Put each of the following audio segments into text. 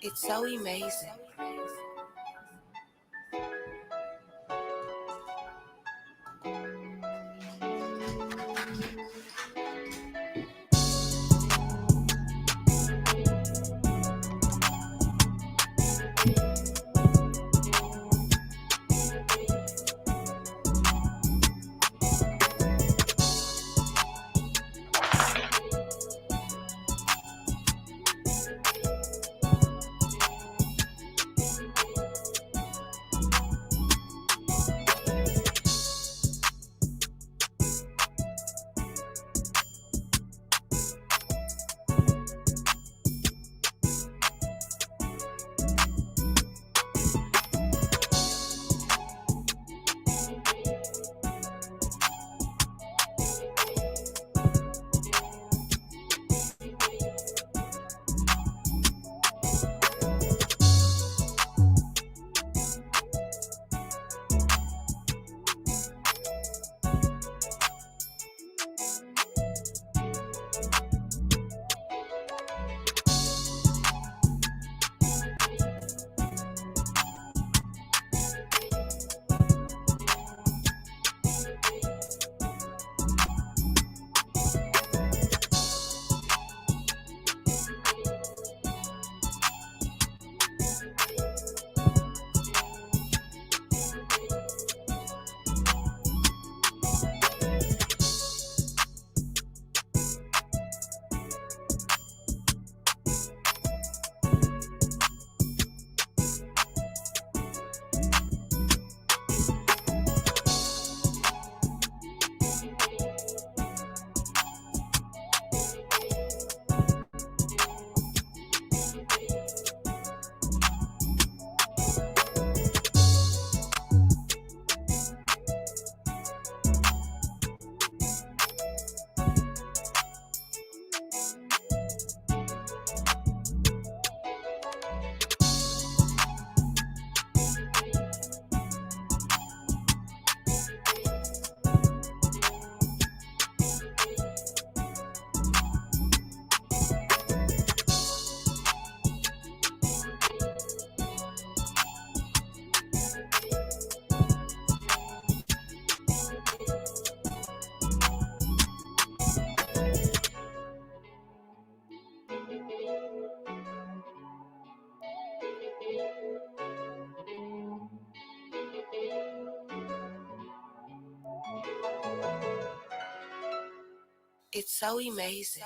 It's so amazing. It's so amazing.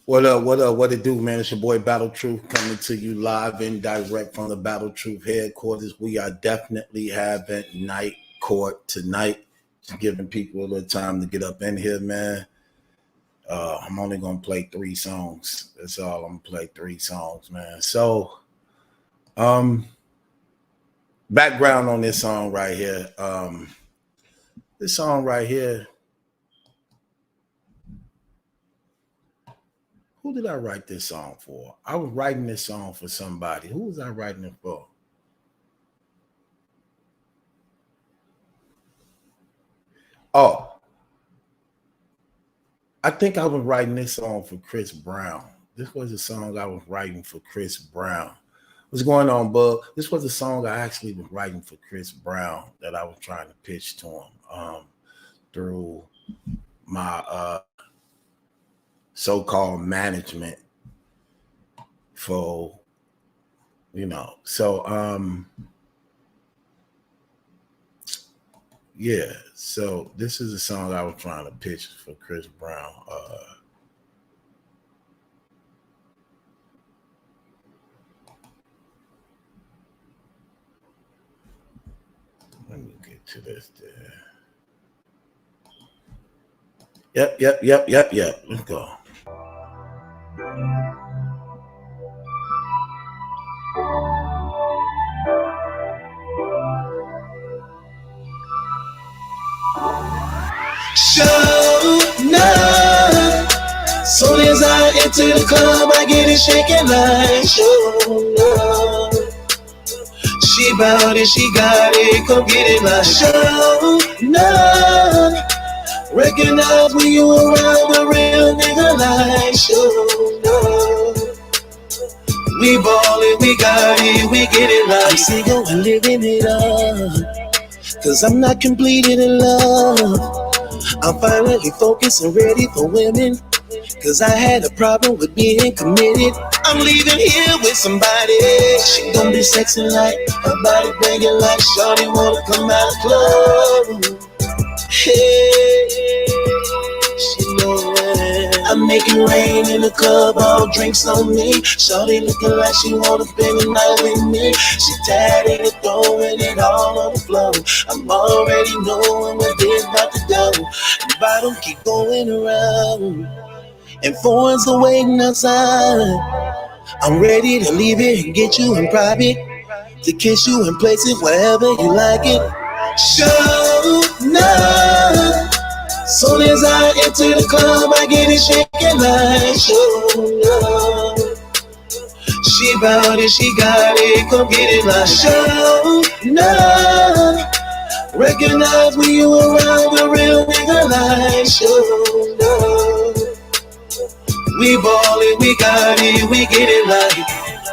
What up, what up, what it do, man? It's your boy Battle Truth coming to you live and direct from the Battle Truth headquarters. We are definitely having night court tonight. Just giving people a little time to get up in here, man. I'm only gonna play 3 songs. That's all. I'm gonna play 3 songs, man. So, background on this song right here. This song right here. Who did I write this song for? I was writing this song for somebody. Who was I writing it for? Oh, I think I was writing this song for Chris Brown. This was a song I was writing for Chris Brown. What's going on, bub? This was a song I actually was writing for Chris Brown that I was trying to pitch to him through my so-called management for, so yeah, so this is a song I was trying to pitch for Chris Brown. Let me get to this there. Yep. Let's go. Show enough. Soon as I enter the club, I get it shaking like show enough. She bout it, she got it, come get it like show enough. Recognize when you around a real nigga like show enough. We ballin', we got it, we get it like I'm single and living it up, cause I'm not completed in love. I'm finally focused and ready for women, cause I had a problem with being committed. I'm leaving here with somebody. She gon' be sexy like, her body banging like, shorty wanna come out the club. Hey, she know it. I'm making rain in the club, all drinks on me. Shorty looking like she wanna spend the night with me. She tatted it, throwing it all on the floor. I'm already knowing where this about to go. The bottom keep going around, and foreign's are waiting outside. I'm ready to leave it and get you in private, to kiss you in places wherever you like it. Show enough. Soon as I enter the club, I get it shaking like show enough. She bout it, she got it, come get it like show enough. Recognize when you around a real nigga like show enough. We ballin', we got it, we get it like.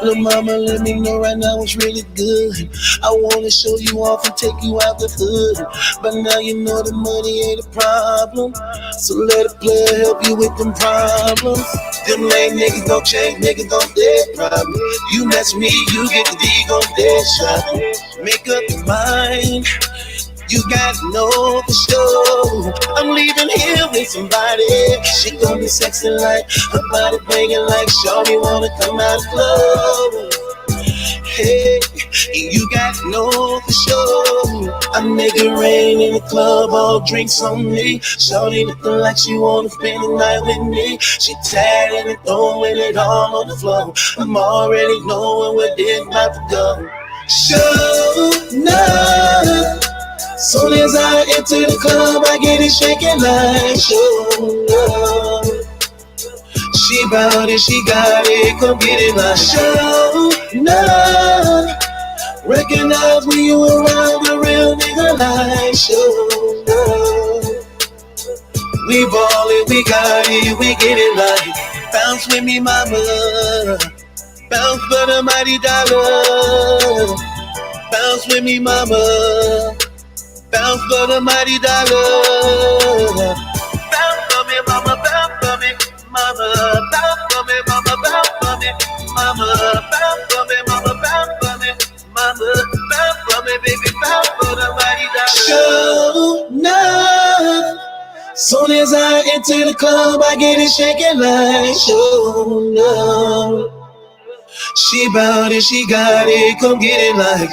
Little mama, let me know right now it's really good. I wanna show you off and take you out the hood, but now you know the money ain't a problem. So let a player help you with them problems. Them lame niggas don't change, niggas don't dead problem. You mess me, you get the D, gon' dead shot. Make up your mind. You gotta know for sure. I'm leaving here with somebody. She gon' be sexy like, her body banging like, shorty wanna come out the club. Hey, you gotta know for sure. I'm making rain in the club, all drinks on me. Shorty looking like she wanna spend the night with me. She tatted and throwing it all on the floor. I'm already knowing where this about to go. Show enough. Soon as I enter the club, I get it shaking like show enough. She bout it, she got it, come get it like show enough. Recognize when you around a real nigga like show enough. We ballin', we got it, we get it like. Bounce with me, mama. Bounce for the mighty dollar. Bounce with me, mama. Bounce for the mighty dollar. Bounce for me, mama, bounce for me, mama. Bounce for me, mama, bounce for me, mama. Bounce for me, mama, bounce for me, mama. Bounce for me, baby, bounce for the mighty dollar. Show enough. Soon as I enter the club, I get it shaking like show enough. She bout it, she got it, come get it like.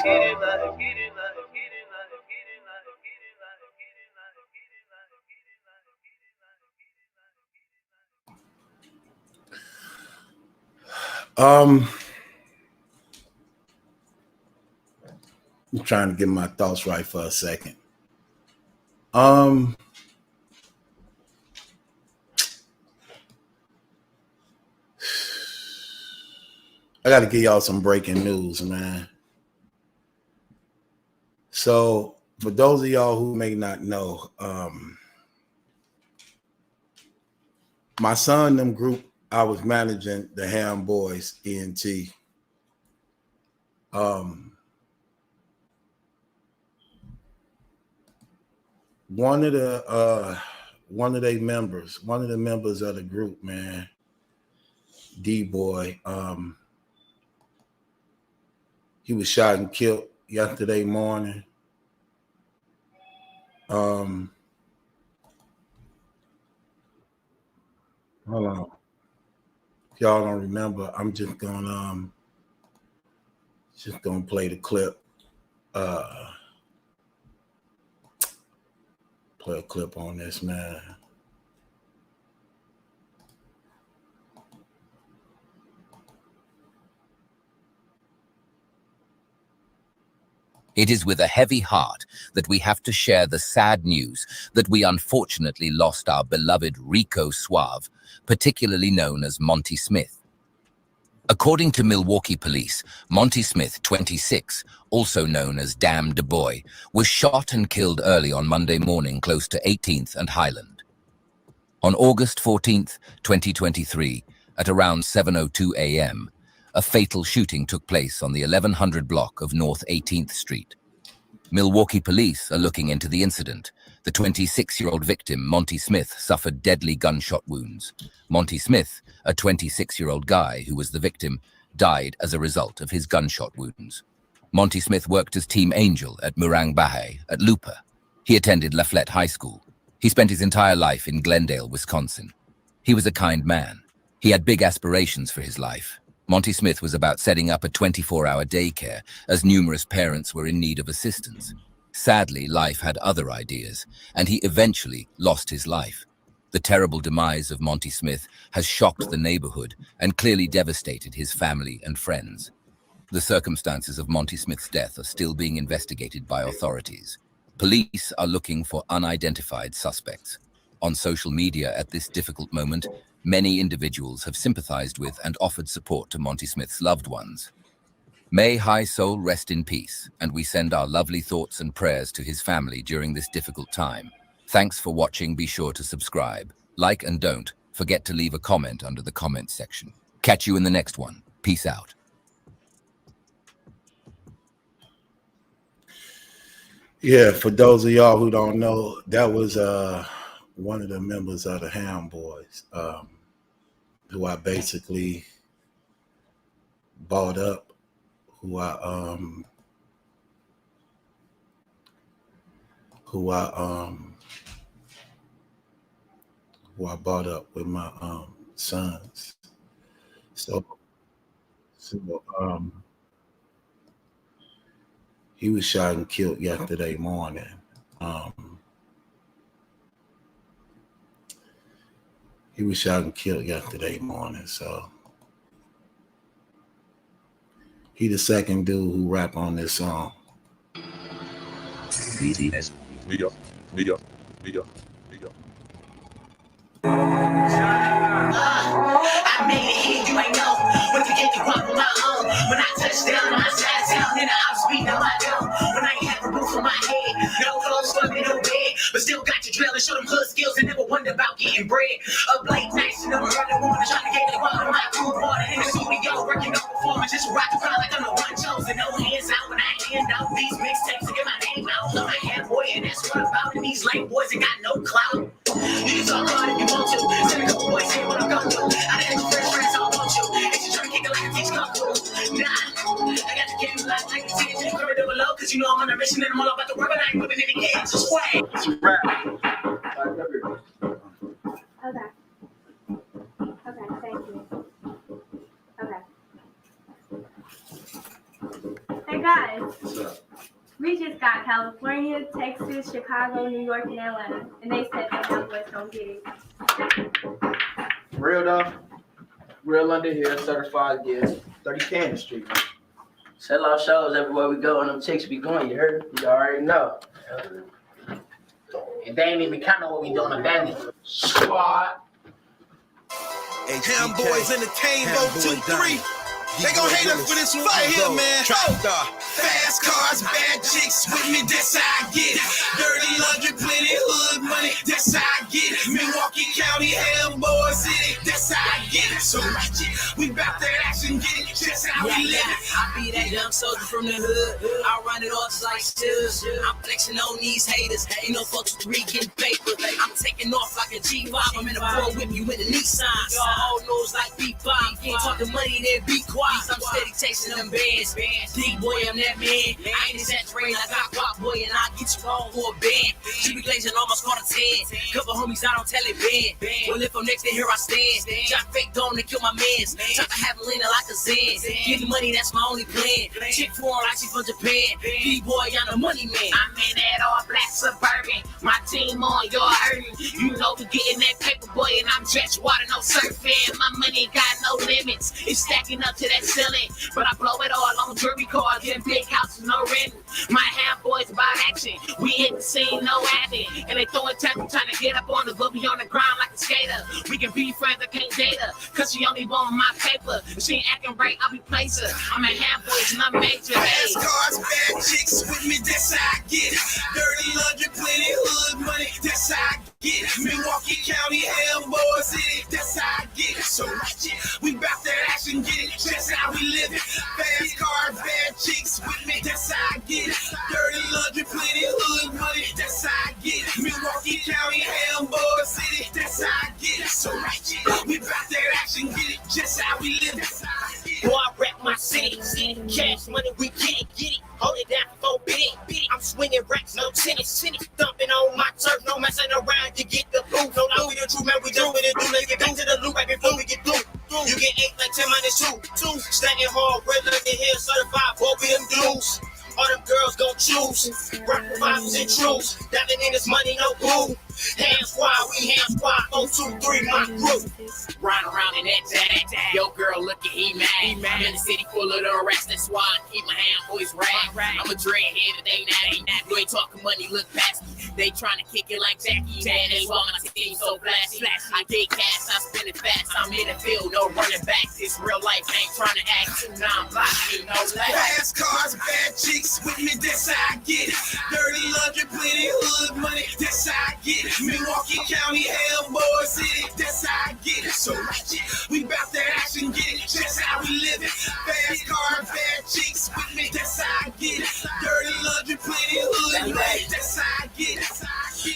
I'm trying to get my thoughts right for a second. I got to give y'all some breaking news, man. So, for those of y'all who may not know, my son, them group, I was managing the Ham Boys, ENT. One of the members of the group, man, D-Boy, he was shot and killed yesterday morning. Hold on. If y'all don't remember, I'm just gonna play the clip. Play a clip on this, man. It is with a heavy heart that we have to share the sad news that we unfortunately lost our beloved Rico Suave, particularly known as Monty Smith. According to Milwaukee police, Monty Smith, 26, also known as Damn Da Boy, was shot and killed early on Monday morning close to 18th and Highland. On August 14th, 2023, at around 7:02 a.m., a fatal shooting took place on the 1100 block of North 18th Street. Milwaukee police are looking into the incident. The 26-year-old victim, Monty Smith, suffered deadly gunshot wounds. Monty Smith, a 26-year-old guy who was the victim, died as a result of his gunshot wounds. Monty Smith worked as Team Angel at Murang Bahay at Lupa. He attended Laflette High School. He spent his entire life in Glendale, Wisconsin. He was a kind man. He had big aspirations for his life. Monty Smith was about setting up a 24-hour daycare, as numerous parents were in need of assistance. Sadly, life had other ideas, and he eventually lost his life. The terrible demise of Monty Smith has shocked the neighborhood and clearly devastated his family and friends. The circumstances of Monty Smith's death are still being investigated by authorities. Police are looking for unidentified suspects. On social media at this difficult moment, many individuals have sympathized with and offered support to Monty Smith's loved ones. May high soul rest in peace, and we send our lovely thoughts and prayers to his family during this difficult time. Thanks for watching. Be sure to subscribe, like, and don't forget to leave a comment under the comments section. Catch you in the next one. Peace out. Yeah, for those of y'all who don't know, that was one of the members of the Ham Boys, who I basically bought up, who I bought up with my sons. So he was shot and killed yesterday morning. He was shot and killed yesterday morning. So he the second dude who rap on this song. BTS. We go. I made it here, you ain't know. When you get the rock on my own. When I touch down, I side down, and I'm speeding on my dome. When I ain't have a roof on my head, no clothes for me, no bed. But still got your drill and show them hood skills and never wonder about getting bread. Up late nights in the early morning, trying to get the water, my cool water in the studio, working on performance, just rock the crowd like I'm the one chosen. No hands out when I hand out these mixtapes to get my name out. I'm a head boy, and that's what I'm about. And these lame boys ain't got no clout. You can talk hard if you want to. Send a couple boys here what I'm going to. I done had your friends, I don't want you. And you trying to kick it like a teach kung fu. Nah, I got the game like a teacher. Curry double low, cause you know I'm on a mission and I'm all about the work, but I ain't whipping any kids. Just swag. Okay, thank you. Okay. Hey guys. What's up? We just got California, Texas, Chicago, New York, and Atlanta. And they said the Cowboys don't get it. Real though. Real under here, certified guest. 30 Cannon Street. Sell out shows everywhere we go and them chicks be going, you heard? You already know. And they ain't even count on what we doing on that squad. Ham Boys Entertain, vote 2-3. They gon' hate us for this one right here, man. Fast cars, bad chicks with me, that's how I get it. Dirty laundry, plenty hood money, that's how I get it. Milwaukee County, Ham Boys City, that's how I get it. So ratchet, we bout that action, get it, just how we live it. I be that young soldier from the hood. I run it off like Stills. I'm flexing on these haters. Ain't no fucks with getting paper. I'm taking off like a G5. I'm in a pro with you with a Nissan. Y'all all knows like B5. Ain't talking money, then be quiet. I'm steady chasing them bands. D-boy, I'm that man. I ain't exaggerating, I got pop boy, and I'll get you on for a band. She be glazing almost caught a 10. Couple homies out on Taliban. Well, if I'm next to here, I stand. Shot fake dome to kill my mans. Try to have a leaner like a Zen. Getting money, that's my only plan. Chick foreign like she from Japan. D-boy, I'm the money man. I'm in that all black Suburban My team on your hurting. You know we getting that paper, boy, and I'm Jess, water, no surfing. My money got no limits. It's stacking up to that ceiling. But I blow it all on jewelry cars and big houses, no renting. My hand boys about action. We hit the scene, no acting. And they throwing tackle, trying to get up on the but be on the ground like a skater. We can be friends, I can't date her. Cause she only want my paper. If she ain't acting right, I'll be place her. I'm a hand boys, not major. Fast cars, bad chicks with me, that's how I get it. Dirty laundry, plenty hood money, that's how I get it. Milwaukee County, Hellboy City, that's how I get it. So we bout that action, get it, just how we live it. Fast cars, bad chicks with me, that's how I get it. Dirty laundry, plenty hood money, that's how I get it. Milwaukee County, Hellboy City, that's how I get it. So we bout that action, get it, just how we live it. Boy, I rap my city. Cash money, we get it. Hold it down for 4 bit. I'm swinging racks, no tennis. Thumping on my turf, no messing around. You get the boot. No, now we the true man, we do what it do. Let's get back to the loop right before we get through. You get 8 like 10 minus 2. Standing hard, red under here, certified, both of them dudes. All them girls gon' choose. Rock the 5s and truths. Diving in this money, no boo. Hand squad, we hand squad. 4, 2, 3, my group. Run around in that tag. Yo, girl, look at he mad. I'm in the city full of the rest. That's why I keep my hand boys rag. I'm a dreadhead, but they not. You ain't talking money, look past me. They trying to kick it like Jackie. Man, that's why my team so flashy. I get cash, I spend it fast. I'm in the field, no running back. This real life ain't trying to act too. Now I'm blocking, no lag. Fast cars, bad chicks with me, that's how I get it. Dirty laundry, plenty hood money, that's how I get it. Milwaukee County, Hellboy City, that's how I get it. So we bout that action, get it, just how we live it. Fast cars, bad chicks with me, that's how I get it. Dirty laundry, plenty hood money, that's how I get it.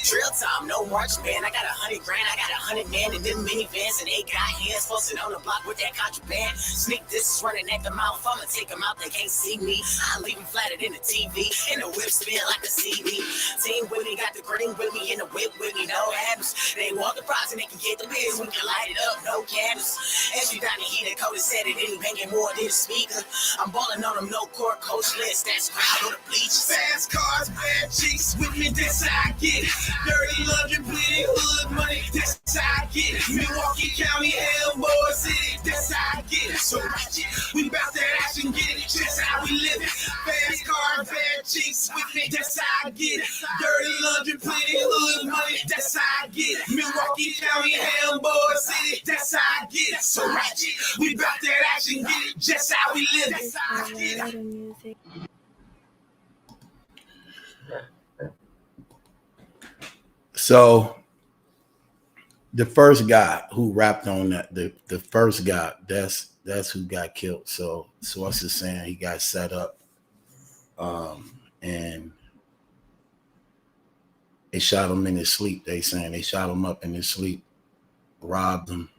Drill time, no march band. I got 100 grand, I got 100 man in them minivans, and they got hands posted on the block with that contraband. Sneak this is running at the mouth. I'ma take them out, they can't see me. I leave them flattered in the TV, and the whip spin like a CD. Team with me, got the green with me, in the whip with me, no habits. They want the prize and they can get the biz. We can light it up, no candles. As you down the heat, that code said it, and he banging more than a speaker. I'm balling on them, no court, coach list. That's crowd on the bleachers. Fast cars, bad chicks with me, that's how I get it. Dirty laundry, plenty hood money, that's how I get it. Milwaukee County, Hellboy City, that's how I get it. So we bout that action, get it, just how we live it. Fast cars, bad chicks with me, that's how I get it. Dirty laundry, plenty hood money, that's how I get it. Milwaukee County, Hellboy City, that's how I get it. So we bout that action, get it, just how we live it. That's how I get it. So the first guy who rapped on that, the first guy, that's who got killed. So source is saying he got set up, and they shot him in his sleep. They saying they shot him up in his sleep, robbed him.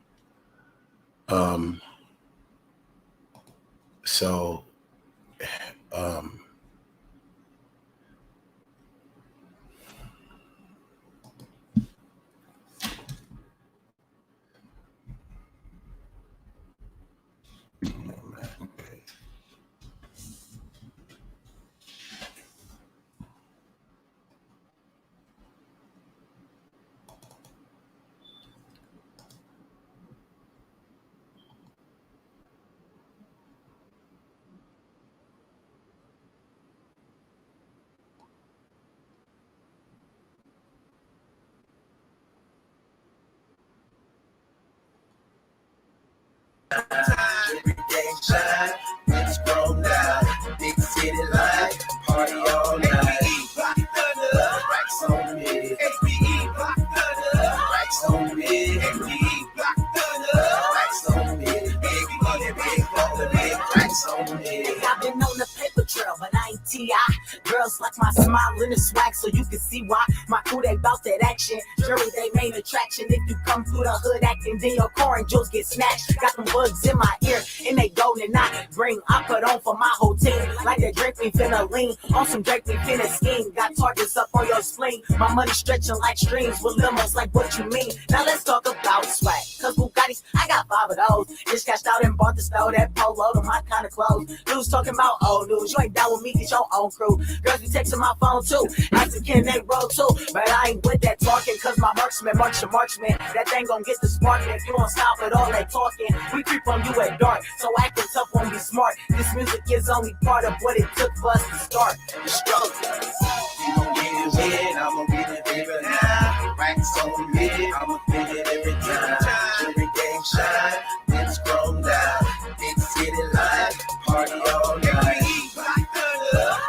Every day shine, it's grown down. Big city life, party all night. Racks on me. Racks on me. Racks on me. Big money, big racks on me. I've been on the paper trail, but I ain't T.I. Girls like my smile and the swag, so you can see why my crew, they bout that action. Jury, they main attraction. If you come through the hood acting, then your car and jewels get snatched. Got them bugs in my ear, and they golden I bring. I put on for my whole team, like that Drake me finna lean. On some Drake me finna scheme. Got targets up on your spleen. My money stretching like streams with limos, like what you mean. Now let's talk about swag, cause Bugattis, I got 5 of those. Just cashed out and bought the stove, that polo to my kind of clothes. Dudes talking about old news, you ain't down with me, get your own crew. Girls be texting my phone too, asking can they roll too. But I ain't with that talking, cause my marksman, marksman. That thing gon' get the sparking. If you don't stop with all that talking, we creep on you at dark. So acting tough won't be smart. This music is only part of what it took for us to start. The struggle. You gon' get it wet, I'ma get it baby now. Racks on me, I'ma fit it every time. Every game shine, it's grown down. Big city life, party all night.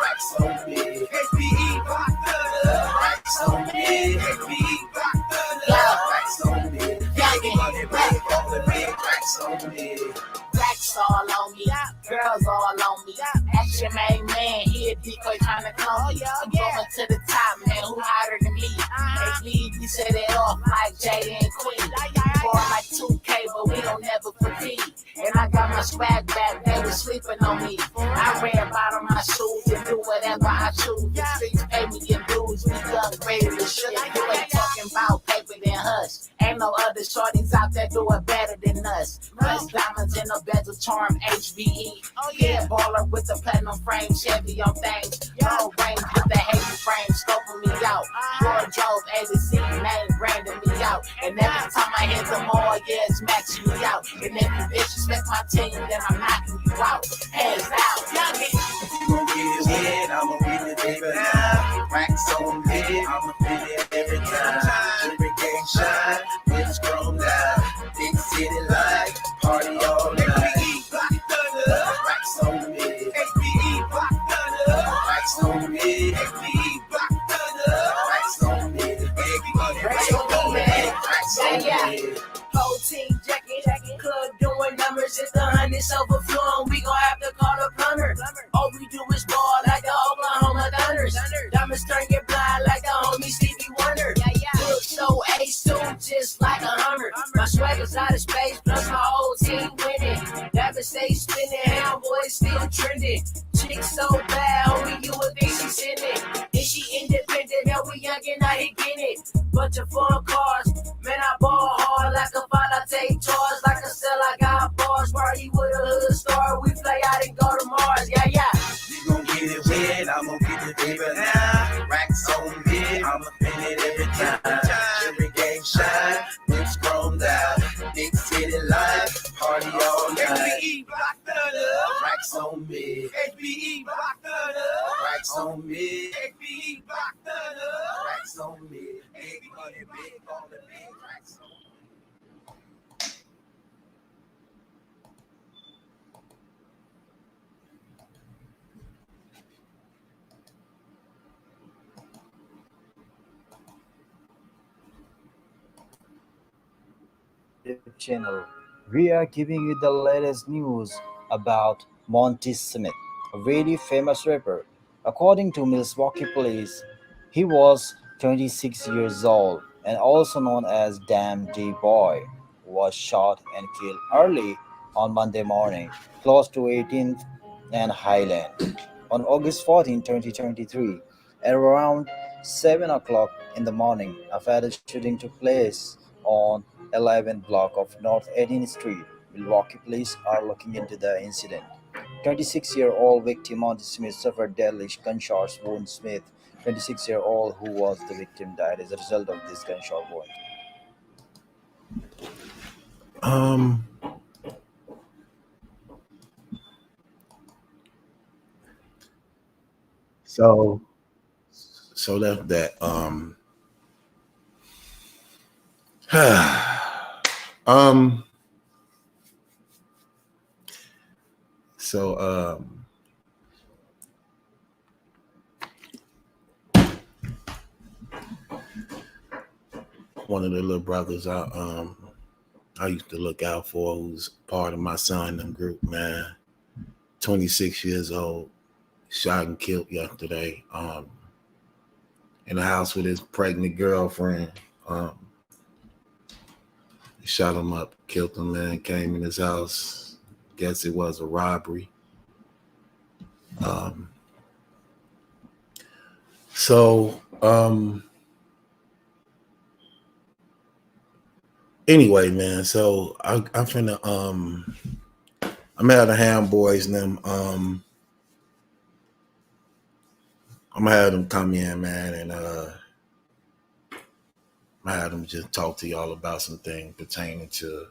Racks on me, racks on me, racks on me. Racks on me. Racks all on me, girls all on me. Action main man, here decoy trying to clone me. I'm going to the top, man, who hotter than me? They set it off like Jada and Queen. For like 2K, but we don't never compete. And I got my swag back, they was sleeping on me. I ran bottom my shoes and do whatever I choose. The streets pay me in dues, we young, ready to shoot. You ain't talking about paper than hush. Ain't no other shorties out there doing better than us. Plus diamonds in a bezel charm, HBE. Yeah, baller with the platinum frame, Chevy on things. Long range with the heavy frame, scoping me out. Wardrobe A to Z, name branding me out. And every time I hit the mall, yeah, it's matching me out. And if you disrespect my team, then I'm knocking you out. Hands out, youngin'. You gon' get it wet, I'ma get it baby now. Racks on me, I'ma fit it every time. Every game shine, it's grown down. Big city life, party all night. Racks on me, racks on me, racks on me. Racks on me, racks on me. Whole team jacket, club doing numbers. It's the hundreds overflowing. We gon' have to call the plumber. All we do is ball like the Oklahoma Thunders. Diamonds turn you blind like the homie Stevie Wonder. Look so A-suit just like a Hummer. My swagger's out of space, plus my whole team winning. Diamonds stay spinning, ham boys still trending. Chick so bad, homie, you would think she's in it. Is she independent? Hell, we young and I hit it. Bunch of fun cars, man, I ball hard like a file. I take charge like a cell. I got bars, party with a hood star. We fly out and go to Mars, yeah. You gon' get it wet, I'ma get it baby now. Racks on me, I'ma fit it every time. Every game shine, it's grown down. Big city life, party all night. Racks on me, racks on me, racks on me. Big money, big baller, big racks on me. Channel. We are giving you the latest news about Monty Smith, a very famous rapper. According to Milwaukee police, he was 26 years old and also known as Damn D Boy, was shot and killed early on Monday morning, close to 18th and Highland. On August 14, 2023, at around 7 o'clock in the morning, a fatal shooting took place on 11th block of North 18th Street. Milwaukee police are looking into the incident. 26-year-old victim Monty Smith suffered deadly gunshot wound. Smith, 26-year-old who was the victim, died as a result of this gunshot wound. So that one of the little brothers I used to look out for, who's part of my son and group, man, 26 years old, shot and killed yesterday in the house with his pregnant girlfriend. Shot him up, killed him, man, came in his house. Guess it was a robbery. Anyway, man, so I'm finna I'm at the Ham Boys and them I'm gonna have them come in, man, and I had them just talk to y'all about some things pertaining to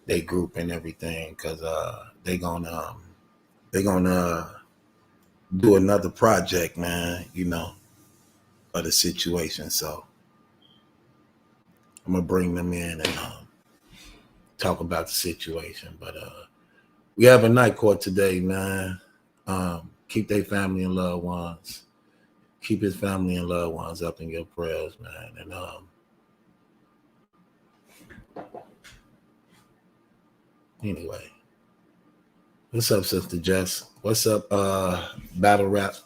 their group and everything, because they're gonna do another project, man, you know, of the situation. So I'm gonna bring them in and talk about the situation. But we have a night court today, man. Keep their family and loved ones. Keep his family and loved ones up in your prayers, man. And anyway, what's up, Sister Jess? What's up, Battle Rap,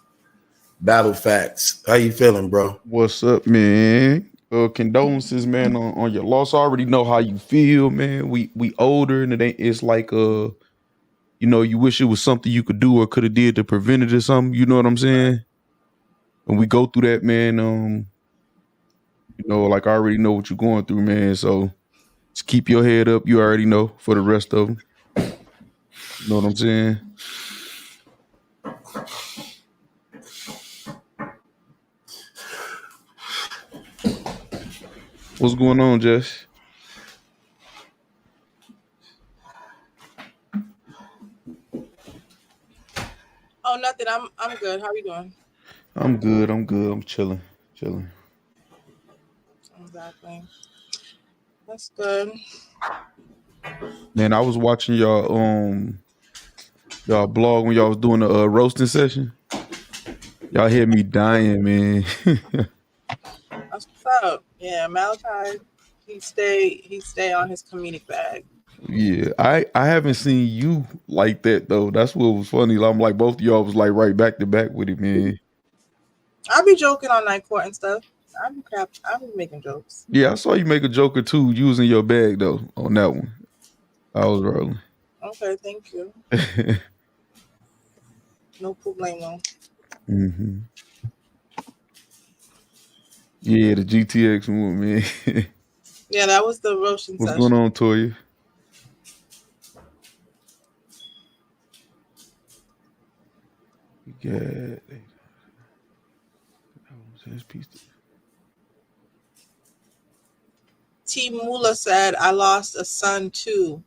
Battle Facts? How you feeling, bro? What's up, man? Condolences, man, on your loss. I already know how you feel, man. We older, and it's like you know, you wish it was something you could do or could have did to prevent it or something. You know what I'm saying? When we go through that, man, you know, like I already know what you're going through, man. So just keep your head up. You already know for the rest of them. You know what I'm saying? What's going on, Jess? Oh, nothing. I'm good. How are you doing? I'm good. I'm chilling. Exactly. That's good. Man, I was watching y'all blog when y'all was doing the roasting session. Y'all had me dying, man. That's what's up. Yeah, Malachi, he stay on his comedic bag. Yeah, I haven't seen you like that though. That's what was funny. I'm like, both of y'all was like right back to back with it, man. I be joking on night court and stuff. I be making jokes. Yeah, I saw you make a joke or two using your bag though on that one. I was rolling. Okay, thank you. No problemo. Mm-hmm. Yeah, the GTX one, man. Yeah, that was the roasting What's session. going on, Toya? Yeah. T Mula said, I lost a son too.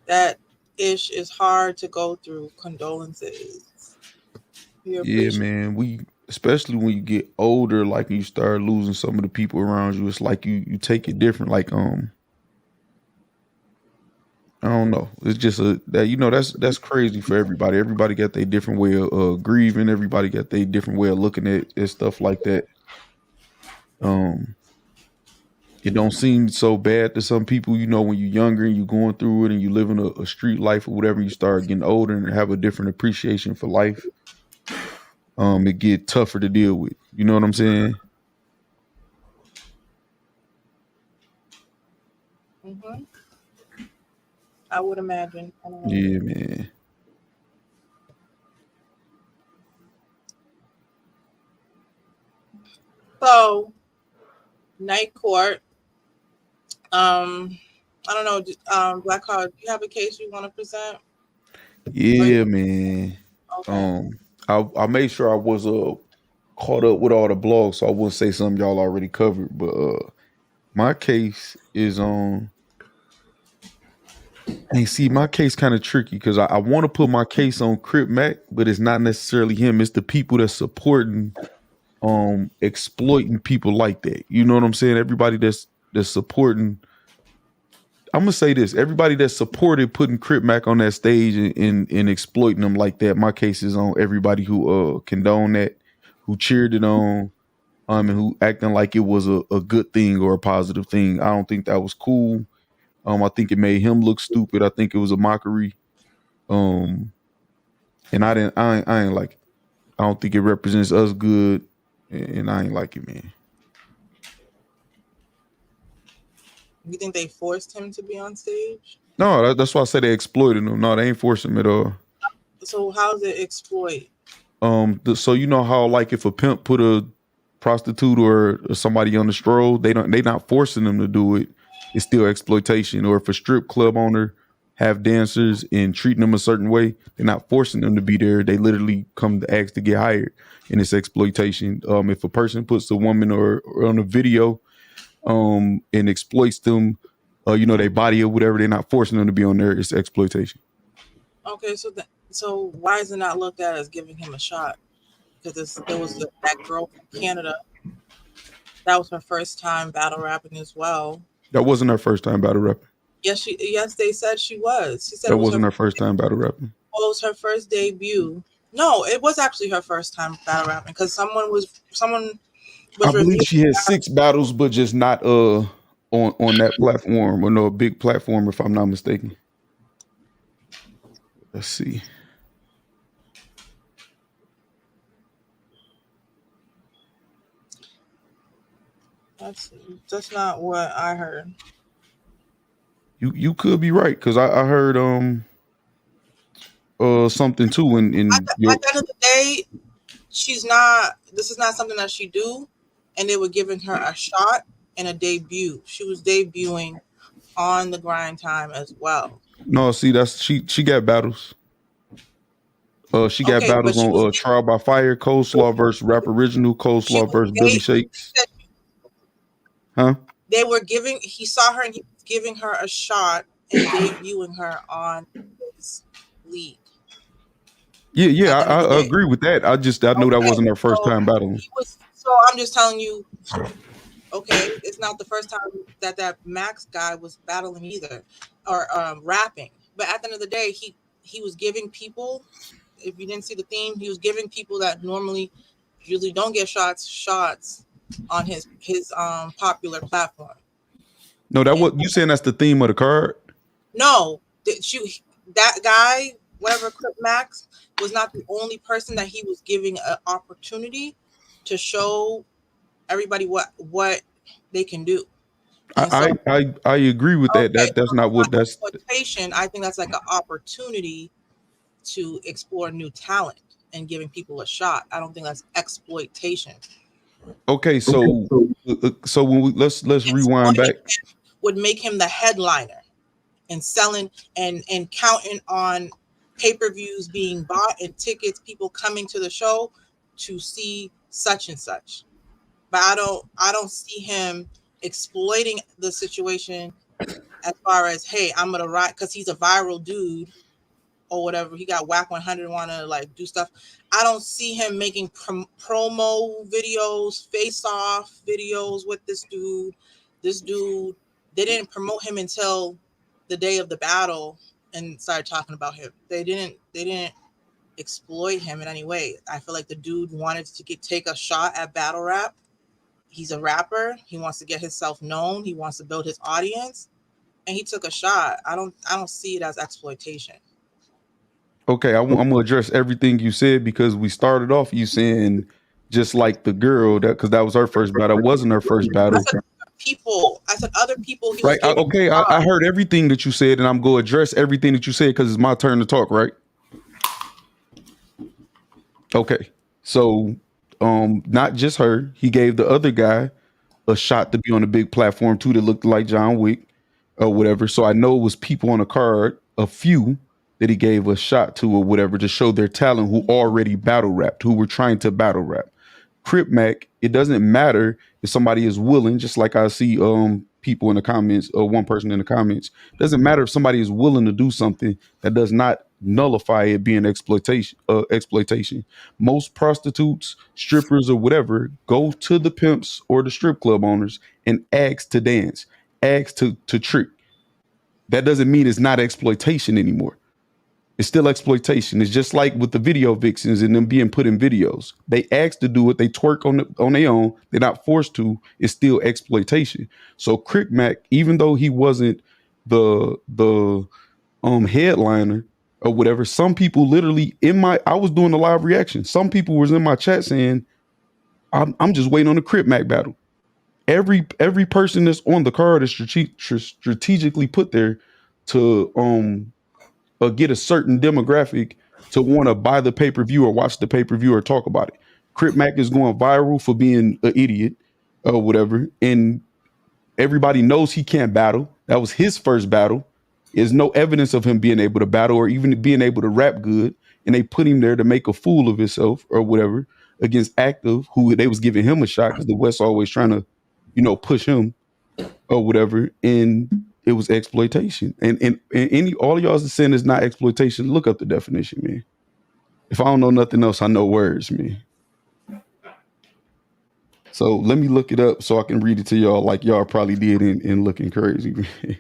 That ish is hard to go through. Condolences. Yeah, man. Especially when you get older, like you start losing some of the people around you, it's like you take it different. Like I don't know. It's just that, you know, that's crazy for everybody. Everybody got their different way of grieving. Everybody got their different way of looking at stuff like that. It don't seem so bad to some people, you know, when you're younger and you're going through it and you living a street life or whatever. You start getting older and have a different appreciation for life. It get tougher to deal with. You know what I'm saying? Mm-hmm. I would imagine. Yeah, man. So, night court. I don't know. Black Card, do you have a case you want to present? Yeah, man. Okay. I made sure I was caught up with all the blogs, so I wouldn't say something y'all already covered. But my case is on. And see, my case kind of tricky because I want to put my case on Crip Mac, but it's not necessarily him. It's the people that's supporting, exploiting people like that. You know what I'm saying? Everybody that's supporting. I'm gonna say this: everybody that supported putting Crip Mac on that stage and exploiting them like that. My case is on everybody who condoned that, who cheered it on, and who acting like it was a good thing or a positive thing. I don't think that was cool. I think it made him look stupid. I think it was a mockery. And I ain't like it. I don't think it represents us good, and I ain't like it, man. You think they forced him to be on stage? No, that's why I said they exploited him. No, they ain't forcing him at all. So how's it exploit? So you know how like if a pimp put a prostitute or somebody on the stroll, they not forcing them to do it. It's still exploitation. Or if a strip club owner have dancers and treating them a certain way. They're not forcing them to be there. They literally come to ask to get hired, and it's exploitation. If a person puts a woman or on a video and exploits them, their body or whatever, they're not forcing them to be on there. It's exploitation. Okay, so why is it not looked at as giving him a shot? Because there was that girl from Canada. That was her first time battle rapping as well. That wasn't her first time battle rapping. Yes, they said she was. She said that wasn't her first time battle rapping. Well, it was her first debut. No, it was actually her first time battle rapping because someone was. I believe she had 6 battles, but just not on that platform or no big platform, if I'm not mistaken. Let's see. That's not what I heard. You could be right because I heard something too in at the end of the day, this is not something that she do, and they were giving her a shot and a debut. She was debuting on the grind time as well. No, see, that's she got battles. She got battles on Trial by Fire, Coleslaw versus Rap Original, Coleslaw versus Billy Shakes. Huh? He saw her and he was giving her a shot and debuting her on his league. Yeah, I agree with that. I knew that wasn't her first time battling. So I'm just telling you, okay, it's not the first time that Max guy was battling either, or rapping. But at the end of the day, he was giving people. If you didn't see the theme, he was giving people that usually don't get shots on his popular platform. No, you saying that's the theme of the card? No, that guy, whatever Crip Mac, was not the only person that he was giving an opportunity to show everybody what they can do. I agree with that. That's not what that's exploitation. I think that's like an opportunity to explore new talent and giving people a shot. I don't think that's exploitation. Okay, so when let's rewind back. Would make him the headliner and selling and counting on pay-per-views being bought and tickets, people coming to the show to see such and such. But I don't see him exploiting the situation as far as, hey, I'm gonna ride because he's a viral dude or whatever. He got whack 100, want to like do stuff. I don't see him making promo videos, face-off videos with this dude. This dude, they didn't promote him until the day of the battle and started talking about him. They didn't exploit him in any way. I feel like the dude wanted to take a shot at battle rap. He's a rapper. He wants to get himself known. He wants to build his audience, and he took a shot. I don't see it as exploitation. Okay, I'm gonna address everything you said because we started off you saying just like the girl because that was her first battle. It wasn't her first battle. I said other people. Right. Okay. I heard everything that you said, and I'm going to address everything that you said because it's my turn to talk. Right. Okay. So, not just her. He gave the other guy a shot to be on a big platform too that looked like John Wick or whatever. So I know it was people on the card, a few that he gave a shot to or whatever to show their talent who already battle rapped, who were trying to battle rap. Crip Mac, it doesn't matter if somebody is willing, just like I see people in the comments or one person in the comments. It doesn't matter if somebody is willing to do something that does not nullify it being exploitation. Most prostitutes, strippers, or whatever go to the pimps or the strip club owners and ask to dance, ask to trick. That doesn't mean it's not exploitation anymore. It's still exploitation. It's just like with the video vixens and them being put in videos. They ask to do it. They twerk on their own. They're not forced to. It's still exploitation. So Crip Mac, even though he wasn't the headliner or whatever, some people literally I was doing a live reaction. Some people was in my chat saying, I'm just waiting on the Crip Mac battle. Every person that's on the card is strategically put there to get a certain demographic to want to buy the pay-per-view or watch the pay-per-view or talk about it. Crip Mac is going viral for being an idiot or whatever. And everybody knows he can't battle. That was his first battle. There's no evidence of him being able to battle or even being able to rap good. And they put him there to make a fool of himself or whatever against Active, who they was giving him a shot because the West always trying to, push him or whatever. And it was exploitation. And all of y'all is saying it's not exploitation. Look up the definition, man. If I don't know nothing else, I know words, man. So let me look it up so I can read it to y'all like y'all probably did in looking crazy, man.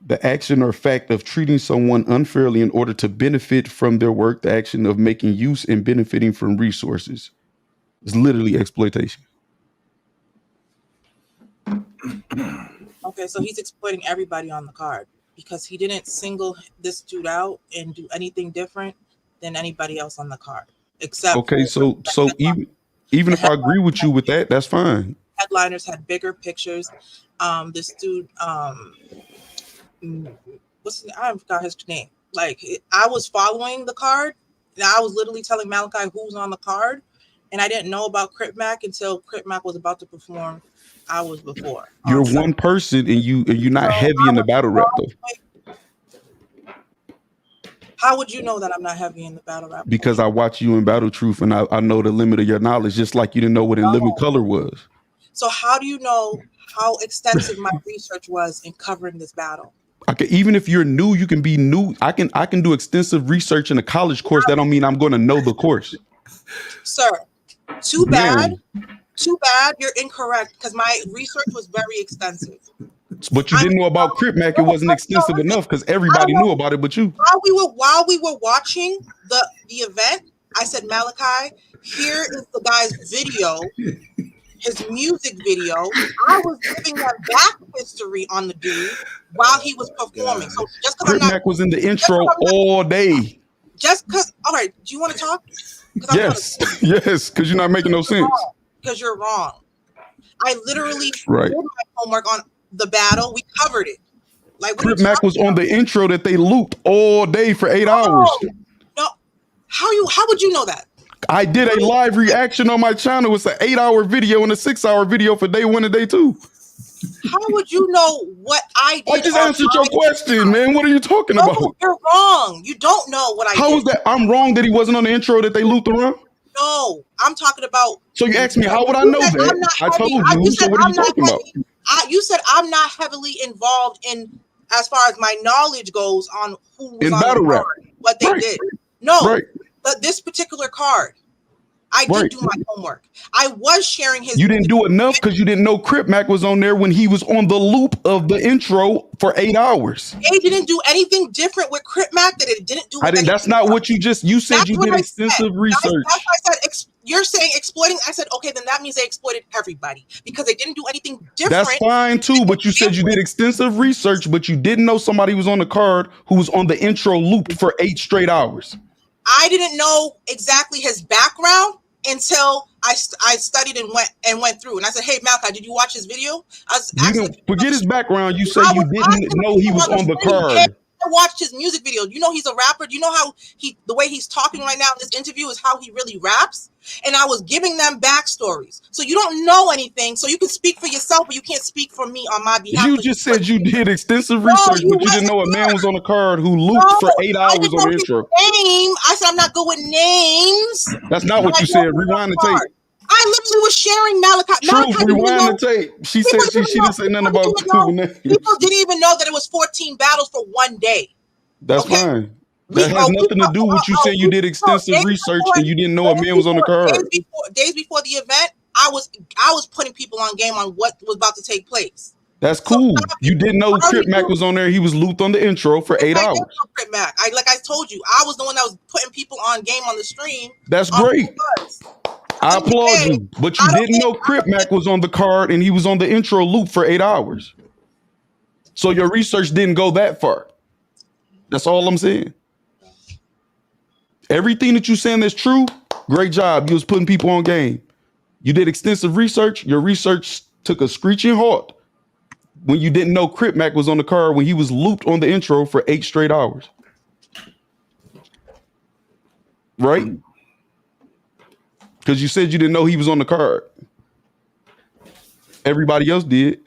The action or fact of treating someone unfairly in order to benefit from their work, the action of making use and benefiting from resources. It's literally exploitation. Okay, so he's exploiting everybody on the card because he didn't single this dude out and do anything different than anybody else on the card. Except okay, so even if I agree with you with that, that's fine. Headliners had bigger pictures. This dude, I forgot his name. Like, I was following the card, and I was literally telling Malachi who's on the card, and I didn't know about Crip Mac until Crip Mac was about to perform hours before. You're one person, and you're not heavy in the battle rap though. How would you know that I'm not heavy in the battle rap? Because I watch you in Battle Truth, and I know the limit of your knowledge, just like you didn't know what In Living Color was. So how do you know how extensive my research was in covering this battle? Okay, even if you're new, you can be new. I can do extensive research in a college course. That don't mean I'm going to know the course. Sir, too bad. You're incorrect because my research was very extensive. But you didn't know about Crip Mac. It wasn't extensive enough because everybody knew about it, but you. While we were watching the event, I said, Malachi, here is the guy's video, his music video. I was giving them back history on the dude while he was performing. So just because Crip Mac was in the intro all day. Just because, all right, do you want to talk? Yes, because you're not making no sense. Because you're wrong. I literally did my homework on the battle. We covered it. Like Crip Mac was on the intro that they looped all day for 8 hours. No, how would you know that? I did a live reaction on my channel. It's an 8-hour video and a 6-hour video for day 1 and day 2. How would you know what I did? I just answered your question, man. What are you talking about? You're wrong. You don't know what I did. How is that? I'm wrong that he wasn't on the intro that they looped around? No, I'm talking about. So you asked me, how would I know that? I told you. So what are you talking about? You said I'm not heavily involved in, as far as my knowledge goes, on who was in on battle the rap, card, what they did. No, but this particular card, I did do my homework. I was sharing his. You didn't do enough because you didn't know Crip Mac was on there when he was on the loop of the intro for 8 hours. They didn't do anything different with Crip Mac that it didn't do. That's not what you just. You said you did extensive research. That's why I said you're saying exploiting. I said okay, then that means they exploited everybody because they didn't do anything different. That's fine too, but you said you did extensive research, but you didn't know somebody was on the card who was on the intro looped for 8 straight hours. I didn't know exactly his background until I studied and went through. And I said, "Hey, Malachi, did you watch his video?" You didn't forget his background. You say you didn't know he was on the card. I watched his music video. You know he's a rapper. Do you know how the way he's talking right now in this interview is how he really raps? And I was giving them backstories. So you don't know anything. So you can speak for yourself, but you can't speak for me on my behalf. You just said you did extensive research, but you didn't know a man was on the card who looped for 8 hours on the intro. Name. I said I'm not good with names. That's not what you said. Rewind the tape. I literally was sharing Malachi. Truth, rewind the tape. She said she didn't say nothing about Google names. People didn't even know that it was 14 battles for one day. That's fine. That has nothing to do with you saying you did extensive research and you didn't know a man was on the card. Days before the event, I was putting people on game on what was about to take place. That's cool. You didn't know Crip Mac was on there. He was looped on the intro for 8 hours. Crip Mac. Like I told you, I was the one that was putting people on game on the stream. That's great. I applaud you, but you didn't know Crip Mac was on the card and he was on the intro loop for 8 hours. So your research didn't go that far. That's all I'm saying. Everything that you're saying is true. Great job. You was putting people on game. You did extensive research. Your research took a screeching halt when you didn't know Crip Mac was on the card when he was looped on the intro for 8 straight hours. Right? Because you said you didn't know he was on the card. Everybody else did.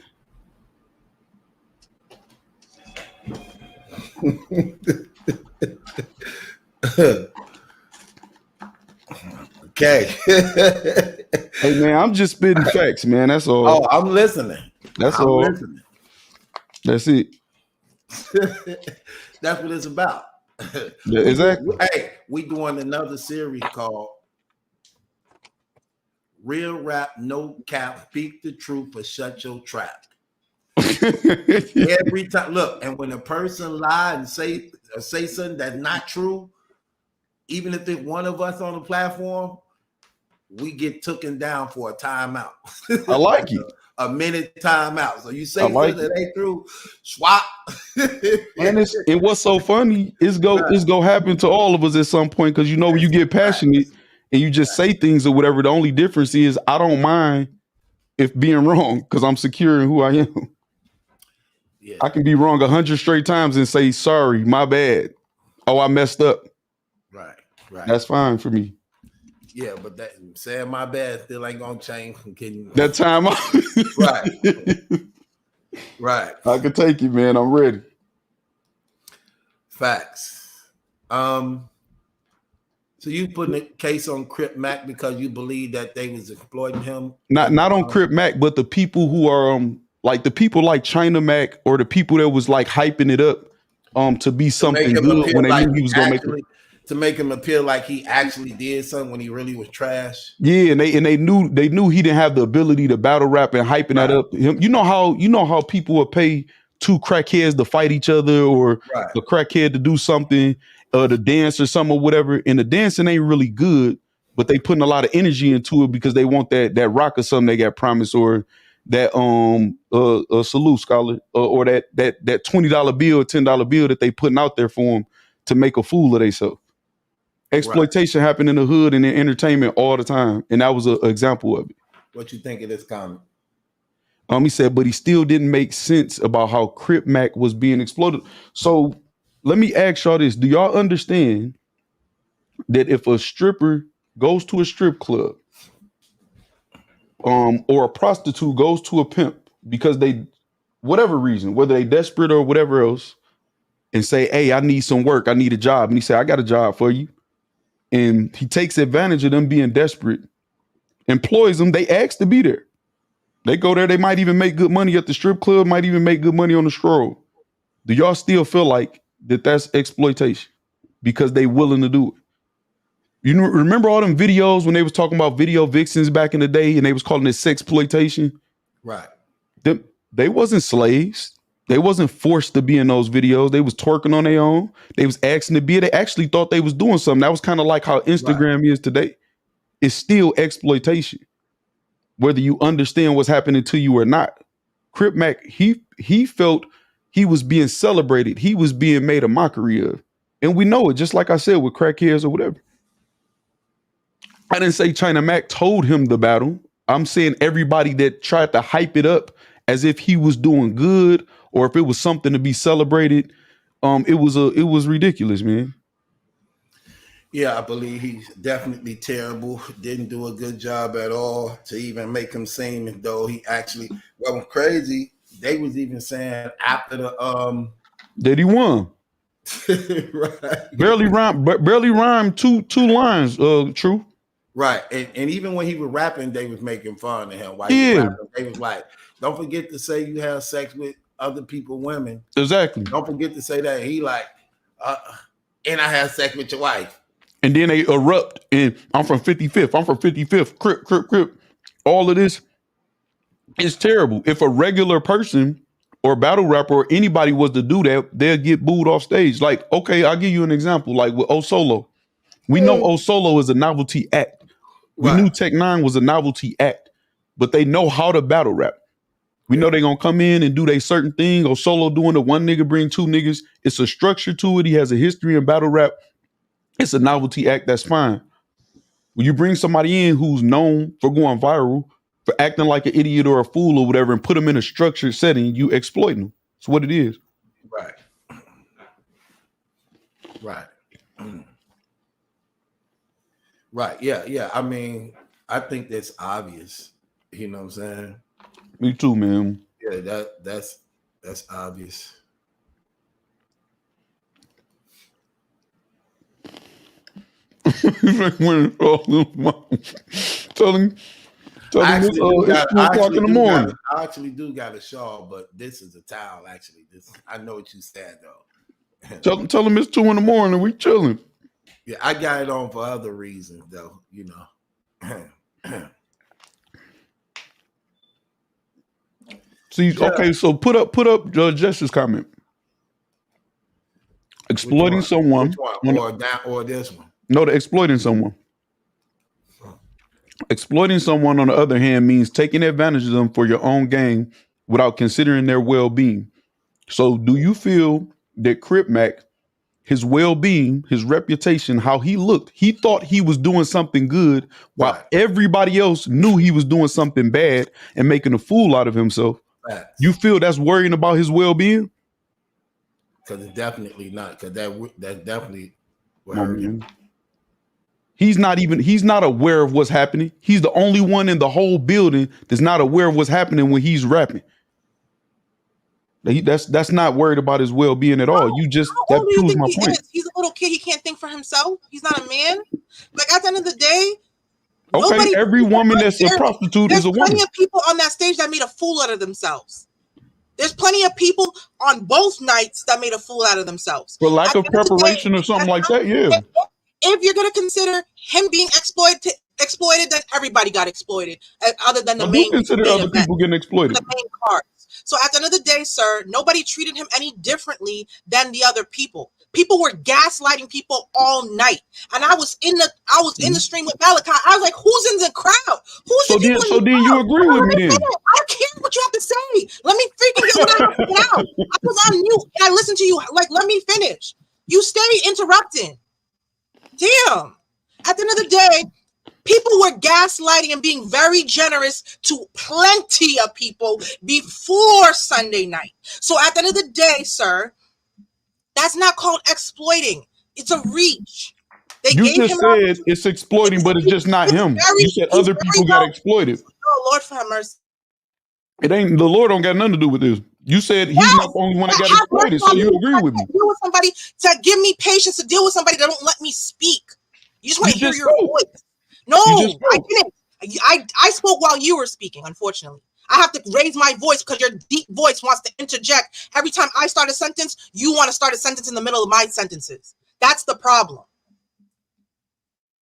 Okay. Hey man, I'm just spitting facts, man. That's all. Oh, I'm listening. That's I'm all. listening. That's it. That's what it's about. Yeah, exactly. We doing another series called Real Rap, No Cap, Speak the Truth or Shut Your Trap. Every time, look, and when a person lie and say something that's not true, even if it's one of us on the platform, we get taken down for a timeout. I like it. A minute timeout. So you say something that ain't true, swap. And what's so funny is go happen to all of us at some point, because you know when you get passionate and you just say things or whatever, the only difference is I don't mind if being wrong because I'm secure in who I am. Yeah. I can be wrong 100 straight times and say sorry, my bad. Oh, I messed up. Right. That's fine for me. Yeah, but that saying my bad still ain't gonna change from getting that time off. Right. I can take it, man. I'm ready. Facts. So you putting a case on Crip Mac because you believe that they was exploiting him? Not on Crip Mac, but the people who are like the people like China Mac or the people that was like hyping it up to be something good when they knew he was gonna make it. To make him appear like he actually did something when he really was trash. Yeah, and they knew he didn't have the ability to battle rap and hyping that up. You know how people would pay two crackheads to fight each other or a crackhead to do something, to dance or something or whatever. And the dancing ain't really good, but they putting a lot of energy into it because they want that rock or something they got promised, or that salute scholar or that $20 bill, $10 bill that they putting out there for them to make a fool of themselves. Exploitation happened in the hood and in entertainment all the time, and that was an example of it. What you think of this comment? He said, but he still didn't make sense about how Crip Mac was being exploited. So let me ask y'all this: do y'all understand that if a stripper goes to a strip club, or a prostitute goes to a pimp because they, whatever reason, whether they desperate or whatever else, and say, "Hey, I need some work, I need a job," and he say, "I got a job for you," and he takes advantage of them being desperate, employs them, they ask to be there. They go there, they might even make good money at the strip club, might even make good money on the stroll. Do y'all still feel like that's exploitation because they willing to do it? You know, remember all them videos when they was talking about video vixens back in the day and they was calling it sexploitation? Right. They wasn't slaves. They wasn't forced to be in those videos. They was twerking on their own. They was asking to be. They actually thought they was doing something. That was kind of like how Instagram is today. It's still exploitation, whether you understand what's happening to you or not. Crip Mac, he felt he was being celebrated. He was being made a mockery of. And we know it, just like I said, with crackheads or whatever. I didn't say China Mac told him the battle. I'm saying everybody that tried to hype it up as if he was doing good or if it was something to be celebrated, it was ridiculous, man. Yeah, I believe he's definitely terrible. Didn't do a good job at all to even make him seem as though he actually. Well, crazy. They was even saying after the that he won. Right. Barely rhymed two lines. True. Right, and even when he was rapping, they was making fun of him. While he was rapping, they was like, "Don't forget to say you have sex with other people, women." Exactly. Don't forget to say that. He like, and I had sex with your wife. And then they erupt, and I'm from 55th. I'm from 55th. Crip. All of this is terrible. If a regular person or battle rapper or anybody was to do that, they'll get booed off stage. Like, okay, I'll give you an example. Like with O Solo. We know O Solo is a novelty act. We knew Tech 9 was a novelty act, but they know how to battle rap. We know they're going to come in and do their certain thing. O Solo doing the one nigga bring two niggas. It's a structure to it. He has a history in battle rap. It's a novelty act. That's fine. When you bring somebody in who's known for going viral, for acting like an idiot or a fool or whatever, and put them in a structured setting, you exploit them. It's what it is. Right. Right. Right. Yeah. I mean, I think that's obvious. You know what I'm saying? Me too, man. Yeah, that's obvious. Tell him it's 2 o'clock in the morning. I actually do got a shawl, but this is a towel. Actually, I know what you said though. Tell him it's 2 in the morning. We chilling. Yeah, I got it on for other reasons though. You know. See, okay, so put up Jess's comment. Exploiting someone. Or this one. No, the exploiting someone. Exploiting someone, on the other hand, means taking advantage of them for your own gain without considering their well-being. So do you feel that Crip Mac, his well-being, his reputation, how he looked, he thought he was doing something good while everybody else knew he was doing something bad and making a fool out of himself? You feel that's worrying about his well-being? Because it's definitely not. Because that definitely will Oh, hurt him. man. He's not aware of what's happening. He's the only one in the whole building that's not aware of what's happening when he's rapping. That's not worried about his well-being at all. That proves my point. He's a little kid. He can't think for himself. He's not a man. Like, at the end of the day, Okay, every woman that's a prostitute is a woman. There's plenty of people on that stage that made a fool out of themselves. There's plenty of people on both nights that made a fool out of themselves. For lack of preparation or something like that, yeah. If you're gonna consider him being exploited, then everybody got exploited. Other than the main. Consider other people getting exploited. The main cards. So at the end of the day, sir, nobody treated him any differently than the other people. People were gaslighting people all night, and I was in the stream with Malachi. I was like, "Who's in the crowd? So then you agree with me then? I don't care what you have to say. Let me freaking get what I have to get out. I was on mute and I listened to you. Like, let me finish. You stay interrupting. Damn. At the end of the day, people were gaslighting and being very generous to plenty of people before Sunday night. So at the end of the day, sir, that's not called exploiting. It's a reach. You just said it's exploiting, but it's just not him. You said other people got exploited. Oh, Lord, for mercy. It ain't, the Lord don't got nothing to do with this. You said he's not the only one that got exploited, so you agree with me. Deal with somebody to give me patience to deal with somebody that don't let me speak. You just want to hear your voice. No, I didn't. I spoke while you were speaking, unfortunately. I have to raise my voice because your deep voice wants to interject. Every time I start a sentence, you want to start a sentence in the middle of my sentences. That's the problem.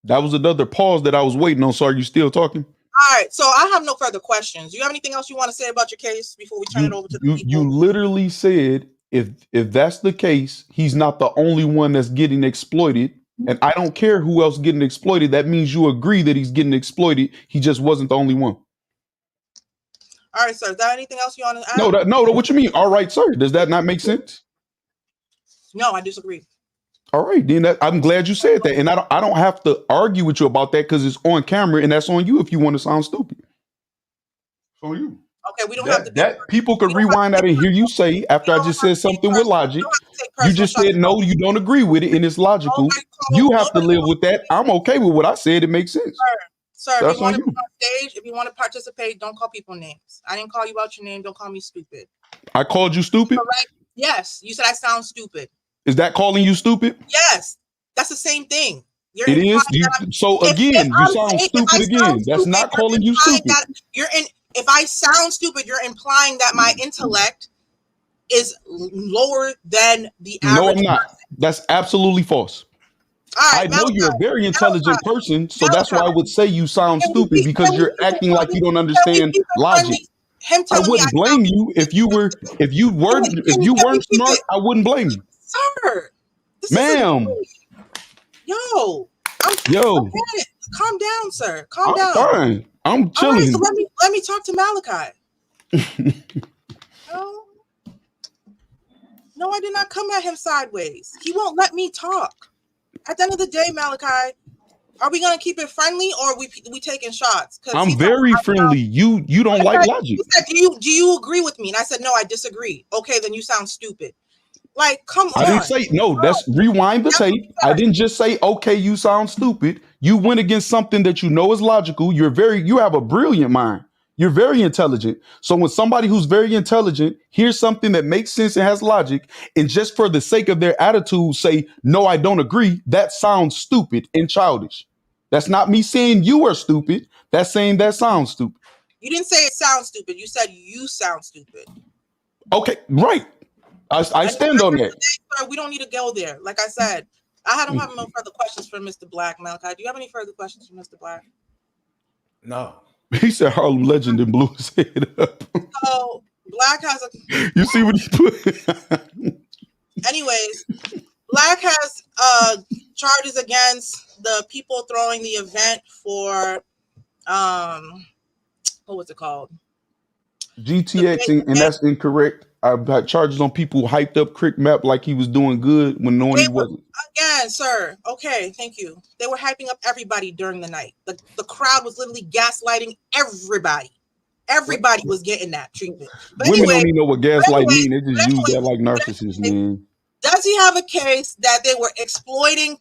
That was another pause that I was waiting on. So are you still talking? All right. So I have no further questions. Do you have anything else you want to say about your case before we turn it over to the people? You literally said if that's the case, he's not the only one that's getting exploited. And I don't care who else getting exploited. That means you agree that he's getting exploited. He just wasn't the only one. All right, sir. Is there anything else you want to add? No. What you mean? All right, sir. Does that not make sense? No, I disagree. All right, then I'm glad you said that, and I don't have to argue with you about that because it's on camera, and that's on you if you want to sound stupid. So you. Okay, we don't have to. That people could rewind that and hear you say after I just said something with logic. You just said no, you don't agree with it, and it's logical. You have to live with that. I'm okay with what I said. It makes sense. Sir, if you want to be on stage, if you want to participate, don't call people names. I didn't call you out your name. Don't call me stupid. I called you stupid? Correct. Yes, you said I sound stupid. Is that calling you stupid? Yes, that's the same thing. It is. So again, you sound stupid again. That's not calling you stupid. If I sound stupid, you're implying that my intellect is lower than the average. No, I'm not. That's absolutely false. Right, I know you're a very intelligent person, so that's why I would say you sound stupid because you're acting like you don't understand logic. I wouldn't blame you if you weren't smart. I wouldn't blame you, sir. Ma'am. Yo. Calm down, sir. Calm down. Fine. I'm chilling. All right, so let me talk to Malachi. No, I did not come at him sideways. He won't let me talk. At the end of the day, Malachi, are we gonna keep it friendly or we taking shots? I'm very friendly. You don't like logic. You said, do you agree with me? And I said, no, I disagree. Okay, then you sound stupid. Like, come on. I didn't say no. That's rewind the tape. I didn't just say, okay, you sound stupid. You went against something that you know is logical. You have a brilliant mind. You're very intelligent. So when somebody who's very intelligent hears something that makes sense and has logic, and just for the sake of their attitude say, no, I don't agree, that sounds stupid and childish. That's not me saying you are stupid. That's saying that sounds stupid. You didn't say it sounds stupid. You said you sound stupid. Okay, right. I stand on that. We don't need to go there. Like I said, I don't have no further questions for Mr. Black. Malachi, do you have any further questions for Mr. Black? No. He said Harlem Legend and blew his head up. So Black has a. You see what he put? Anyways, Black has charges against the people throwing the event for what was it called? GTX, and that's incorrect. I've got charges on people who hyped up Crip Mac like he was doing good when knowing he wasn't. Again, sir. Okay, thank you. They were hyping up everybody during the night. The crowd was literally gaslighting everybody. Everybody was getting that treatment. But Women anyway, don't even know what gaslight mean. They just use that like narcissists, man. Does he have a case that they were exploiting?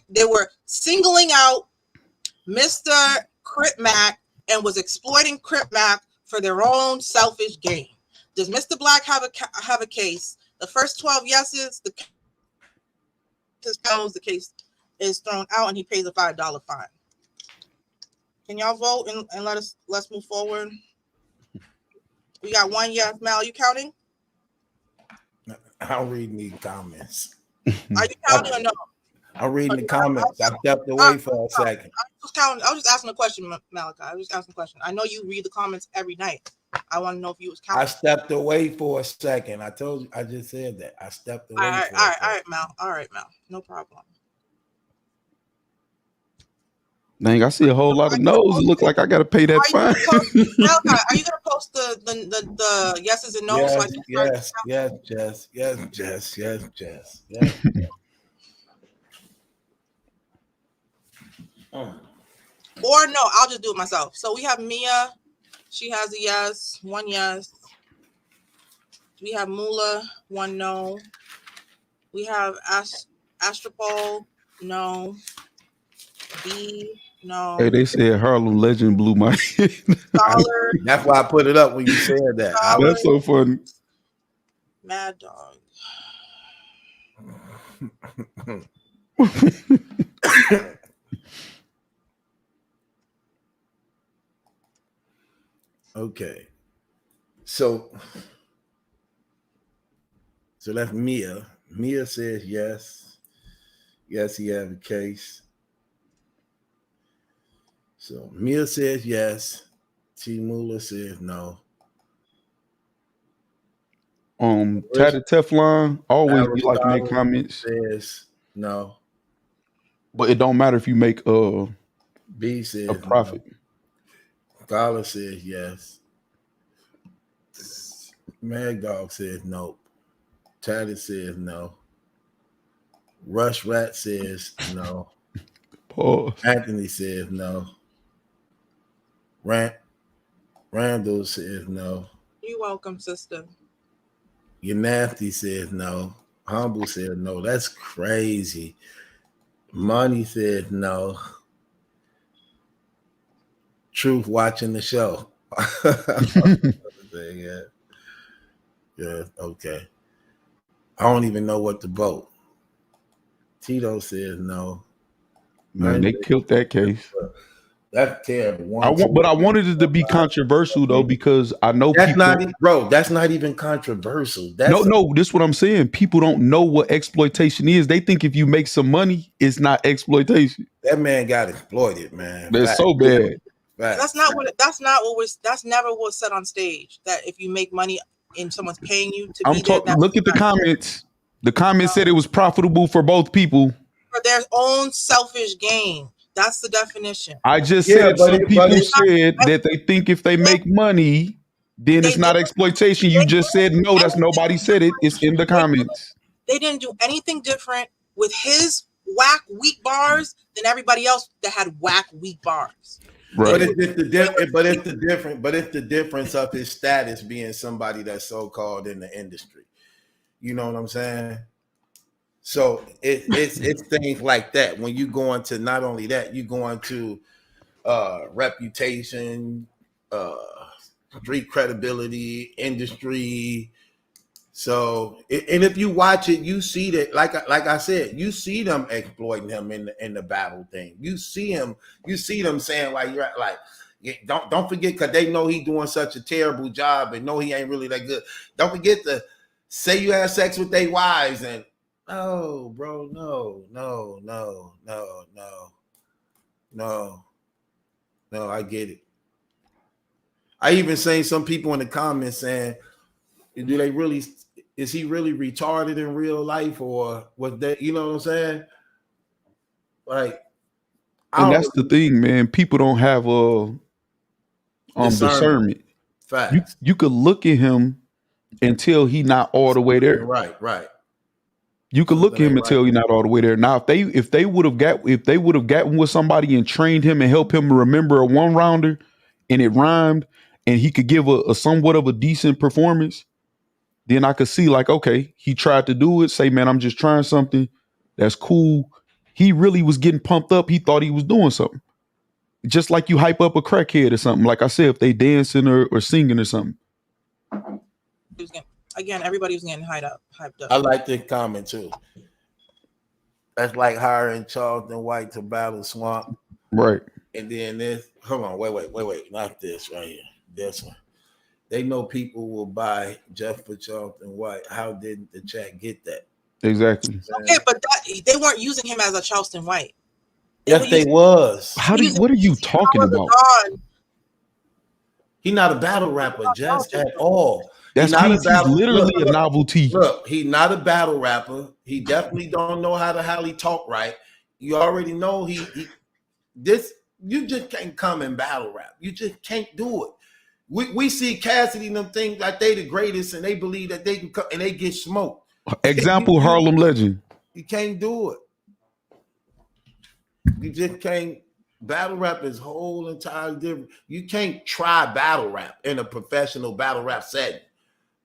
They were singling out Mr. Crip Mac and was exploiting Crip Mac for their own selfish gain. Does Mr. Black have a case? The first 12 yeses, the case is thrown out and he pays a $5 fine. Can y'all vote and let's move forward? We got one yes. Mal, are you counting? I'll read the comments. Are you counting or no? I'm reading the comments. I stepped away for a second. I was just asking a question, Malachi. I was just asking a question. I know you read the comments every night. I want to know if you was counting. I stepped away for a second. I told you. I just said that. I stepped away. All right, Mal. All right, Mal. No problem. Dang, I see a whole lot of no's. It look like I got to pay that fine. Malachi, are you gonna post the yeses and no's? Yes. Or no, I'll just do it myself. So we have Mia. She has a yes, one yes. We have Mula, one no. We have Astropol, no. B, no. Hey, they said Harlem Legend blew my head. That's why I put it up when you said that. That's so funny. Mad Dog. Okay. So that's Mia. Mia says yes. Yes, he has a case. So Mia says yes. T. Mula says no. Tatted Teflon always be like to make comments. Says no. But it don't matter if you make B says a profit. No. Scholar says yes. Mad Dog says no. Tatted says no. Rush Rat says no. Pause. Anthony says no. Randall says no. You're welcome, sister. You Nasty says no. Humble says no. That's crazy. Money says no. Truth watching the show. Yeah, okay. I don't even know what to vote. Tito says no. Man, they killed that case. That's terrible. But I wanted it to be controversial though, because I know that's people, that's not even controversial. That's no, this is what I'm saying. People don't know what exploitation is. They think if you make some money, it's not exploitation. That man got exploited, man. That's so bad. That's never what's said on stage. That if you make money and someone's paying you to be there, look at the comments. The comments said it was profitable for both people. For their own selfish gain. That's the definition. I just said some people said that they think if they make money, then it's not exploitation. You just said no, that's nobody said it. It's in the comments. They didn't do anything different with his whack weak bars than everybody else that had whack weak bars. Right. But it's the difference of his status being somebody that's so-called in the industry. You know what I'm saying? So it's things like that. When you go into, not only that, you go into reputation, street credibility, industry. So, and if you watch it, you see that, like I said, you see them exploiting him in the battle thing. You see them saying like, you're like, don't forget, because they know he doing such a terrible job and know he ain't really that good. Don't forget to say you had sex with their wives and no, bro, no, I get it. I even seen some people in the comments saying, is he really retarded in real life, or was that, you know what I'm saying? Like, and that's the thing, man. People don't have discernment. Facts. You could look at him until he not all the way there. Right. You could look at him until he's not all the way there. Now, if they would have gotten with somebody and trained him and helped him remember a one rounder, and it rhymed, and he could give a somewhat of a decent performance, then I could see like, okay, he tried to do it. Say, man, I'm just trying something. That's cool. He really was getting pumped up. He thought he was doing something. Just like you hype up a crackhead or something. Like I said, if they dancing or singing or something. Again, everybody was getting hyped up. I like this comment too. That's like hiring Charleston White to battle Swamp. Right. And then this, hold on, wait, not this right here. This one. They know people will buy Jeff for Charleston White. How did the chat get that? Exactly. Okay, but they weren't using him as a Charleston White. Yes, they was. What are you talking about? He's not a battle rapper, Jess, at all. He's literally a novelty. Look, he's not a battle rapper. He definitely don't know how to talk right. You already know you just can't come and battle rap. You just can't do it. We see Cassidy and them things like they the greatest, and they believe that they can come and they get smoked. Example, Harlem Legend. You can't do it. You just can't. Battle rap is whole entirely different. You can't try battle rap in a professional battle rap setting.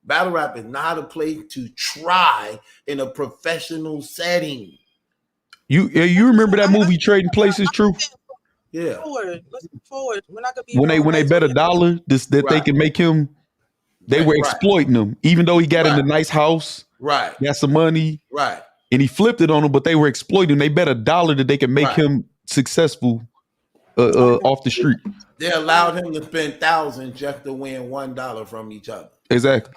Battle rap is not a place to try in a professional setting. You remember that movie Trading Places, True? Yeah. Let's move forward. We're not gonna be when they bet $1 that they can make him. They were exploiting him, even though he got in a nice house. Right. Got some money. Right. And he flipped it on him, but they were exploiting him. They bet $1 that they can make him successful off the street. They allowed him to spend thousands just to win $1 from each other. Exactly.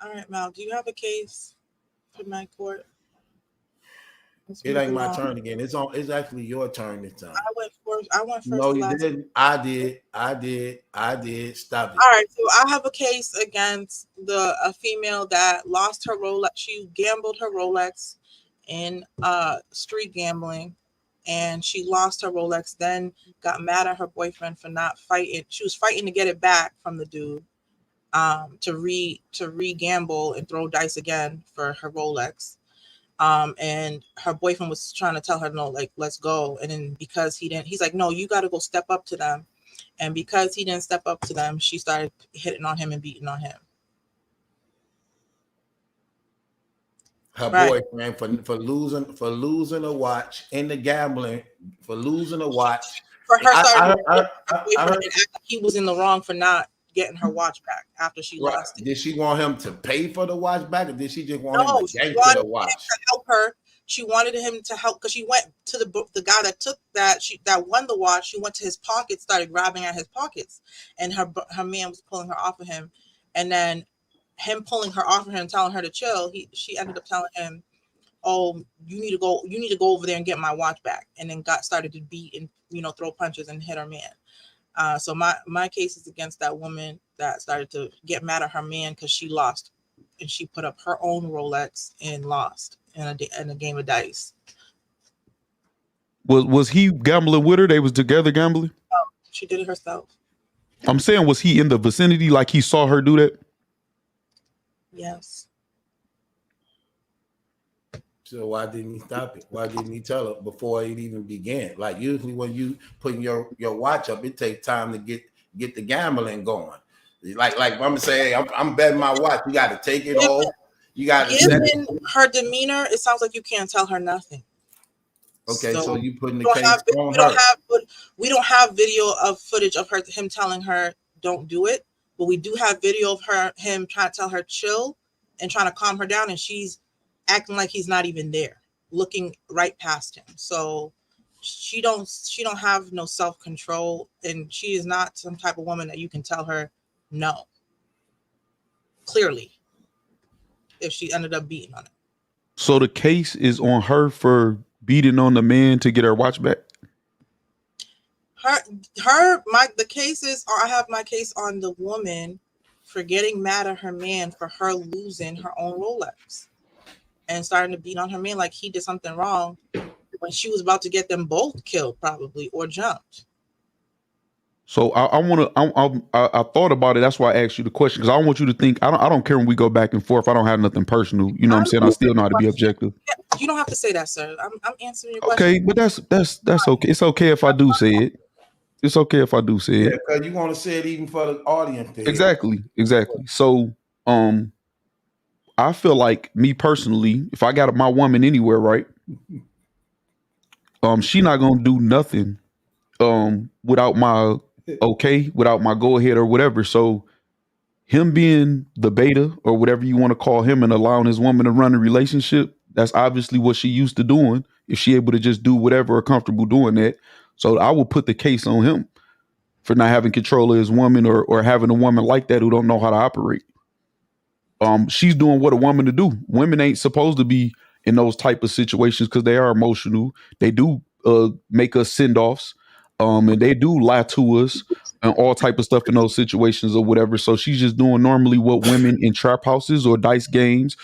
All right, Mal, do you have a case for my court? It ain't my turn again. It's actually your turn this time. I went first. No, you didn't. I did. Stop it. All right, so I have a case against a female that lost her Rolex. She gambled her Rolex in street gambling, and she lost her Rolex. Then got mad at her boyfriend for not fighting. She was fighting to get it back from the dude, to re-gamble and throw dice again for her Rolex. And her boyfriend was trying to tell her, no, like, let's go. And then because he's like, no, you got to go step up to them. And because he didn't step up to them, she started hitting on him and beating on him. Her boyfriend for losing a watch in the gambling, for losing a watch. For her, he was in the wrong for not getting her watch back after she lost it. Did she want him to pay for the watch back, or did she just want him to gangster the watch? To help her. She wanted him to help because she went to the guy that took that won the watch. She went to his pockets, started grabbing at his pockets, and her man was pulling her off of him. And then him pulling her off of him, telling her to chill. She ended up telling him, "Oh, you need to go over there and get my watch back." And then started to beat and throw punches and hit her man. So my case is against that woman that started to get mad at her man because she lost, and she put up her own Rolex and lost in a game of dice. Was he gambling with her? They was together gambling? No, she did it herself. I'm saying, was he in the vicinity, like he saw her do that? Yes. So why didn't he stop it? Why didn't he tell her before it even began? Like usually when you putting your watch up, it takes time to get the gambling going. Like I'm gonna say, hey, I'm betting my watch. You got to take it off. You got to. Given her demeanor, it sounds like you can't tell her nothing. Okay, so you putting the case on her. We don't have video of footage of him telling her don't do it. but we do have video of him trying to tell her chill and trying to calm her down, and she's acting like he's not even there, looking right past him. So she don't have no self-control, and she is not some type of woman that you can tell her no, clearly, if she ended up beating on it. So the case is on her for beating on the man to get her watch back? The case is, I have my case on the woman for getting mad at her man for her losing her own Rolex and starting to beat on her man like he did something wrong when she was about to get them both killed, probably, or jumped. So I thought about it. That's why I asked you the question, because I don't want you to think I don't care when we go back and forth. I don't have nothing personal. You know what I'm saying? I still know how to be objective. You don't have to say that, sir. I'm answering your Okay, question. but that's okay. It's okay if I do say it. It's okay if I do say it. Yeah, because you want to say it even for the audience to hear. Exactly. So I feel like, me personally, if I got my woman anywhere, right? She not gonna do nothing without my okay, without my go ahead or whatever. So him being the beta or whatever you want to call him and allowing his woman to run a relationship, that's obviously what she used to doing. If she able to just do whatever or comfortable doing that. So I will put the case on him for not having control of his woman or having a woman like that who don't know how to operate. She's doing what a woman to do. Women ain't supposed to be in those type of situations because they are emotional. They do make us send-offs, and they do lie to us and all type of stuff in those situations or whatever. So she's just doing normally what women in trap houses or dice games,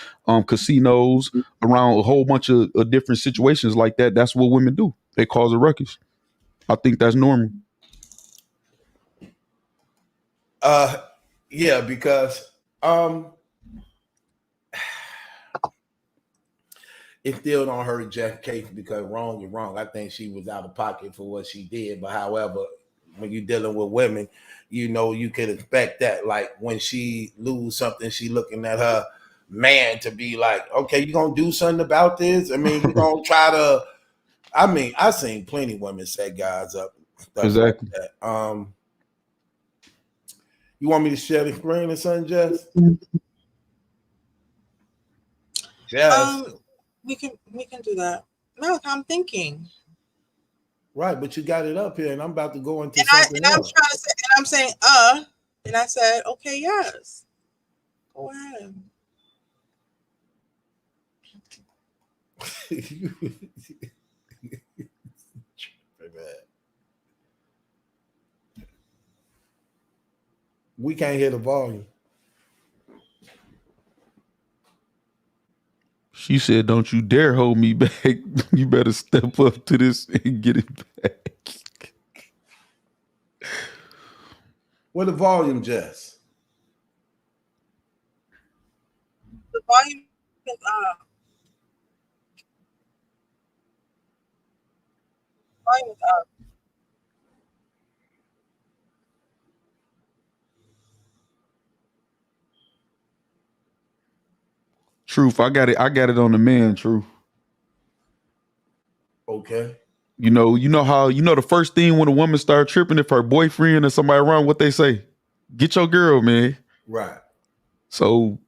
casinos, around a whole bunch of different situations like that. That's what women do. They cause a ruckus. I think that's normal. Yeah, because it still don't hurt Jeff case because wrong, you're wrong. I think she was out of pocket for what she did. But however, when you're dealing with women, you know, you can expect that. Like when she lose something, she looking at her man to be like, okay, you gonna do something about this? I mean, you gonna try to, I mean, I seen plenty of women set guys up, stuff Exactly. like that. You want me to share the screen or something, Jess? Jess. We can do that. No, I'm thinking. Right, but you got it up here, and I'm about to go into and something I'm else. trying to say, and I'm saying, and I said, okay, yes. Go ahead. We can't hear the volume. She said, don't you dare hold me back. You better step up to this and get it back. What the volume, Jess? The volume is volume is up. Truth, I got it on the man, Truth. Okay. You know how the first thing when a woman start tripping, if her boyfriend or somebody around, what they say? Get your girl, man. Right. So,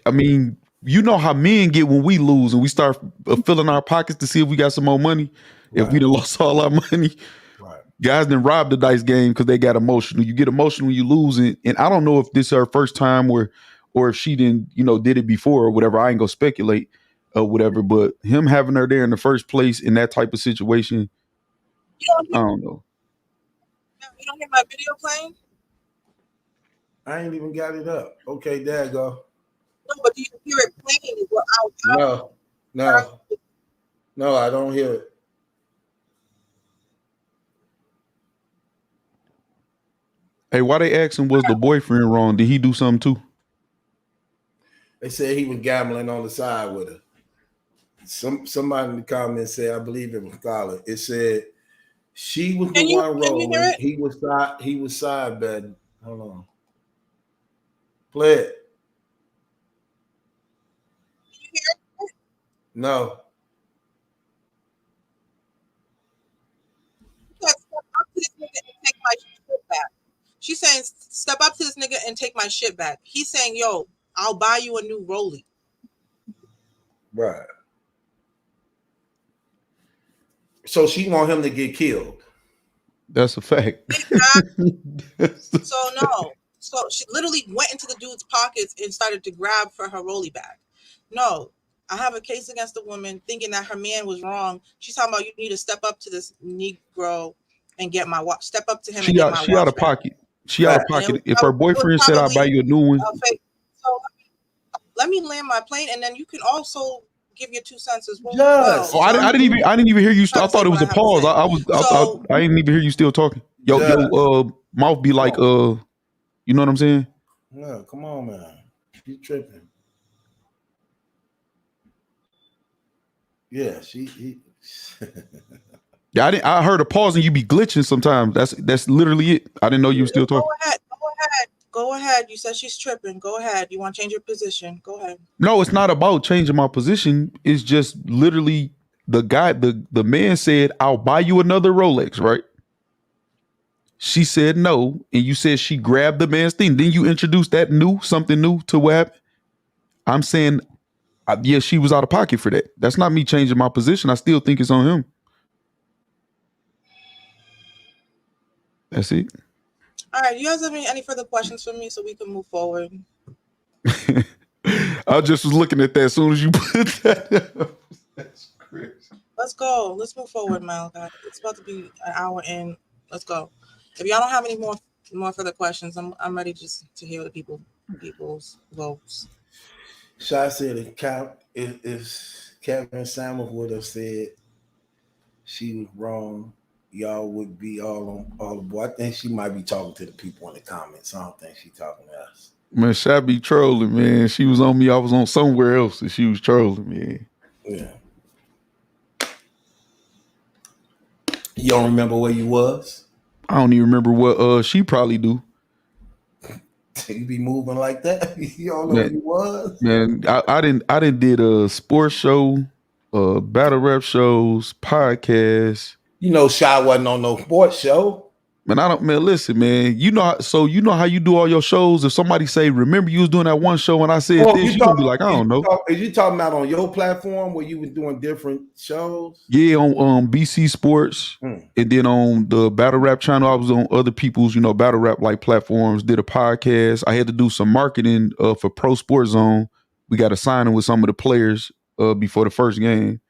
I mean, you know how men get when we lose and we start filling our pockets to see if we got some more money. Right. If we done lost all our money. Right. Guys done robbed the dice game because they got emotional. You get emotional when you lose it. And I don't know if this is her first time or if she didn't, did it before or whatever. I ain't gonna speculate or whatever. But him having her there in the first place in that type of situation, I don't know. You don't hear my video playing? I ain't even got it up. Okay, there you go. No, but do you hear it playing? No, I don't hear it. Hey, why they asking was the boyfriend wrong? Did he do something too? They said he was gambling on the side with her. Somebody in the comments said, I believe it was Scarlett. It said she was the one rolling. He was side betting. Hold on. Play it. Can you hear it? No. She's saying, step up to this nigga and take my shit back. He's saying, yo, I'll buy you a new rollie. Right. So she want him to get killed. That's a fact. So no. So she literally went into the dude's pockets and started to grab for her rollie bag. No, I have a case against the woman thinking that her man was wrong. She's talking about you need to step up to this Negro and get my watch. Step up to him and get my watch. She out of pocket. She out of pocket. If her boyfriend said, I'll buy you a new one. So let me land my plane, and then you can also give your 2 cents as well. Yes. Oh, I didn't even hear you. I thought it was a pause. I didn't even hear you still talking. Yo, mouth be like, you know what I'm saying? No, come on, man. You tripping. Yeah, Yeah, I heard a pause and you be glitching sometimes. That's literally it. I didn't know you were still talking. Go ahead. You said she's tripping. Go ahead. You want to change your position? Go ahead. No, it's not about changing my position. It's just literally the man said, I'll buy you another Rolex, right? She said no, and you said she grabbed the man's thing. Then you introduced something new to what happened. I'm saying, yeah, she was out of pocket for that. That's not me changing my position. I still think it's on him. That's it. All right. You guys have any further questions for me so we can move forward? I just was looking at that as soon as you put that up. That's crazy. Let's go. Let's move forward, Malachi. It's about to be an hour in. Let's go. If y'all don't have any more further questions, I'm ready just to hear the people's votes. Shy said if Kevin Samuel would have said she was wrong, y'all would be all aboard. I think she might be talking to the people in the comments. I don't think she's talking to us. Man, Shy be trolling, man. She was on me. I was on somewhere else and she was trolling, man. Yeah. You don't remember where you was? I don't even remember what she probably do. You be moving like that? You don't know where you was? Man, I didn't did a sports show, battle rap shows, podcasts. You know, Shy wasn't on no sports show. Man, listen, man. You know how you do all your shows. If somebody say, remember you was doing that one show and I said this, you gonna be like, I don't know. Is you talking about on your platform where you was doing different shows? Yeah, on BC Sports, and then on the battle rap channel, I was on other people's, battle rap like platforms. Did a podcast. I had to do some marketing for Pro Sports Zone. We got a signing with some of the players before the first game,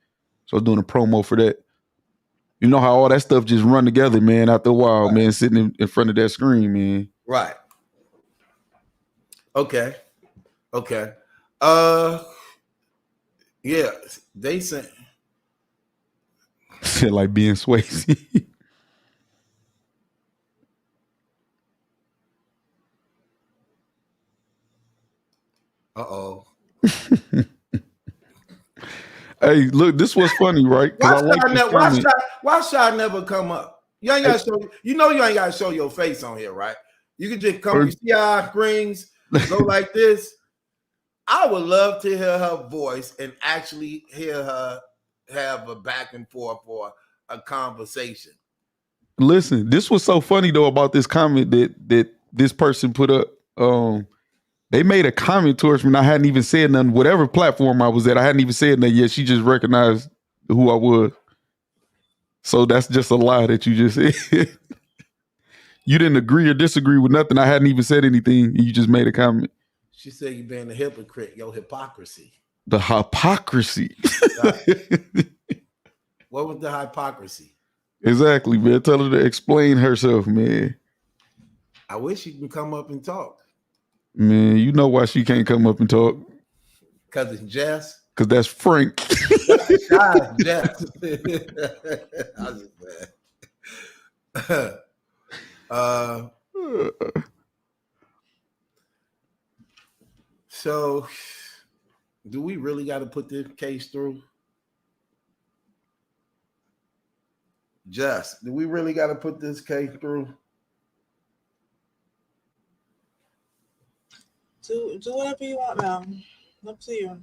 so I was doing a promo for that. You know how all that stuff just run together, man, after a while, right. Man, sitting in front of that screen, man. Right. Okay. Yeah, they said like being Swayze. Uh-oh. Hey, look, this was funny, right? Why should I never come up? You ain't gotta show. You ain't gotta show your face on here, right? You can just come. You see how our screens go like this. I would love to hear her voice and actually hear her have a back and forth or a conversation. Listen, this was so funny though about this comment that this person put up. They made a comment towards me and I hadn't even said nothing. Whatever platform I was at, I hadn't even said nothing yet. She just recognized who I was. So that's just a lie that you just said. You didn't agree or disagree with nothing. I hadn't even said anything. And you just made a comment. She said you being a hypocrite. Your hypocrisy. The hypocrisy. What was the hypocrisy? Exactly, man. Tell her to explain herself, man. I wish she can come up and talk. Man, you know why she can't come up and talk? Because it's Jess? Because that's Frank. God, Jess. I was just bad. So, do we really got to put this case through? Jess, do we really got to put this case through? Do whatever you want now. Up to you.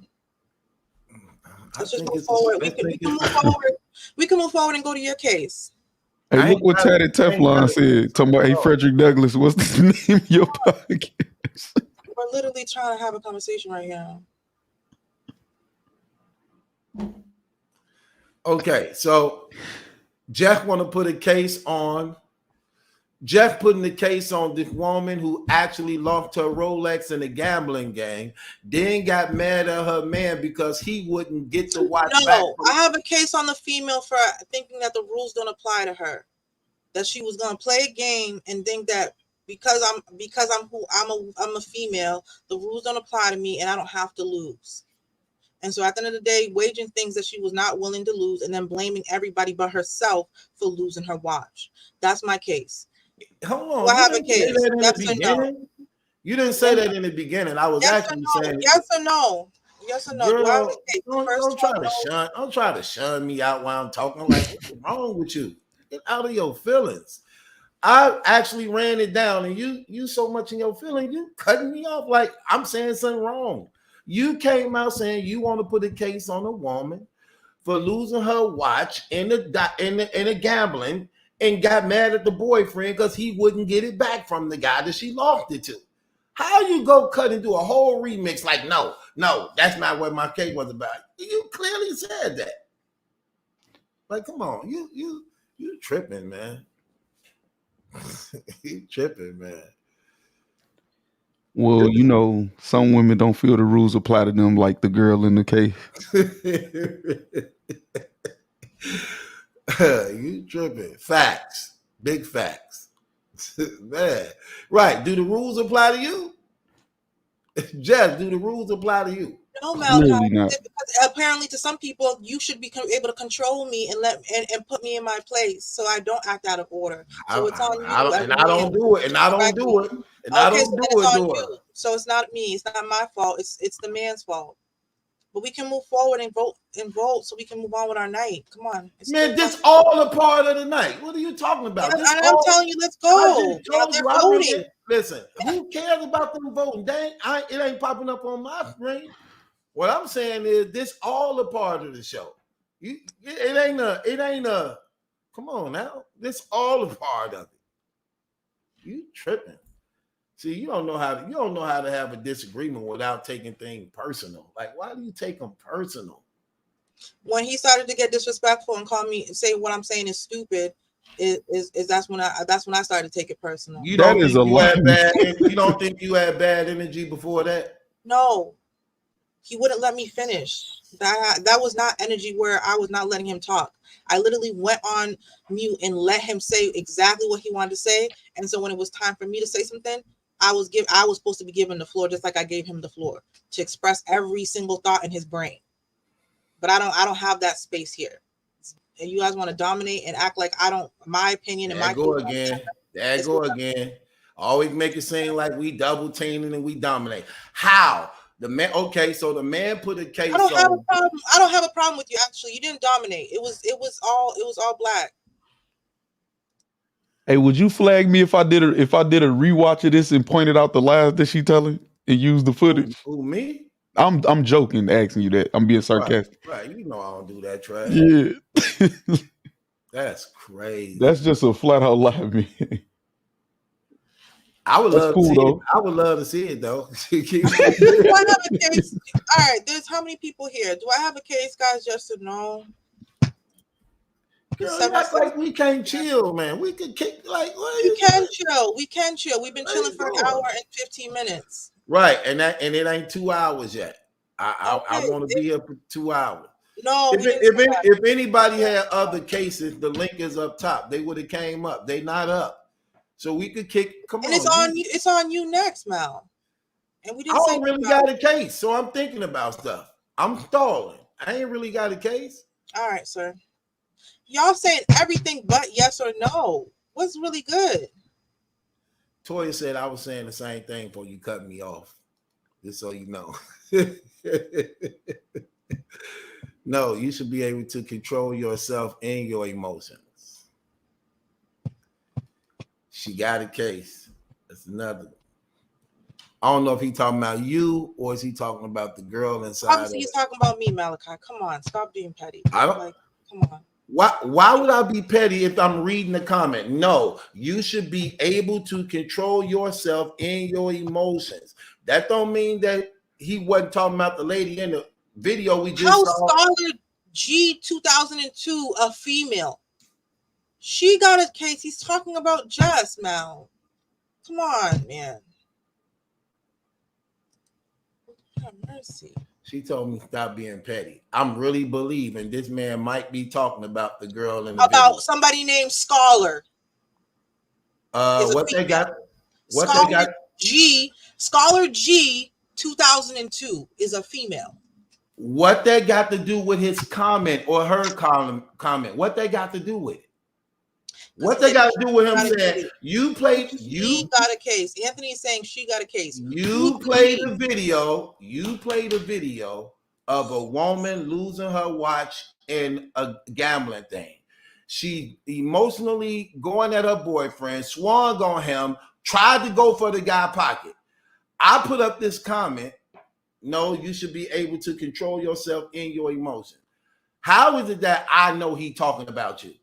Let's just move forward. We can move forward. We can move forward and go to your case. Hey, look what Tatted Teflon said. Talking about, hey, Frederick Douglass, what's the name of your podcast? We're literally trying to have a conversation right now. Okay, so Jeff want to put a case on. Jeff putting the case on this woman who actually lost her Rolex in a gambling game, then got mad at her man because he wouldn't get to watch. No, I have a case on the female for thinking that the rules don't apply to her. That she was gonna play a game and think that because I'm a female, the rules don't apply to me and I don't have to lose. And so at the end of the day, waging things that she was not willing to lose and then blaming everybody but herself for losing her watch. That's my case. Hold on. Do I have a case? Yes or no? You didn't say that in the beginning. I was actually saying yes or no. Yes or no? Girl, do I have a case? don't try to shun me out while I'm talking. I'm like, what's wrong with you? Get out of your feelings. I actually ran it down, and you so much in your feelings, you cutting me off like I'm saying something wrong. You came out saying you want to put a case on a woman for losing her watch in the gambling and got mad at the boyfriend because he wouldn't get it back from the guy that she lost it to. How you go cut and do a whole remix like, no, that's not what my case was about. You clearly said that. Like, come on, you tripping, man. You tripping, man. Well, you know, some women don't feel the rules apply to them like the girl in the case. You tripping. Facts. Big facts. Man. Right. Do the rules apply to you? Jess, do the rules apply to you? No, Malachi, because apparently to some people, you should be able to control me and put me in my place so I don't act out of order. So it's on you. I don't do it. So it's not me. It's not my fault. It's the man's fault. But we can move forward and vote so we can move on with our night. Come on. Man, this all a part of the night. What are you talking about? I'm telling you, let's go. They're voting. Listen, who cares about them voting? It ain't popping up on my screen. What I'm saying is this all a part of the show. It ain't a come on now. This all a part of it. You tripping. See, you don't know how to have a disagreement without taking things personal. Like, why do you take them personal? When he started to get disrespectful and call me, say what I'm saying is stupid, that's when I started to take it personal. You don't think you had bad energy before that? No. He wouldn't let me finish. That was not energy where I was not letting him talk. I literally went on mute and let him say exactly what he wanted to say. And so when it was time for me to say something, I was supposed to be given the floor, just like I gave him the floor to express every single thought in his brain. But I don't have that space here. And you guys want to dominate and act like my opinion and There go again. Always make it seem like we double teaming and we dominate. How? The man, okay, so the man put a case. I don't have a problem. I don't have a problem with you. Actually, you didn't dominate. It was all black. Hey, would you flag me if I did a rewatch of this and pointed out the lies that she telling and use the footage? Who, me? I'm joking, asking you that. I'm being sarcastic. Right. You know I don't do that, trash. Yeah. That's crazy. That's just a flat out lie, man. I would love to see it. I would love to see it though. Do I have a case? All right, there's how many people here? Do I have a case, guys? Yes or no? Girl, that's like we can't chill, man. We could kick like we can chill. We can chill. We've been chilling for an hour and 15 minutes. Right, and it ain't 2 hours yet. I want to be here for 2 hours. No, if anybody had other cases, the link is up top. They would have came up. They not up. So we could kick. Come on, it's on you next, Mal. And we didn't. I don't really got a case, so I'm thinking about stuff. I'm stalling. I ain't really got a case. All right, sir. Y'all saying everything but yes or no. What's really good? Toya said I was saying the same thing before you cut me off. Just so you know. No, you should be able to control yourself and your emotions. She got a case. That's another. I don't know if he's talking about you or is he talking about the girl inside. Obviously, he's talking about me, Malachi. Come on, stop being petty. Come on. Why would I be petty if I'm reading the comment? No, you should be able to control yourself and your emotions. That don't mean that he wasn't talking about the lady in the video we just How saw. Scholar G 2002 a female? She got a case. He's talking about Jess, Mal. Come on, man. Have mercy. She told me stop being petty. I'm really believing this man might be talking about the girl in the About video. somebody named Scholar. What they got? What Scholar they got? Scholar G 2002 is a female. What they got to do with his comment or her comment? What they got to do with it? What they got to do with him saying you got a case? Anthony is saying she got a case. You played a video. You played a video of a woman losing her watch in a gambling thing. She emotionally going at her boyfriend, swung on him, tried to go for the guy pocket. I put up this comment. No, you should be able to control yourself in your emotions. How is it that I know he talking about you?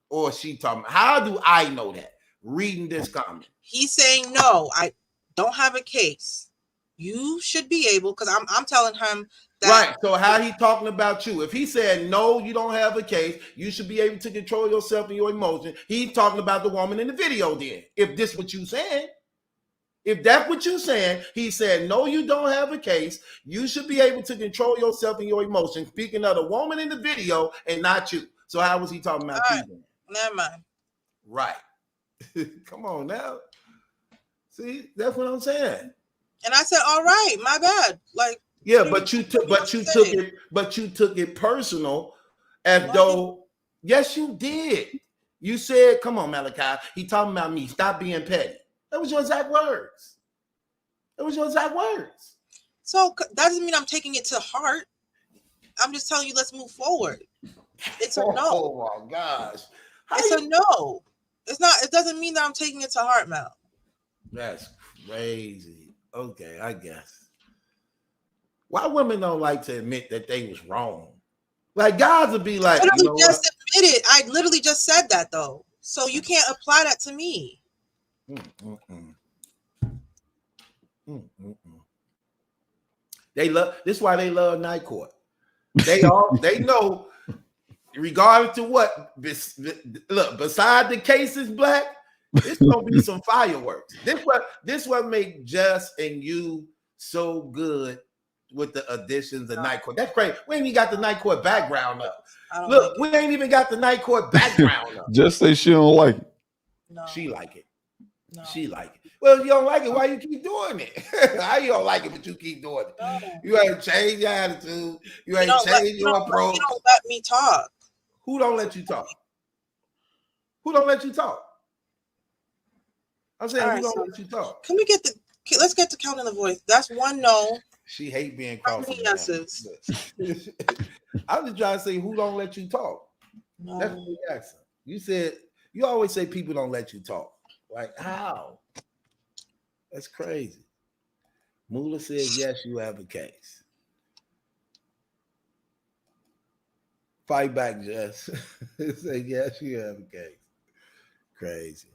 Or she talking? How do I know that? Reading this comment. He's saying no, I don't have a case. You should be able, because I'm telling him that. Right. So how he talking about you? If he said no, you don't have a case, you should be able to control yourself and your emotions. He's talking about the woman in the video. Then, if this what you saying, if that's what you saying, he said no, you don't have a case. You should be able to control yourself and your emotions. Speaking of the woman in the video and not you. So how was he talking about you? Then? Never mind. Right. Come on now. See, that's what I'm saying. And I said, all right, my bad. Like, yeah, but you took it personal as though, yes, you did. You said, come on, Malachi. He talking about me. Stop being petty. That was your exact words. That was your exact words. So that doesn't mean I'm taking it to heart. I'm just telling you, let's move forward. It's a no. Oh my gosh. It's a no. It's not. It doesn't mean that I'm taking it to heart, Mal. That's crazy. Okay, I guess. Why women don't like to admit that they was wrong? Like guys would be like, you know just admit it. I literally just said that though, so you can't apply that to me. They love. This is why they love Night Court. They know. Regardless to what, look, beside the cases, Black, it's gonna be some fireworks. This what make Jess and you so good with the additions of Night Court. That's crazy. We ain't even got the Night Court background up. Look, we ain't even got the Night Court background up. Just say she don't like it. No. She like it. No. She like it. Well, if you don't like it, why you keep doing it? How you don't like it, but you keep doing it? No. You ain't changed your attitude. You ain't changed your approach. You don't let me talk. Who don't let you talk? Who don't let you talk? I'm saying, who don't let you talk? Can we get let's get to counting the voice. That's one no. She hate being called. Yeses. I'm just trying to say, who don't let you talk? No. That's what you asking. You said, you always say people don't let you talk. Like, how? That's crazy. Moolah says, yes, you have a case. Fight back, Jess. Say, yes, you have a case. Crazy.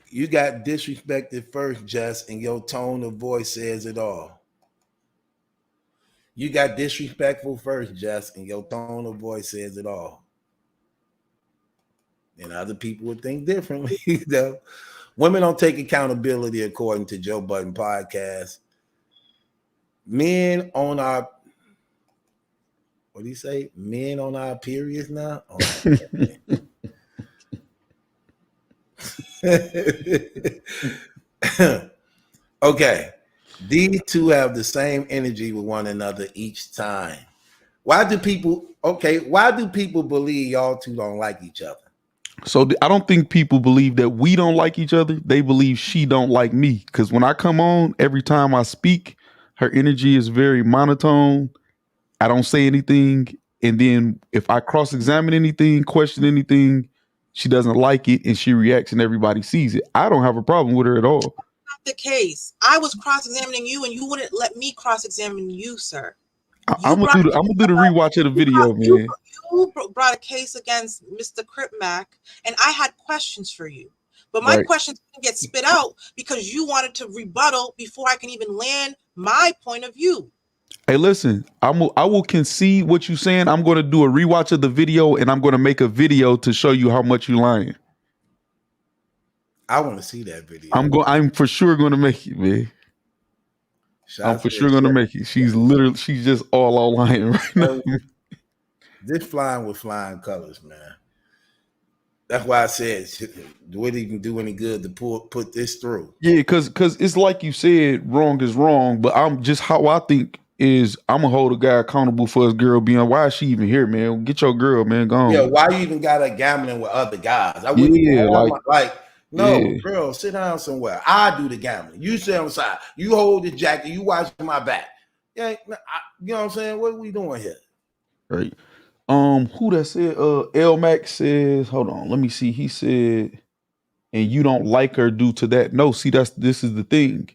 You got disrespected first, Jess, and your tone of voice says it all. You got disrespectful first, Jess, and your tone of voice says it all. And other people would think differently. Though. Women don't take accountability according to Joe Budden podcast. Men on our, what do you say? Men on our periods now? Oh, okay. These two have the same energy with one another each time. Why do people believe y'all two don't like each other? So I don't think people believe that we don't like each other. They believe she don't like me. Because when I come on, every time I speak, her energy is very monotone. I don't say anything. And then if I cross-examine anything, question anything, she doesn't like it and she reacts and everybody sees it. I don't have a problem with her at all. That's not the case. I was cross-examining you and you wouldn't let me cross-examine you, sir. You I'm gonna do the rewatch of the video, man. You brought a case against Mr. Crip Mac, and I had questions for you. But my Right. questions didn't get spit out because you wanted to rebuttal before I can even land my point of view. Hey, listen, I will concede what you're saying. I'm going to do a rewatch of the video, and I'm going to make a video to show you how much you lying. I want to see that video. I'm for sure going to make it, man. I'm for sure going to make it. She's just all lying right now. This flying with flying colors, man. That's why I said, do it even do any good to put this through? Yeah, because it's like you said, wrong is wrong. But I'm just how I think is I'm gonna hold a guy accountable for his girl being. Why is she even here, man? Get your girl, man. Go on. Yeah, why you even got her gambling with other guys? I wouldn't girl, sit down somewhere. I do the gambling. You sit on the side. You hold the jacket. You watch my back. Yeah, you know what I'm saying? What are we doing here? Right. Who that said? L Mac says, hold on, let me see. He said, and you don't like her due to that. No, see, this is the thing.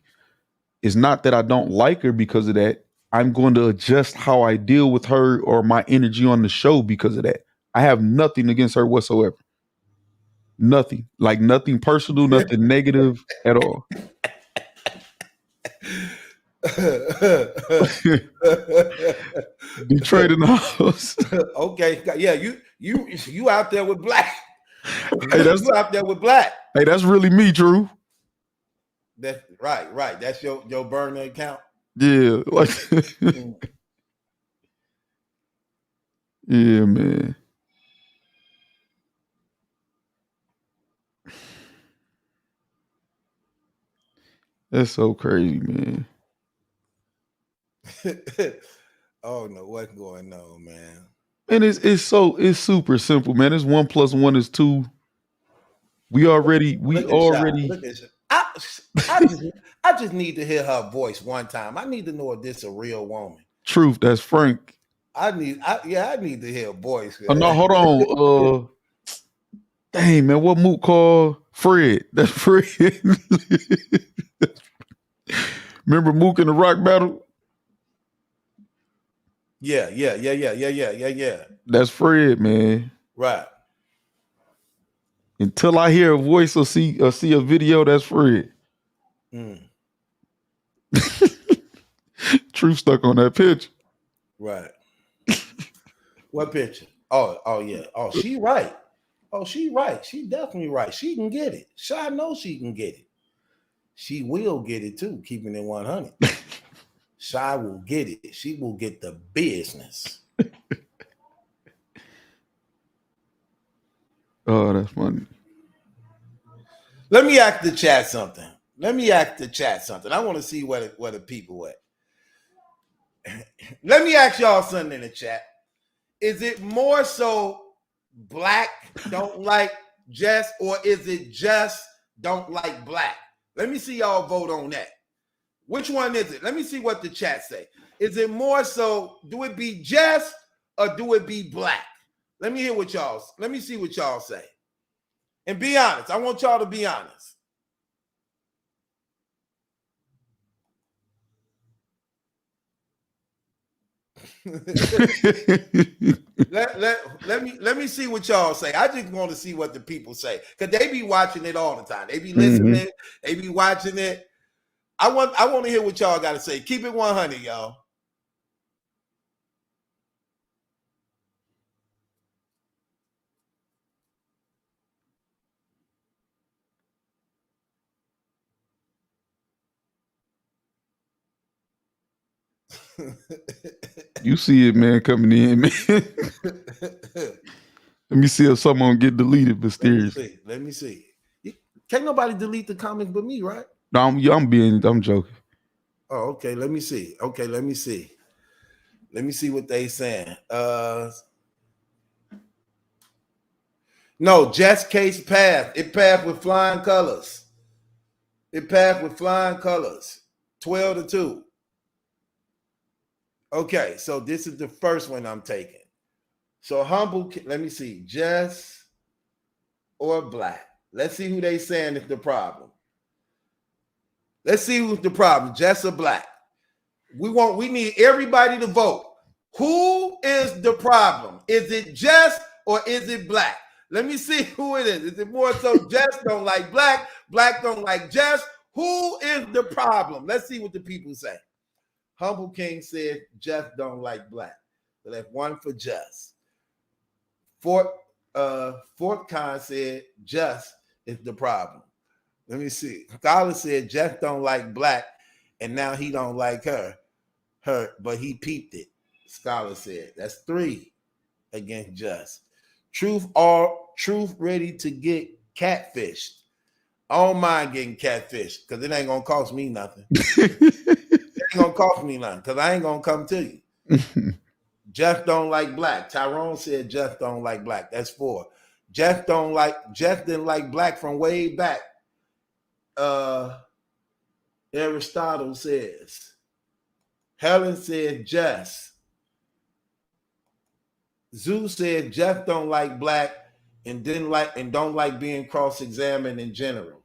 It's not that I don't like her because of that. I'm going to adjust how I deal with her or my energy on the show because of that. I have nothing against her whatsoever. Nothing. Like nothing personal, nothing negative at all. Detroit in the house. Okay, yeah, you out there with Black. Hey, you out there with Black. Hey, that's really me, Drew. That's right. That's your burner account. Yeah, like yeah, man. That's so crazy, man. Oh no, what's going on, man? And it's super simple, man. It's 1 + 1 is 2. We already. I just need to hear her voice one time. I need to know if this is a real woman. Truth, that's Frank. I need to hear a voice. Oh, no, hold on. Dang, man, what Mook called Fred? That's Fred. Remember Mook in the rock battle? Yeah. That's Fred, man. Right. Until I hear a voice or see a video, that's Fred. Truth stuck on that picture. Right. What picture? Oh yeah. Oh, she right. Oh, she right. She definitely right. She can get it. Shy knows she can get it. She will get it too, keeping it 100. Shy will get it. She will get the business. Oh, that's funny. Let me ask the chat something. I want to see where the people at. Let me ask y'all something in the chat. Is it more so Black don't like Jess, or is it Jess don't like Black? Let me see y'all vote on that. Which one is it? Let me see what the chat say. Is it more so, do it be Jess or do it be Black? Let me see what y'all say. And be honest. I want y'all to be honest. let me see what y'all say. I just want to see what the people say, because they be watching it all the time. They be listening, they be watching it. I want to hear what y'all got to say. Keep it 100, y'all. You see it, man, coming in, man. Let me see if someone get deleted mysteriously. Let me see. Can't nobody delete the comments but me, right? No, I'm joking. Oh, okay. Let me see. Let me see what they saying. No, Jess case passed. It passed with flying colors. 12-2. Okay, so this is the first one I'm taking. So humble, let me see, Jess or Black. Let's see who they saying is the problem. Let's see who's the problem, Jess or Black. We need everybody to vote. Who is the problem? Is it Jess or is it Black? Let me see who it is. Is it more so Jess don't like Black, Black don't like Jess? Who is the problem? Let's see what the people say. Humble King said Jess don't like Black. So that's one for Jess. Fort Con said Jess is the problem. Let me see. Scholar said Jess don't like Black, and now he don't like her, but he peeped it. Scholar said that's 3 against Jess. Truth ready to get catfished. I don't mind getting catfished because it ain't gonna cost me nothing. It ain't gonna cost me nothing because I ain't gonna come to you. Jeff don't like Black. Tyrone said Jeff don't like Black. That's 4. Jeff didn't like Black from way back. Aristotle says. Helen said Jess. Zoo said Jeff don't like Black and don't like being cross-examined in general.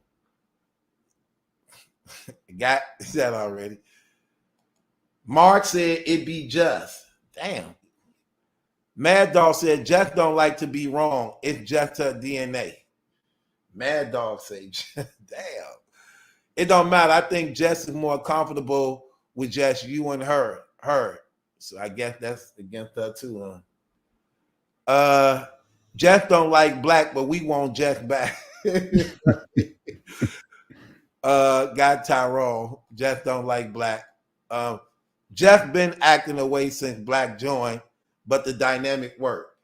Got that already. Mark said it be Jess. Damn. Mad Dog said Jeff don't like to be wrong. It's just her DNA. Mad Dog said, damn. It don't matter. I think Jess is more comfortable with just you and her. So I guess that's against her too, huh? Jeff don't like Black, but we want Jeff back. Got Tyrone. Jeff don't like Black. Jeff been acting away since Black joined, but the dynamic worked.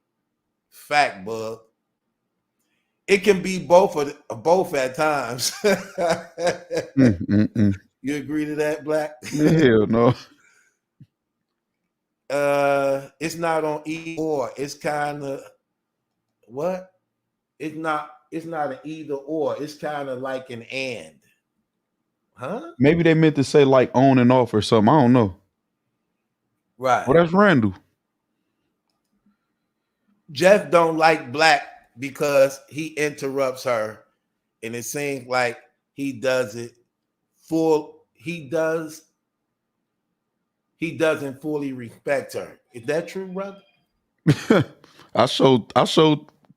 Fact, bug. It can be both at times. You agree to that, Black? Hell no. It's not on either or. It's kind of what? It's not an either or. It's kind of like an and. Huh? Maybe they meant to say like on and off or something. I don't know. Right. Well, that's Randall. Jeff don't like Black because he interrupts her, and it seems like he does it full. He doesn't fully respect her. Is that true, brother? I showed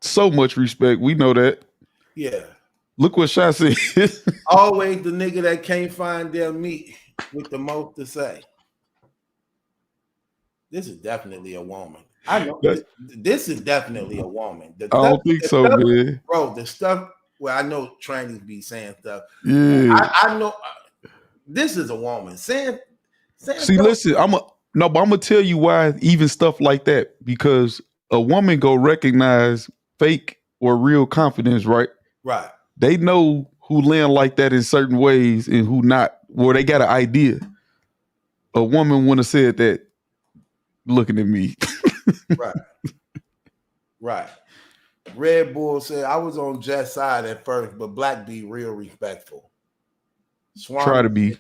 so much respect. We know that. Yeah. Look what Shy said. Always the nigga that can't find their meat with the most to say. This is definitely a woman. I know this is definitely a woman. I don't think so, man. Bro, the stuff where I know trannies be saying stuff. Yeah. I know this is a woman. Saying See, stuff. listen, but I'm gonna tell you why even stuff like that, because a woman go recognize fake or real confidence, right? Right. They know who land like that in certain ways and who not, where they got an idea. A woman wouldn't have said that looking at me. Right. Right. Red Bull said, I was on Jess' side at first, but Black be real respectful. Swan Try to be.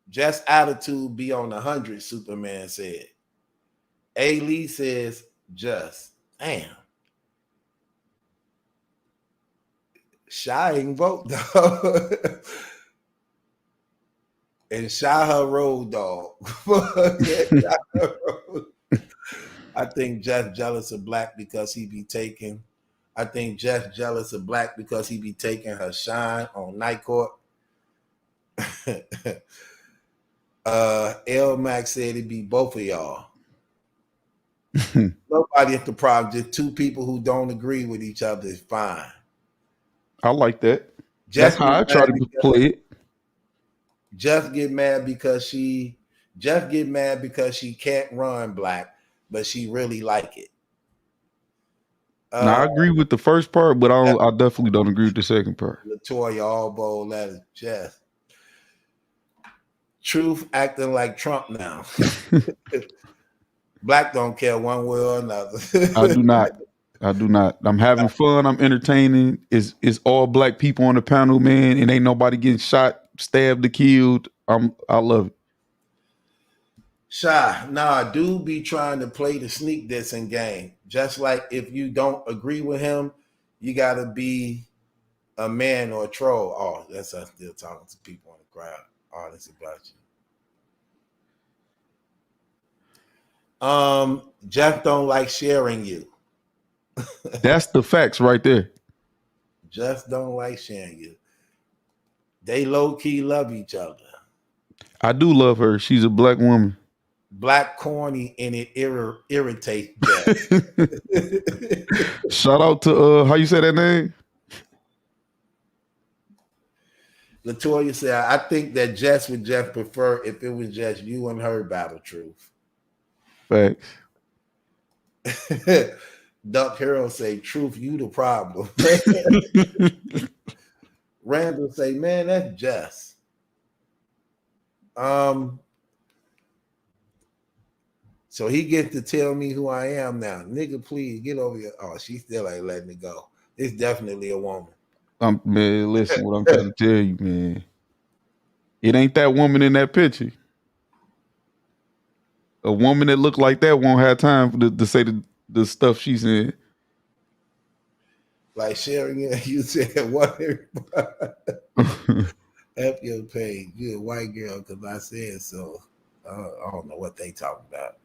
Jess attitude be on 100, Superman said. A. Lee says, just. Damn. Shy ain't vote, though. And Shy her road dog. I think Jeff jealous of Black because he be taking. I think Jeff jealous of Black because he be taking her shine on Night Court. L Max said it'd be both of y'all. Nobody at the problem, just 2 people who don't agree with each other is fine. I like that. That's how I try to play it. Jeff get mad because she can't run Black, but she really like it. Now I agree with the first part, but I definitely don't agree with the second part. Latoya all bold letters, Jeff. Truth acting like Trump now. Black don't care one way or another. I do not. I'm having fun. I'm entertaining. It's all Black people on the panel, man, and ain't nobody getting shot, stabbed, or killed. I love it. Shy, nah, dude be trying to play the sneak dissing game. Just like if you don't agree with him, you gotta be a man or a troll. Oh, that's us still talking to people in the crowd. Oh, that's about Jeff don't like sharing you. That's the facts right there. Jeff don't like sharing you. They low key love each other. I do love her. She's a black woman. Black corny and it irritates Jeff. Shout out to how you say that name? Latoya said, I think that Jess would Jeff prefer if it was just you and her battle truth. Facts. Duck Hero say, truth, you the problem. Randall say, man, that's Jess. So he gets to tell me who I am now. Nigga, please get over here. Oh, she still ain't letting it go. It's definitely a woman. Man, listen, what I'm trying to tell you, man. It ain't that woman in that picture. A woman that look like that won't have time to say the stuff she said. Like sharing it, you said, what? F your page. You a white girl because I said so. I don't know what they talking about.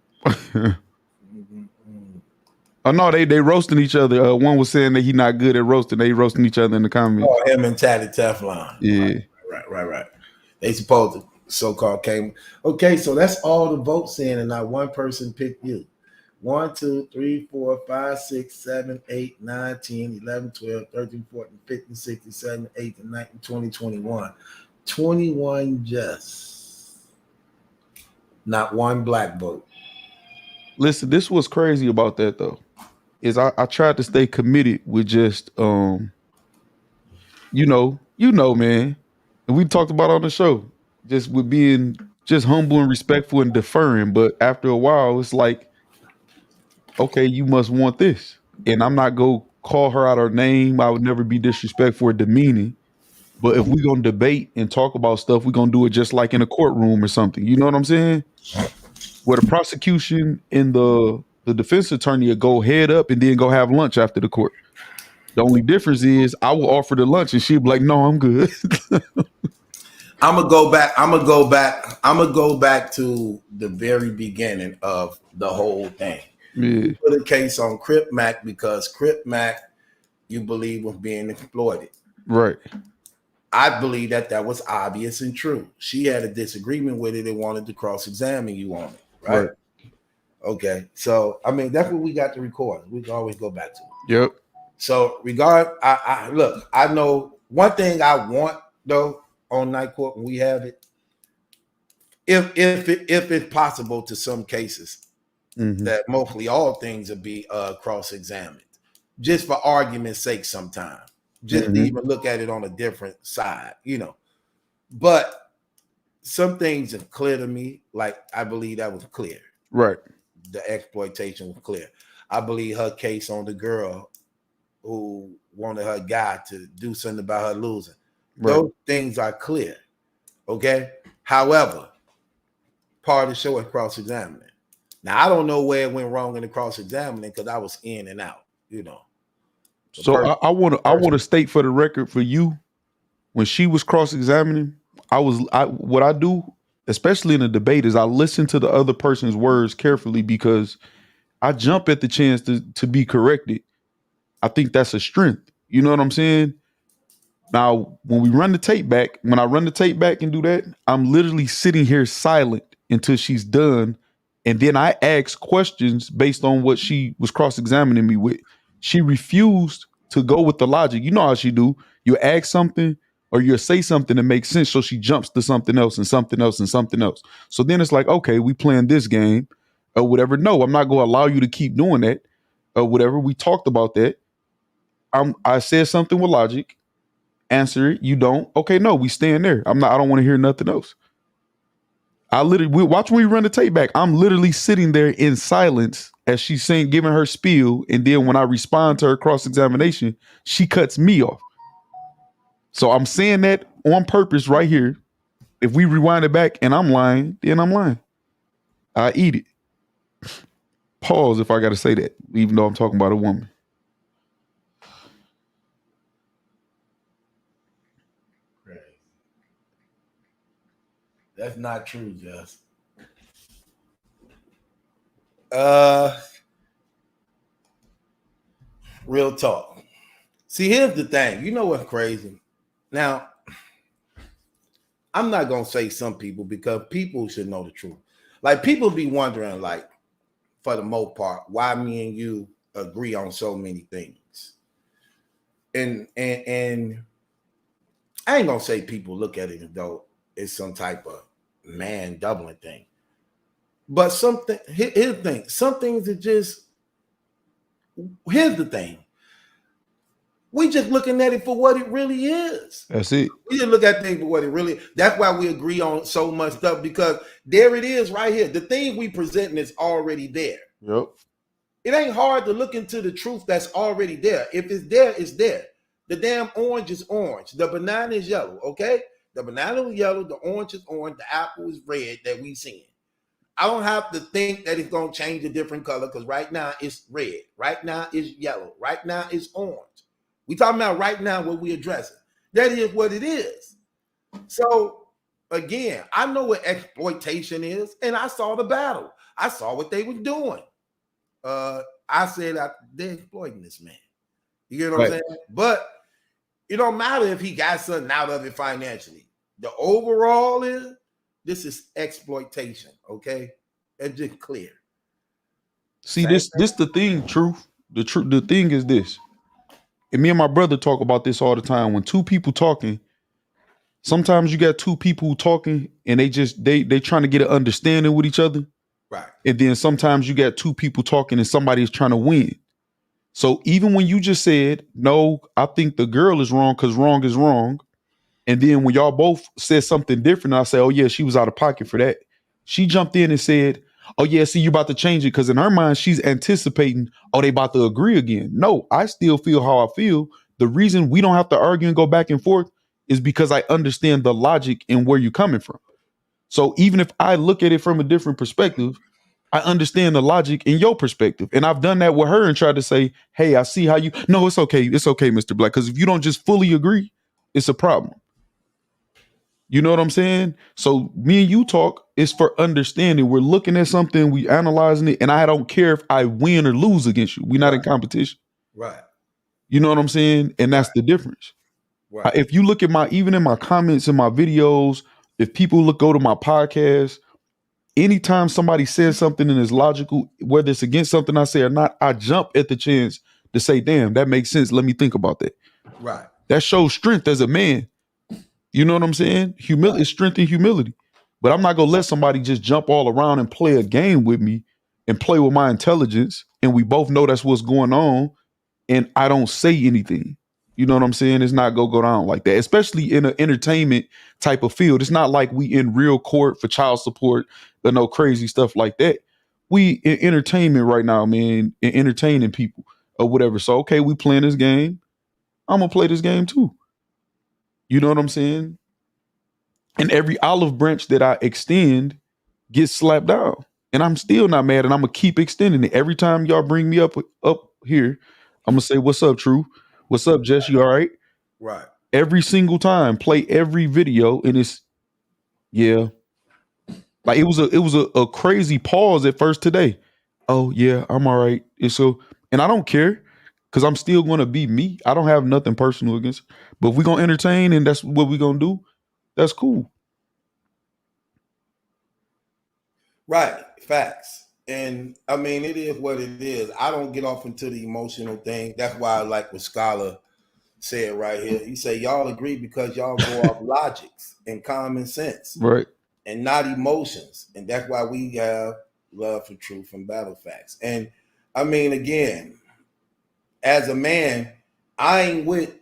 Oh no, they roasting each other. One was saying that he not good at roasting. They roasting each other in the comments. Oh, him and Tatty Teflon. Yeah. Right. They supposed to so-called came. Okay, so that's all the votes in, and not one person picked you. 1, 2, 3, 4, 5, 6, 7, 8, 9, 10, 11, 12, 13, 14, 15, 16, 17, 18, 19, 20, 21. 21 Jess. Not one black vote. Listen, this was crazy about that though. Is I tried to stay committed with just you know, man. And we talked about on the show, just with being just humble and respectful and deferring. But after a while, it's like, okay, you must want this. And I'm not gonna call her out her name. I would never be disrespectful or demeaning. But if we're gonna debate and talk about stuff, we're gonna do it just like in a courtroom or something. You know what I'm saying? Where the prosecution and the defense attorney will go head up and then go have lunch after the court. The only difference is I will offer the lunch and she'll be like, no, I'm good. I'm gonna go back to the very beginning of the whole thing. Yeah. Put a case on Crip Mac because Crip Mac, you believe, was being exploited. Right. I believe that was obvious and true. She had a disagreement with it and wanted to cross-examine you on it, right? Okay, so I mean that's what we got to record. We can always go back to it. Yep. So I look, I know one thing I want though on Night Court when we have it, if it's possible to some cases, that mostly all things will be cross-examined, just for argument's sake sometimes. Just to even look at it on a different side, you know. But some things are clear to me, like I believe that was clear. Right. The exploitation was clear. I believe her case on the girl who wanted her guy to do something about her losing. Right. Those things are clear. Okay. However, part of the show is cross-examining. Now, I don't know where it went wrong in the cross-examining because I was in and out, you know. So I want to state for the record for you, when she was cross-examining, what I do, especially in a debate, is I listen to the other person's words carefully because I jump at the chance to be corrected. I think that's a strength. You know what I'm saying? Now, when I run the tape back and do that, I'm literally sitting here silent until she's done. And then I ask questions based on what she was cross-examining me with. She refused to go with the logic. You know how she do. You ask something or you say something that makes sense. So she jumps to something else and something else and something else. So then it's like, okay, we playing this game or whatever. No, I'm not going to allow you to keep doing that or whatever. We talked about that. I said something with logic. Answer it. You don't. Okay, no, we stand there. I don't want to hear nothing else. We watch when we run the tape back. I'm literally sitting there in silence as she's saying, giving her spiel. And then when I respond to her cross-examination, she cuts me off. So I'm saying that on purpose right here. If we rewind it back and I'm lying, then I'm lying. I eat it. Pause if I got to say that, even though I'm talking about a woman. That's not true, Jess. Real talk. See, here's the thing. You know what's crazy? Now, I'm not gonna say some people because people should know the truth. Like people be wondering, like, for the most part, why me and you agree on so many things. And I ain't gonna say people look at it as though it's some type of man doubling thing. But here's the thing. Some things are just, here's the thing. We just looking at it for what it really is. That's it. We just look at things for what it really is. That's why we agree on so much stuff, because there it is right here. The thing we presenting is already there. Yep. It ain't hard to look into the truth that's already there. If it's there, it's there. The damn orange is orange. The banana is yellow, okay? The banana is yellow, the orange is orange, the apple is red that we seeing. I don't have to think that it's going to change a different color because right now it's red. Right now it's yellow. Right now it's orange. We talking about right now what we addressing. That is what it is. So, again, I know what exploitation is, and I saw the battle. I saw what they were doing. I said they're exploiting this man. You get what I'm saying? But it don't matter if he got something out of it financially. The overall is, this is exploitation, okay? It's just clear. See, this the thing, truth. The thing is this. And me and my brother talk about this all the time. When two people talking, sometimes you got two people talking and they trying to get an understanding with each other. Right. And then sometimes you got two people talking and somebody's trying to win. So even when you just said, no, I think the girl is wrong because wrong is wrong. And then when y'all both said something different, I say, oh yeah, she was out of pocket for that. She jumped in and said, oh yeah, see, you about to change it. Because in her mind, she's anticipating, oh, they about to agree again. No, I still feel how I feel. The reason we don't have to argue and go back and forth is because I understand the logic and where you're coming from. So even if I look at it from a different perspective, I understand the logic in your perspective. And I've done that with her and tried to say, hey, I see how you, no, it's okay. It's okay, Mr. Black. Because if you don't just fully agree, it's a problem. You know what I'm saying? So me and you talk, it's for understanding. We're looking at something, we analyzing it, and I don't care if I win or lose against you. We're not in competition. Right. You know what I'm saying? And that's the difference. Right. If you look at even in my comments in my videos, if people go to my podcast, anytime somebody says something and is logical, whether it's against something I say or not, I jump at the chance to say, damn, that makes sense. Let me think about that. Right. That shows strength as a man. You know what I'm saying? Humility is strength and humility. But I'm not going to let somebody just jump all around and play a game with me and play with my intelligence. And we both know that's what's going on. And I don't say anything. You know what I'm saying? It's not go down like that, especially in an entertainment type of field. It's not like we in real court for child support or no crazy stuff like that. We in entertainment right now, man, and entertaining people or whatever. So, okay, we playing this game. I'm going to play this game too. You know what I'm saying? And every olive branch that I extend gets slapped down. And I'm still not mad, and I'm going to keep extending it. Every time y'all bring me up here, I'm going to say, what's up, True? What's up, Jess? You all right? Right. Every single time, play every video, and it's, yeah. Like it was a crazy pause at first today. Oh, yeah, I'm all right. And I don't care. Because I'm still going to be me. I don't have nothing personal against her. But if we're going to entertain and that's what we're going to do, that's cool. Right. Facts. And I mean, it is what it is. I don't get off into the emotional thing. That's why I like what Scholar said right here. He said, y'all agree because y'all go off logics and common sense. Right. And not emotions. And that's why we have love for truth and battle facts. And I mean, again, as a man, I ain't with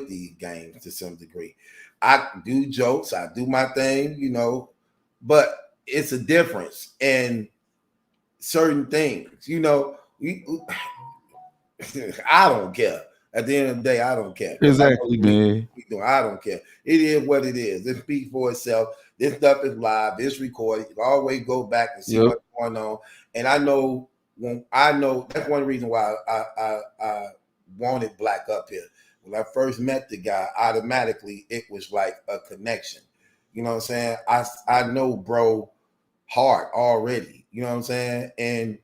these games to some degree. I do jokes, I do my thing, you know, but it's a difference in certain things, you know. I don't care. At the end of the day, I don't care. Exactly, man. I don't care. It is what it is. It speaks for itself. This stuff is live. It's recorded. You always go back and see what's going on. And I know that's one reason why I wanted Black up here. When I first met the guy, automatically it was like a connection. You know what I'm saying? I know bro heart already. You know what I'm saying? And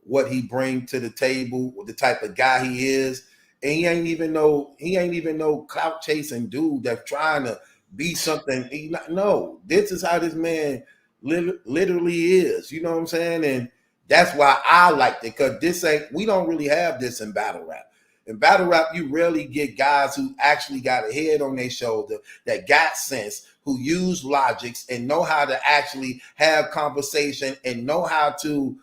what he bring to the table, the type of guy he is. And he ain't even no clout chasing dude that's trying to be something. No, this is how this man literally is. You know what I'm saying? And that's why I liked it, because we don't really have this in battle rap. In battle rap, you rarely get guys who actually got a head on their shoulder, that got sense, who use logics and know how to actually have conversation and know how to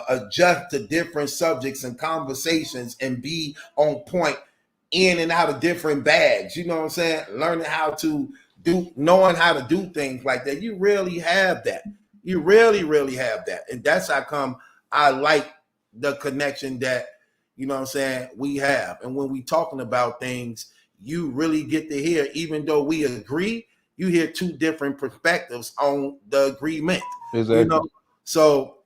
adjust to different subjects and conversations and be on point in and out of different bags. You know what I'm saying? Knowing how to do things like that. You rarely have that. You really have that. And that's how come I like the connection that, you know what I'm saying, we have. And when we talking about things, you really get to hear, even though we agree, you hear two different perspectives on the agreement. Exactly. You know, so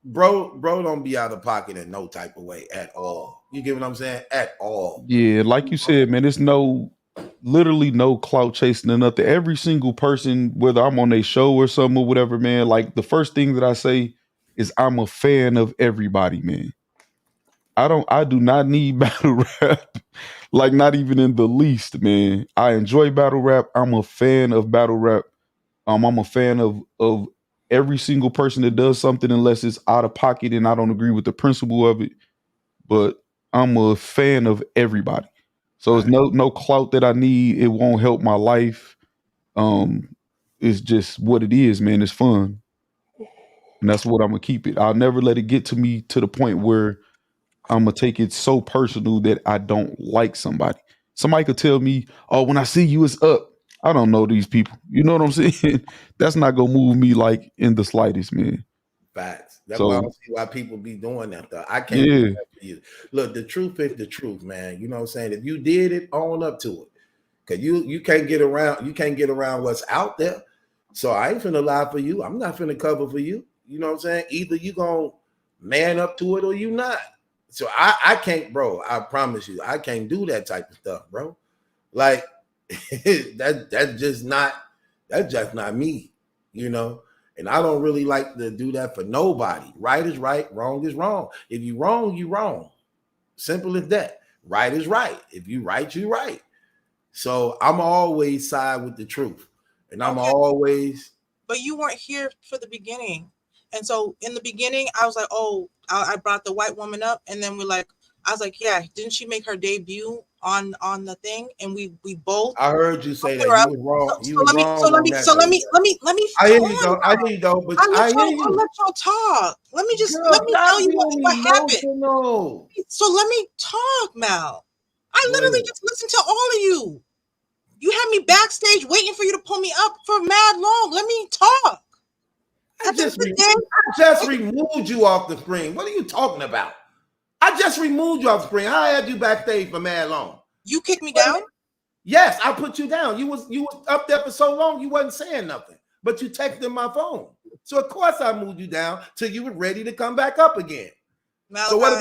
bro don't be out of pocket in no type of way at all. You get what I'm saying? At all. Yeah, like you said, man, it's literally no clout chasing or nothing. Every single person, whether I'm on a show or something or whatever, man, like the first thing that I say is I'm a fan of everybody, man. I do not need battle rap, like not even in the least, man. I enjoy battle rap. I'm a fan of battle rap. I'm a fan of every single person that does something, unless it's out of pocket and I don't agree with the principle of it. But I'm a fan of everybody. So it's no clout that I need. It won't help my life. It's just what it is, man. It's fun. And that's what I'm gonna keep it. I'll never let it get to me to the point where I'm gonna take it so personal that I don't like somebody. Somebody could tell me, "Oh, when I see you, it's up." I don't know these people. You know what I'm saying? That's not gonna move me like in the slightest, man. Facts. That's why I don't see why people be doing that though. I can't Yeah. do that for you. Look, the truth is the truth, man. You know what I'm saying? If you did it, own up to it. Cause you can't get around what's out there. So I ain't finna lie for you. I'm not finna cover for you. You know what I'm saying? Either you gonna man up to it or you not. So I can't, bro. I promise you, I can't do that type of stuff, bro. Like that's just not me, you know. And I don't really like to do that for nobody. Right is right, wrong is wrong. If you wrong, you wrong. Simple as that. Right is right. If you right, you right. So I'm always side with the truth. And I'm always. But you weren't here for the beginning. And so in the beginning, I was like, oh, I brought the white woman up. And then I was like, yeah, didn't she make her debut on the thing? And we both. I heard you say that. You was wrong. So let me. I hear you though. I hear you though. But I'll let y'all talk. Let me tell you what happened. So let me talk, Mal. I literally just listened to all of you. You had me backstage waiting for you to pull me up for mad long. Let me talk. I just removed you off the screen. What are you talking about? I just removed you off the screen. I had you backstage for mad long. You kicked me down? Yes, I put you down. You was up there for so long you wasn't saying nothing, but you texted my phone. So of course I moved you down till you were ready to come back up again. Malachi, so what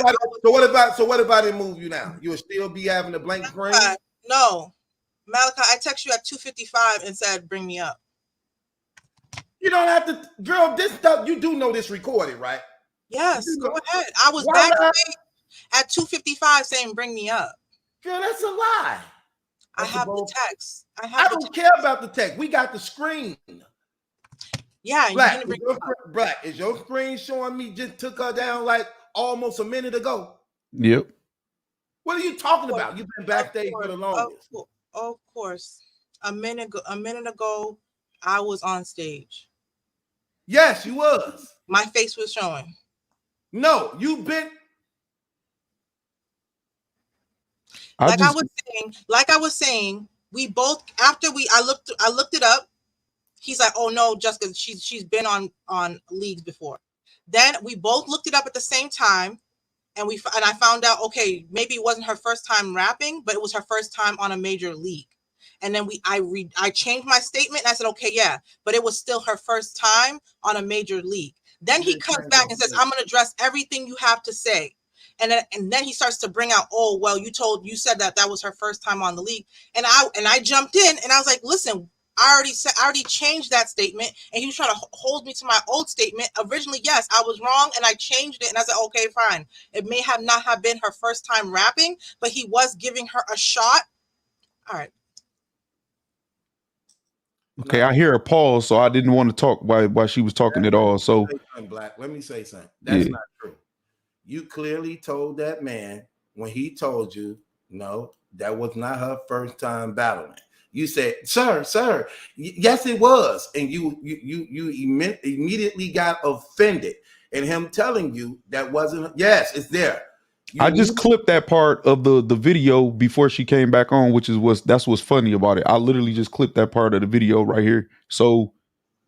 if I didn't move you down? You would still be having a blank screen? No. Malachi, I text you at 2:55 and said, bring me up. You don't have to, girl, this stuff, you do know this recorded, right? Yes, go ahead. I was backstage at 2:55 saying, bring me up. Girl, that's a lie. I have the text. I don't care about the text. We got the screen. Yeah. Black, is your screen showing me just took her down like almost a minute ago? Yep. What are you talking about? You've been backstage for the longest. Of course. A minute ago, I was on stage. Yes, you was. My face was showing. No, you've been. Like I was saying, we both I looked it up. He's like, oh no, Jessica, she's been on leagues before. Then we both looked it up at the same time, and I found out, okay, maybe it wasn't her first time rapping, but it was her first time on a major league. And then I changed my statement and I said, okay, yeah, but it was still her first time on a major league. Then he comes back and says, I'm going to address everything you have to say. And then he starts to bring out, oh, well, you said that was her first time on the league. And I jumped in and I was like, listen, I already changed that statement, and he was trying to hold me to my old statement. Originally, yes, I was wrong, and I changed it, and I said, okay, fine. It may have not have been her first time rapping, but he was giving her a shot. All right. Okay, I hear a pause, so I didn't want to talk while she was talking at all. So, Black, let me say something. That's not true. You clearly told that man when he told you, no, that was not her first time battling. You said, sir, yes, it was. And you immediately got offended. And him telling you that wasn't, yes, it's there. I just clipped that part of the video before she came back on, that's what's funny about it. I literally just clipped that part of the video right here. So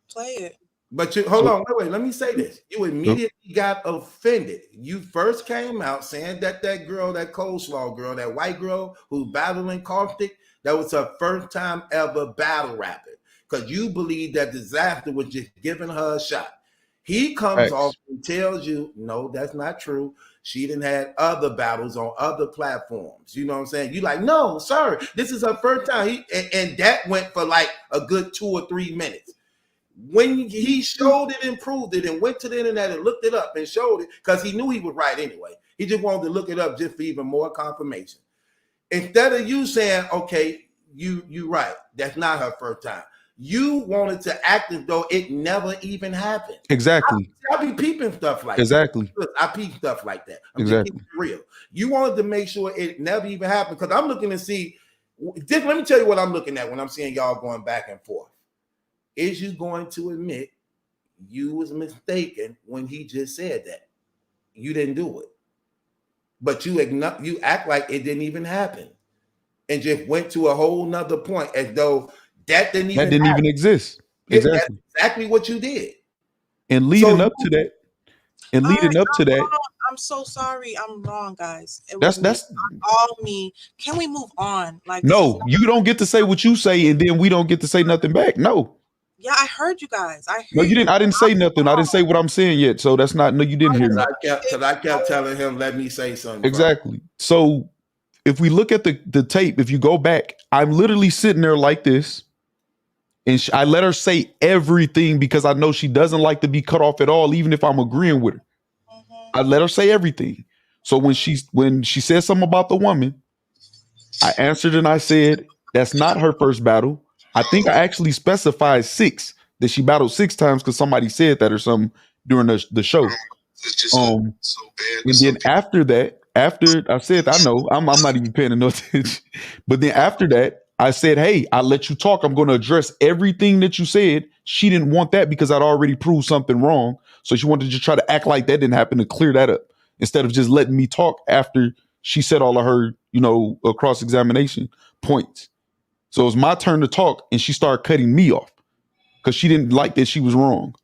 play it. But you hold on, wait, let me say this. You immediately got offended. You first came out saying that girl, that coleslaw girl, that white girl who's battling Caustic, that was her first time ever battle rapping. Because you believe that Disaster was just giving her a shot. He comes off and tells you, no, that's not true. She didn't have other battles on other platforms. You know what I'm saying? You like, no, sir, this is her first time. And that went for like a good 2 or 3 minutes. When he showed it and proved it and went to the internet and looked it up and showed it, because he knew he was right anyway. He just wanted to look it up just for even more confirmation. Instead of you saying, okay, you right, that's not her first time. You wanted to act as though it never even happened. Exactly. I be peeping stuff like that. Look, I peep stuff like that. I'm just keeping it real. You wanted to make sure it never even happened, because I'm looking to see. Just let me tell you what I'm looking at when I'm seeing y'all going back and forth. Is you going to admit you was mistaken when he just said that? You didn't do it. But you act like it didn't even happen. And just went to a whole nother point as though that didn't even exist. Exactly. That's exactly what you did. And leading up to that, I'm so sorry. I'm wrong, guys. That's all me. Can we move on? Like, no, you don't get to say what you say, and then we don't get to say nothing back. No. Yeah, I heard you guys. No, you didn't. I didn't say nothing. I didn't say what I'm saying yet. So that's not. No, you didn't hear me. Because I kept telling him, let me say something. Exactly. So if we look at the tape, if you go back, I'm literally sitting there like this, and I let her say everything because I know she doesn't like to be cut off at all, even if I'm agreeing with her. I let her say everything. So when she said something about the woman, I answered and I said, that's not her first battle. I think I actually specified 6, that she battled 6 times because somebody said that or something during the show. And then after that, after I said, I know, I'm not even paying no attention. But then after that, I said, hey, I let you talk. I'm going to address everything that you said. She didn't want that because I'd already proved something wrong. So she wanted to just try to act like that didn't happen to clear that up instead of just letting me talk after she said all of her, cross-examination points. So it was my turn to talk, and she started cutting me off because she didn't like that she was wrong.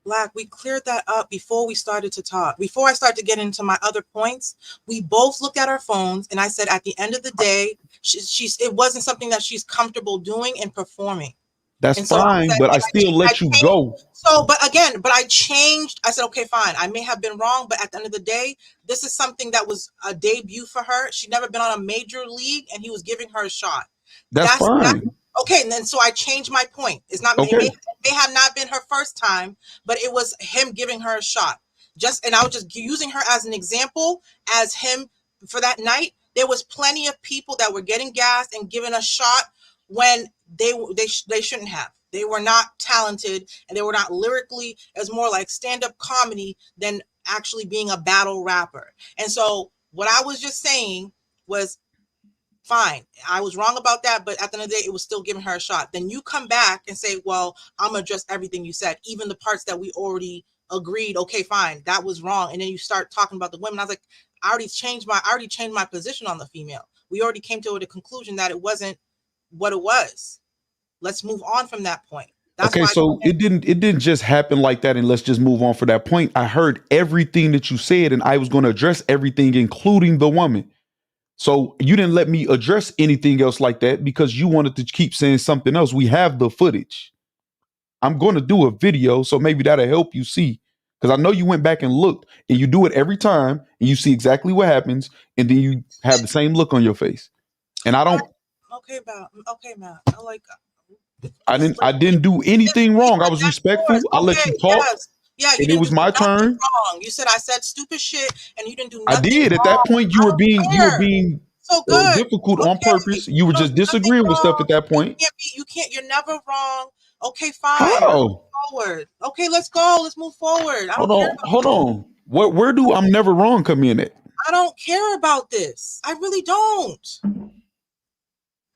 Black, we cleared that up before we started to talk. Before I started to get into my other points, we both looked at our phones, and I said, at the end of the day, it wasn't something that she's comfortable doing and performing. That's fine, but I still let you go. So, but I changed. I said, okay, fine. I may have been wrong, but at the end of the day, this is something that was a debut for her. She'd never been on a major league, and he was giving her a shot. That's fine. Okay, and then so I changed my point. It's not it may have not been her first time, but it was him giving her a shot. And I was just using her as an example, as him for that night. There was plenty of people that were getting gassed and giving a shot when they shouldn't have. They were not talented, and they were not lyrically. It was more like stand-up comedy than actually being a battle rapper. And so what I was just saying was, fine, I was wrong about that, but at the end of the day, it was still giving her a shot. Then you come back and say, well, I'm gonna address everything you said, even the parts that we already agreed, okay, fine, that was wrong. And then you start talking about the women. I was like, I already changed my position on the female. We already came to the conclusion that it wasn't what it was. Let's move on from that point. Okay, so it didn't just happen like that, and let's just move on for that point. I heard everything that you said, and I was going to address everything, including the woman. So you didn't let me address anything else like that because you wanted to keep saying something else. We have the footage. I'm going to do a video, so maybe that'll help you see. Because I know you went back and looked, and you do it every time, and you see exactly what happens, and then you have the same look on your face. And I don't. Okay, Matt. I didn't do anything wrong. I was respectful. I let you talk. Yes. Yeah, you and it didn't was do my nothing turn. wrong. You said I said stupid shit, and you didn't do I nothing did. wrong. At that point, you were being so good. difficult on purpose. You were just Nothing disagreeing with stuff wrong. at that point. You can't. You're never wrong. Okay, fine. How? Let's move forward. Okay, let's go. Let's move forward. Hold on. Where do I'm never wrong come in at? I don't care about this. I really don't.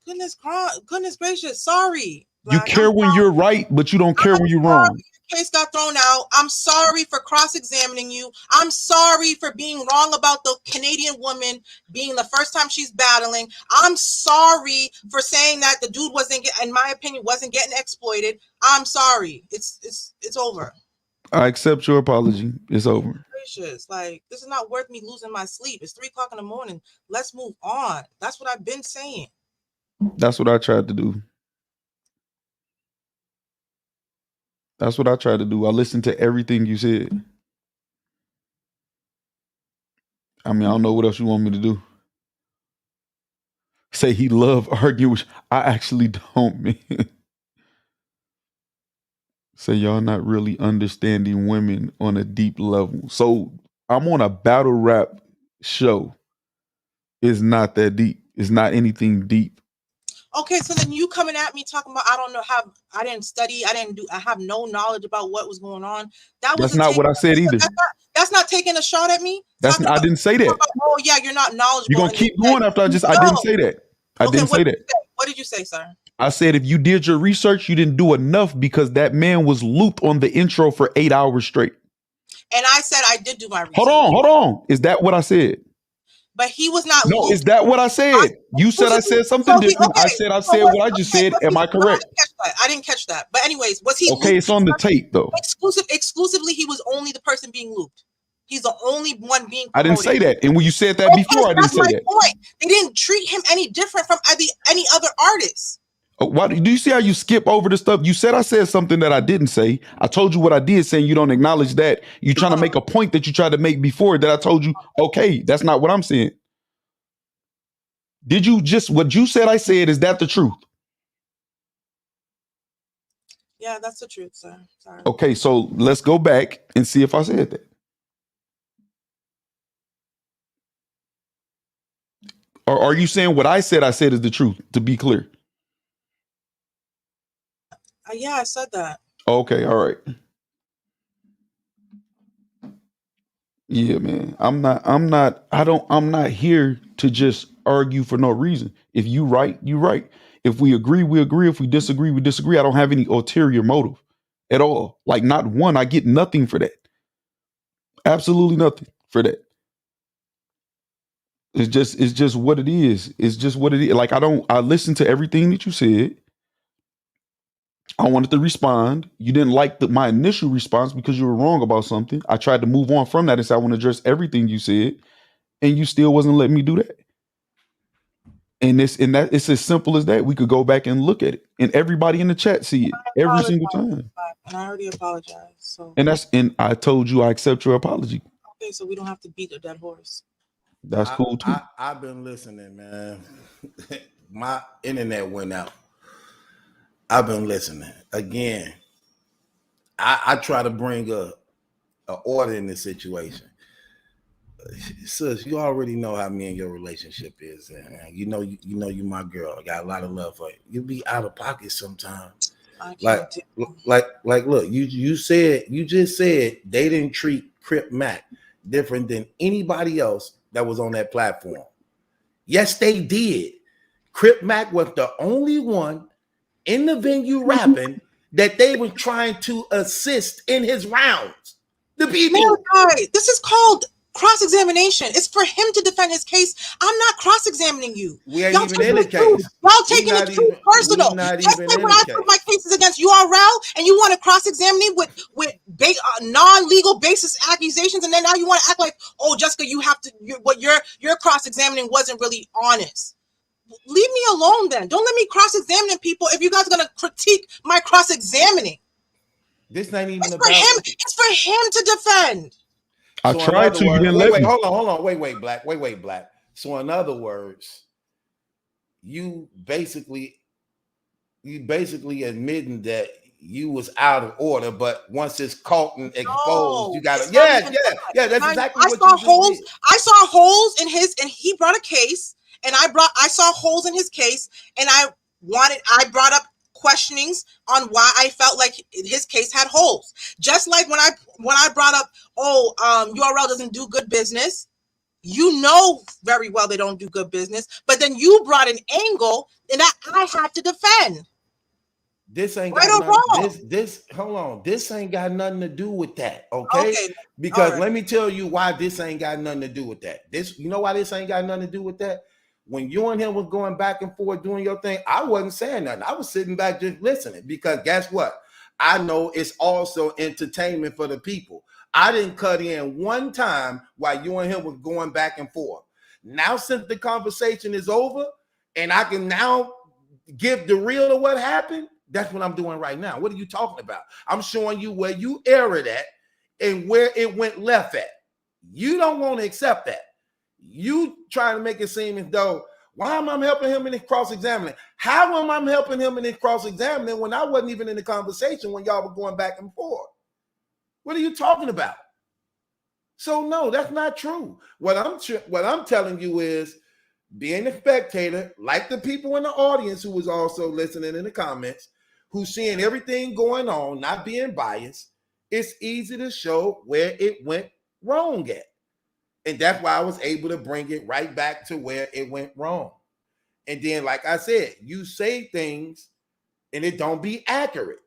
Goodness gracious. Sorry. You care when you're right, but you don't care when you're wrong. Case got thrown out. I'm sorry for cross-examining you. I'm sorry for being wrong about the Canadian woman being the first time she's battling. I'm sorry for saying that the dude in my opinion, wasn't getting exploited. I'm sorry. It's over. I accept your apology. It's over. Gracious. Like, this is not worth me losing my sleep. It's 3:00 in the morning. Let's move on. That's what I've been saying. That's what I tried to do. That's what I tried to do. I listened to everything you said. I mean, I don't know what else you want me to do. Say he loved arguing. I actually don't, man. Say y'all not really understanding women on a deep level. So I'm on a battle rap show. It's not that deep. It's not anything deep. Okay, so then you coming at me talking about I didn't study, I have no knowledge about what was going on. That's not what I said either. That's not taking a shot at me. I didn't say that. Oh yeah, you're not knowledgeable. You're gonna keep going after I didn't say that. I didn't say that. What did you say, sir? I said if you did your research, you didn't do enough because that man was looped on the intro for 8 hours straight. And I said I did do my research. Hold on. Is that what I said? But he was not. No, is that what I said? You said I said something different. I said what I just said. Am I correct? I didn't catch that. But anyways, was he okay? It's on the tape though. Exclusively, he was only the person being looped. He's the only one being promoted. I didn't say that. And when you said that before, I didn't say that. Point. They didn't treat him any different from any other artist. Why do you see how you skip over the stuff? You said I said something that I didn't say. I told you what I did say, and you don't acknowledge that. You're trying to make a point that you tried to make before that I told you, okay, that's not what I'm saying. Did you just what you said I said, is that the truth? Yeah, that's the truth, sir. Sorry. Okay, so let's go back and see if I said that. Or are you saying what I said is the truth, to be clear? Yeah, I said that. Okay, all right. Yeah, man. I'm not here to just argue for no reason. If you right, you right. If we agree, we agree. If we disagree, we disagree. I don't have any ulterior motive at all. Like not one. I get nothing for that. Absolutely nothing for that. It's just what it is. It's just what it is. Like I listened to everything that you said. I wanted to respond. You didn't like my initial response because you were wrong about something. I tried to move on from that and say I want to address everything you said, and you still wasn't letting me do that. And it's as simple as that. We could go back and look at it, and everybody in the chat see it every single time. And I already apologized. So and I told you I accept your apology. Okay, so we don't have to beat a dead horse. That's cool too. I've been listening, man. My internet went out. I've been listening. Again, I try to bring a order in this situation. Sis, you already know how me and your relationship is. And you know you my girl. I got a lot of love for you. You be out of pocket sometimes. Like look, you just said they didn't treat Crip Mac different than anybody else that was on that platform. Yes, they did. Crip Mac was the only one in the venue rapping that they were trying to assist in his rounds. The people. This is called cross-examination. It's for him to defend his case. I'm not cross-examining you. We ain't even in the case. Y'all taking it too personal. Yesterday when I put my cases against URL and you want to cross-examine me with non-legal basis accusations, and then now you want to act like, oh, Jessica, you have to. What your cross-examining wasn't really honest. Leave me alone then. Don't let me cross-examine people if you guys are gonna critique my cross-examining. This ain't even about him. It's for him to defend. I tried to. You didn't let me. Hold on. Wait, Black. So in other words, you basically admitting that you was out of order, but once it's caught and exposed, you gotta that's exactly what you did. I saw holes in his, and he brought a case, and I saw holes in his case, and I brought up questionings on why I felt like his case had holes. Just like when I brought up, URL doesn't do good business. You know very well they don't do good business, but then you brought an angle and that I had to defend. This ain't right got or wrong. hold on. This ain't got nothing to do with that, okay? Because let me tell you why this ain't got nothing to do with that. You know why this ain't got nothing to do with that? When you and him was going back and forth doing your thing, I wasn't saying nothing. I was sitting back just listening because guess what? I know it's also entertainment for the people. I didn't cut in one time while you and him was going back and forth. Now, since the conversation is over and I can now give the real of what happened, that's what I'm doing right now. What are you talking about? I'm showing you where you erred at and where it went left at. You don't want to accept that. You trying to make it seem as though, why am I helping him in his cross-examining? How am I helping him in his cross-examining when I wasn't even in the conversation when y'all were going back and forth? What are you talking about? So no, that's not true. What I'm telling you is, being a spectator, like the people in the audience who was also listening in the comments, who's seeing everything going on, not being biased, it's easy to show where it went wrong at. And that's why I was able to bring it right back to where it went wrong. And then, like I said, you say things and it don't be accurate.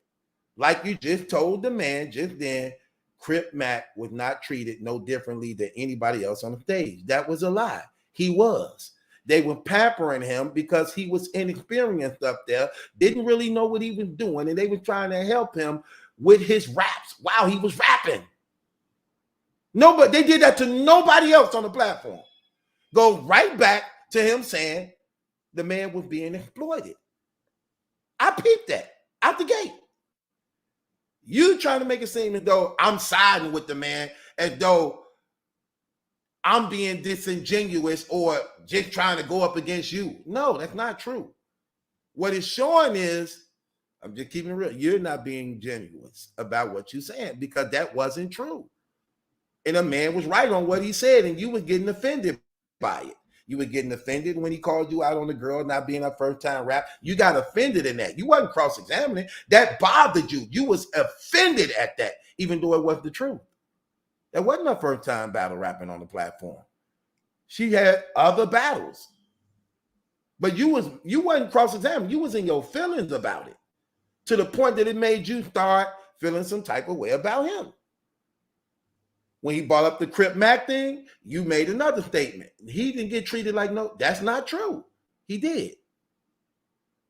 Like you just told the man just then, Crip Mac was not treated no differently than anybody else on the stage. That was a lie. He was. They were pampering him because he was inexperienced up there, didn't really know what he was doing, and they were trying to help him with his raps while he was rapping. Nobody, they did that to nobody else on the platform. Goes right back to him saying the man was being exploited. I peeped that out the gate. You trying to make it seem as though I'm siding with the man, as though I'm being disingenuous or just trying to go up against you. No, that's not true. What it's showing is, I'm just keeping it real, you're not being genuine about what you're saying because that wasn't true. And a man was right on what he said, and you were getting offended by it. You were getting offended when he called you out on the girl not being a first-time rap. You got offended in that. You wasn't cross-examining. That bothered you. You was offended at that, even though it was the truth. That wasn't her first time battle rapping on the platform. She had other battles. But you wasn't cross-examining. You was in your feelings about it to the point that it made you start feeling some type of way about him. When he brought up the Crip Mac thing, you made another statement. He didn't get treated like no, that's not true. He did.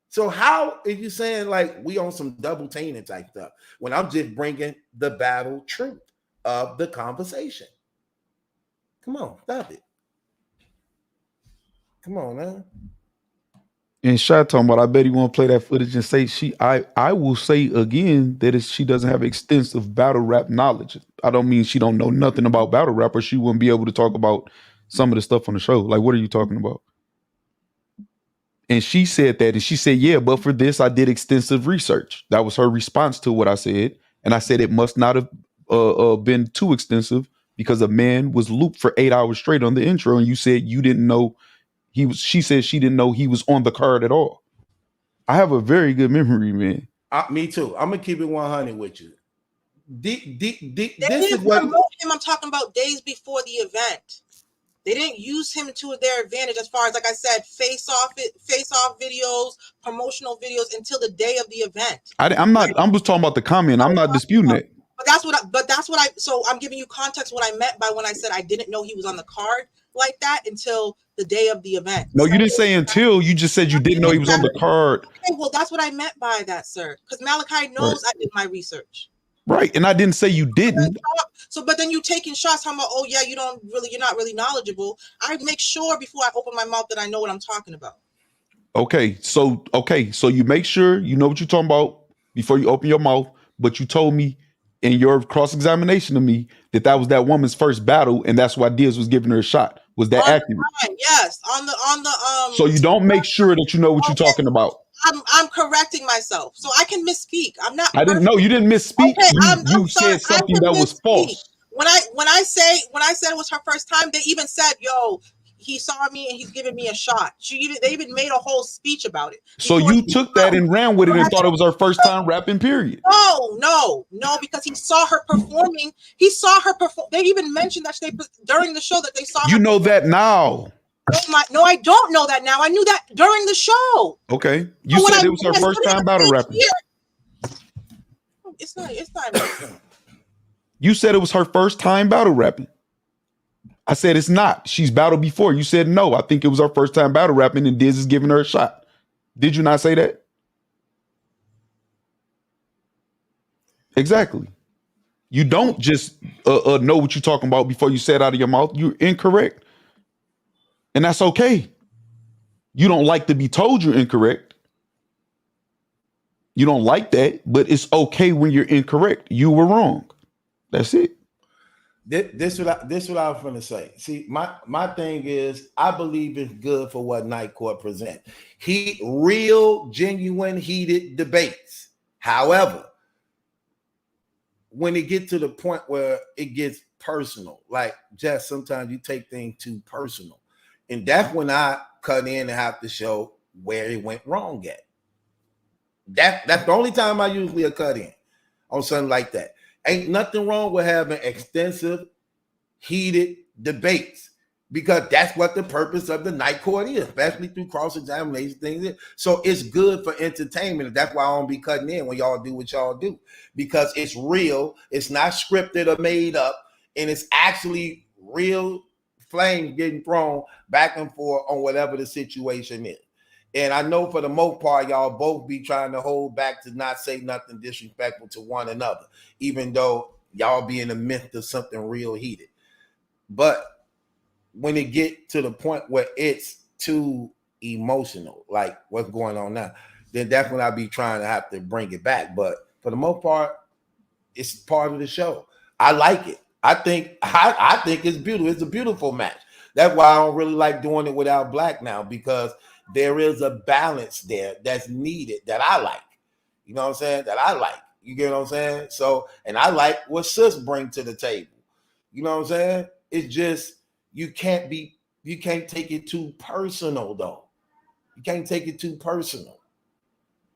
So how are you saying like we on some double teaming type stuff when I'm just bringing the battle truth of the conversation? Come on, stop it. Come on, man. And Shot talking about, I bet he won't play that footage and say I will say again that she doesn't have extensive battle rap knowledge. I don't mean she don't know nothing about battle rap or she wouldn't be able to talk about some of the stuff on the show. Like, what are you talking about? And she said that, and she said, yeah, but for this, I did extensive research. That was her response to what I said. And I said it must not have been too extensive because a man was looped for 8 hours straight on the intro. And you said you didn't know she said she didn't know he was on the card at all. I have a very good memory, man. Me too. I'm going to keep it 100 with you. They didn't promote him. I'm talking about days before the event. They didn't use him to their advantage as far as, like I said, face-off videos, promotional videos until the day of the event. I'm just talking about the comment. I'm not disputing that. So I'm giving you context what I meant by when I said I didn't know he was on the card like that until the day of the event. No, you didn't say until. You just said you didn't know he was on the card. Okay, well, that's what I meant by that, sir. Because Malachi knows I did my research. Right, and I didn't say you didn't. So, but then you taking shots, talking about, oh yeah, you're not really knowledgeable. I make sure before I open my mouth that I know what I'm talking about. Okay, so you make sure you know what you're talking about before you open your mouth. But you told me in your cross-examination of me that was that woman's first battle, and that's why Diaz was giving her a shot. Was that On the accurate? time, yes. On the So you don't make sure that you know what you're talking about. I'm correcting myself, so I can misspeak. I'm not. I didn't know you didn't misspeak. Okay, You I'm sorry. said something I that can was misspeak. false. When I said it was her first time, they even said, "Yo, he saw me and he's giving me a shot." They even made a whole speech about it. So you took that and ran with it and thought it was her first time rapping, period. No, because he saw her performing. He saw her perform. They even mentioned that during the show that they saw her. You know that now. No, I don't know that now. I knew that during the show. Okay. You said it was her first time battle rapping. It's not. You said it was her first time battle rapping. I said it's not. She's battled before. You said no. I think it was her first time battle rapping and Diz is giving her a shot. Did you not say that? Exactly. You don't just know what you're talking about before you say it out of your mouth. You're incorrect. And that's okay. You don't like to be told you're incorrect. You don't like that, but it's okay when you're incorrect. You were wrong. That's it. This what I was going to say. See, my thing is, I believe it's good for what Night Court present. Real, genuine, heated debates. However, when it gets to the point where it gets personal, like Jess, sometimes you take things too personal. And that's when I cut in and have to show where it went wrong at. That's the only time I usually cut in on something like that. Ain't nothing wrong with having extensive, heated debates, because that's what the purpose of the Night Court is, especially through cross-examination things. So it's good for entertainment. That's why I don't be cutting in when y'all do what y'all do, because it's real. It's not scripted or made up, and it's actually real flames getting thrown back and forth on whatever the situation is. And I know for the most part, y'all both be trying to hold back to not say nothing disrespectful to one another, even though y'all be in the midst of something real heated. But when it get to the point where it's too emotional, like what's going on now, then that's when I be trying to have to bring it back. But for the most part, it's part of the show. I like it. I think it's beautiful. It's a beautiful match. That's why I don't really like doing it without Black now, because there is a balance there that's needed that I like. You know what I'm saying? That I like. You get what I'm saying? So, and I like what Sis bring to the table. You know what I'm saying? It's just you can't take it too personal though. You can't take it too personal.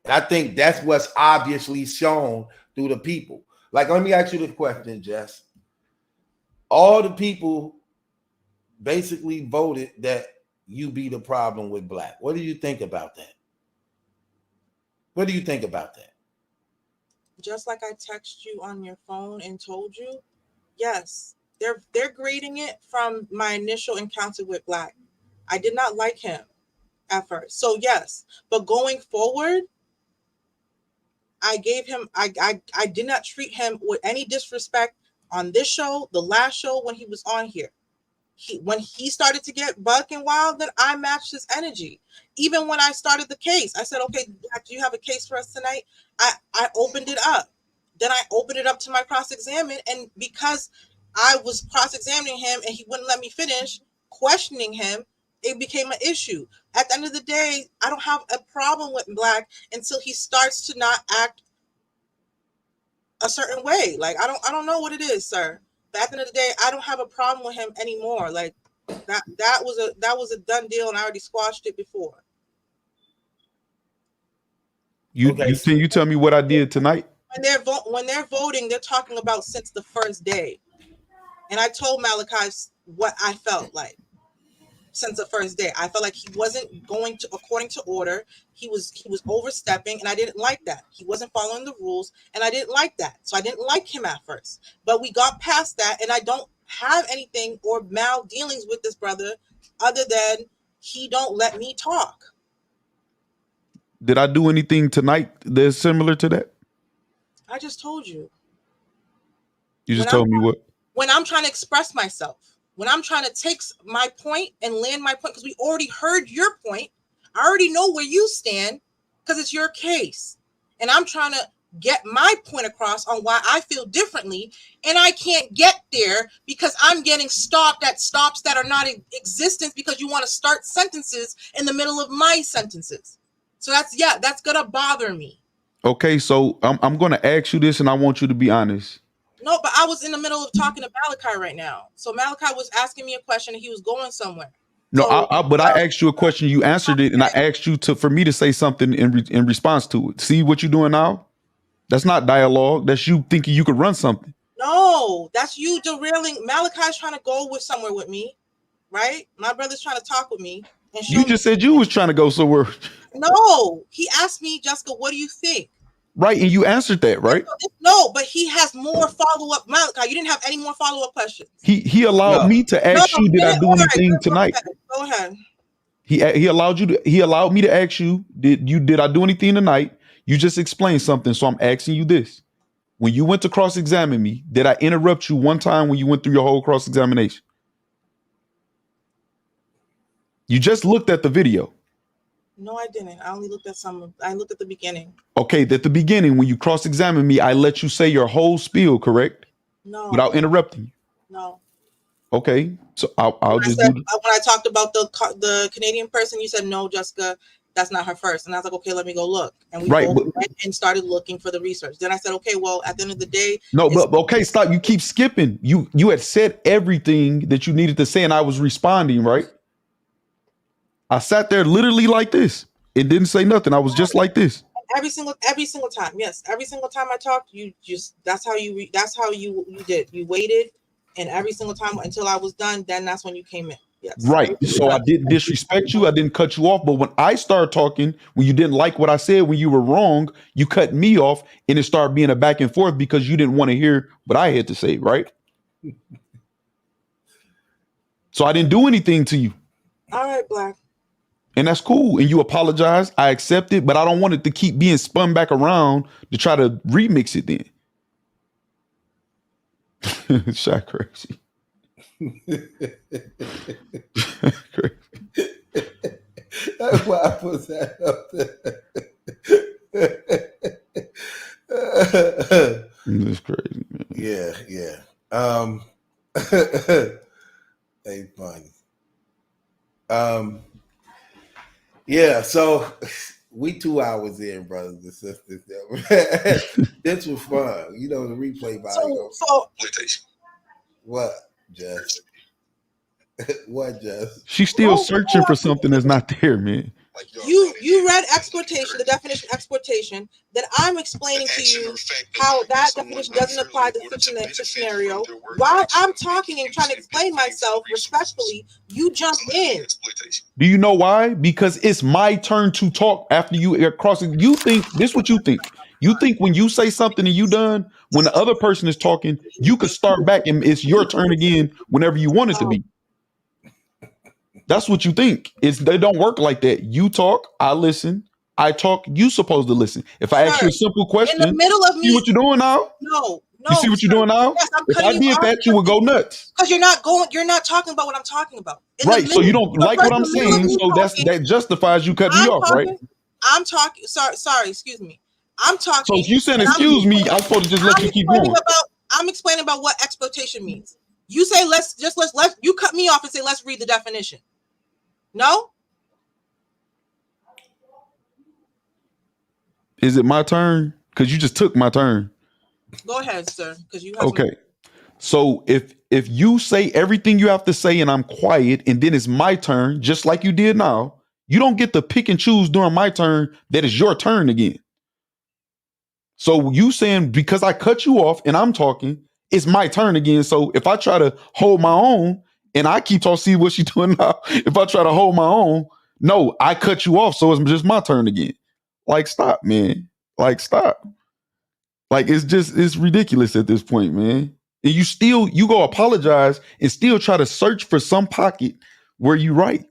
And I think that's what's obviously shown through the people. Like, let me ask you this question, Jess. All the people basically voted that you be the problem with Black. What do you think about that? What do you think about that? Just like I text you on your phone and told you, yes, they're grading it from my initial encounter with Black. I did not like him at first. So yes, but going forward, I did not treat him with any disrespect on this show, the last show when he was on here. When he started to get buck and wild, then I matched his energy. Even when I started the case, I said, okay, Black, do you have a case for us tonight? I opened it up. Then I opened it up to my cross-examine. And because I was cross-examining him and he wouldn't let me finish questioning him, it became an issue. At the end of the day, I don't have a problem with Black until he starts to not act a certain way. Like, I don't know what it is, sir. But at the end of the day, I don't have a problem with him anymore. Like that was a done deal, and I already squashed it before. You tell me what I did tonight? When they're voting, they're talking about since the first day. And I told Malachi what I felt like since the first day. I felt like he wasn't going to according to order. He was overstepping, and I didn't like that. He wasn't following the rules, and I didn't like that. So I didn't like him at first. But we got past that, and I don't have anything or mal dealings with this brother other than he don't let me talk. Did I do anything tonight that's similar to that? I just told you. You just told me what? When I'm trying to express myself, when I'm trying to take my point and land my point, because we already heard your point. I already know where you stand because it's your case. And I'm trying to get my point across on why I feel differently, and I can't get there because I'm getting stopped at stops that are not in existence because you want to start sentences in the middle of my sentences. So that's gonna bother me. Okay, so I'm gonna ask you this, and I want you to be honest. No, but I was in the middle of talking to Malachi right now. So Malachi was asking me a question, and he was going somewhere. No, So, but I asked you a question. You answered it, and I asked you for me to say something in response to it. See what you're doing now? That's not dialogue. That's you thinking you could run something. No, that's you derailing. Malachi's trying to go somewhere with me, right? My brother's trying to talk with me. And you just said you was trying to go somewhere. No, he asked me, Jessica, what do you think? Right, and you answered that, right? No, but he has more follow-up. Malachi, you didn't have any more follow-up questions. He allowed me to ask you, did I do anything tonight? Go ahead. He allowed me to ask you, did I do anything tonight? You just explained something, so I'm asking you this. When you went to cross-examine me, did I interrupt you one time when you went through your whole cross-examination? You just looked at the video. No, I didn't. I only looked at some. I looked at the beginning. Okay, at the beginning, when you cross-examined me, I let you say your whole spiel, correct? No. Without interrupting you. No. Okay, so I'll just when I talked about the Canadian person, you said no, Jessica, that's not her first, and I was like, okay, let me go look, and we went and started looking for the research. Then I said, okay, well, at the end of the day, no, but okay, stop. You keep skipping. You had said everything that you needed to say, and I was responding, right? I sat there literally like this. It didn't say nothing. I was just like this. Every single time. Yes, every single time I talked, you just that's how you did. You waited, and every single time until I was done, then that's when you came in. Yes. Right. So I didn't disrespect you. I didn't cut you off. But when I started talking, when you didn't like what I said, when you were wrong, you cut me off, and it started being a back and forth because you didn't want to hear what I had to say. Right. So I didn't do anything to you. All right, Black. And that's cool. And you apologize. I accept it, but I don't want it to keep being spun back around to try to remix it then. Shot crazy. That's why I put that up there. That's crazy, man. Yeah. Ain't funny. Yeah, so we 2 hours in, brothers and sisters. This was fun. You know, the replay value. So what, Jess? What, Jess? She's still searching for something that's not there, man. You read exploitation, the definition exploitation. Then I'm explaining to you how that definition doesn't apply to the scenario. While I'm talking and trying to explain myself respectfully, you jump in. Do you know why? Because it's my turn to talk after you are crossing. You think this is what you think. You think when you say something and you done, when the other person is talking, you could start back and it's your turn again whenever you want it to be. That's what you think. They don't work like that. You talk, I listen. I talk, you supposed to listen. If I ask you a simple question, in the middle of me, see what you're doing now? No. You see what you're doing now? Yes, if I did that, you would go nuts. Because you're not talking about what I'm talking about. Right. So you don't like what I'm saying. So that justifies you cutting me off, right? I'm talking. Sorry, excuse me. I'm talking. So if you saying excuse me, I'm supposed to just let you keep going. I'm explaining about what exploitation means. You say let's you cut me off and say let's read the definition. No? Is it my turn? Because you just took my turn. Go ahead, sir. Because you have okay. So if you say everything you have to say and I'm quiet and then it's my turn, just like you did now, you don't get to pick and choose during my turn that is your turn again. So you saying because I cut you off and I'm talking, it's my turn again. So if I try to hold my own, and I keep talking, see what she's doing now. If I try to hold my own, no, I cut you off. So it's just my turn again. Like, stop, man. Like, stop. Like, it's ridiculous at this point, man. And you go apologize and still try to search for some pocket where you right.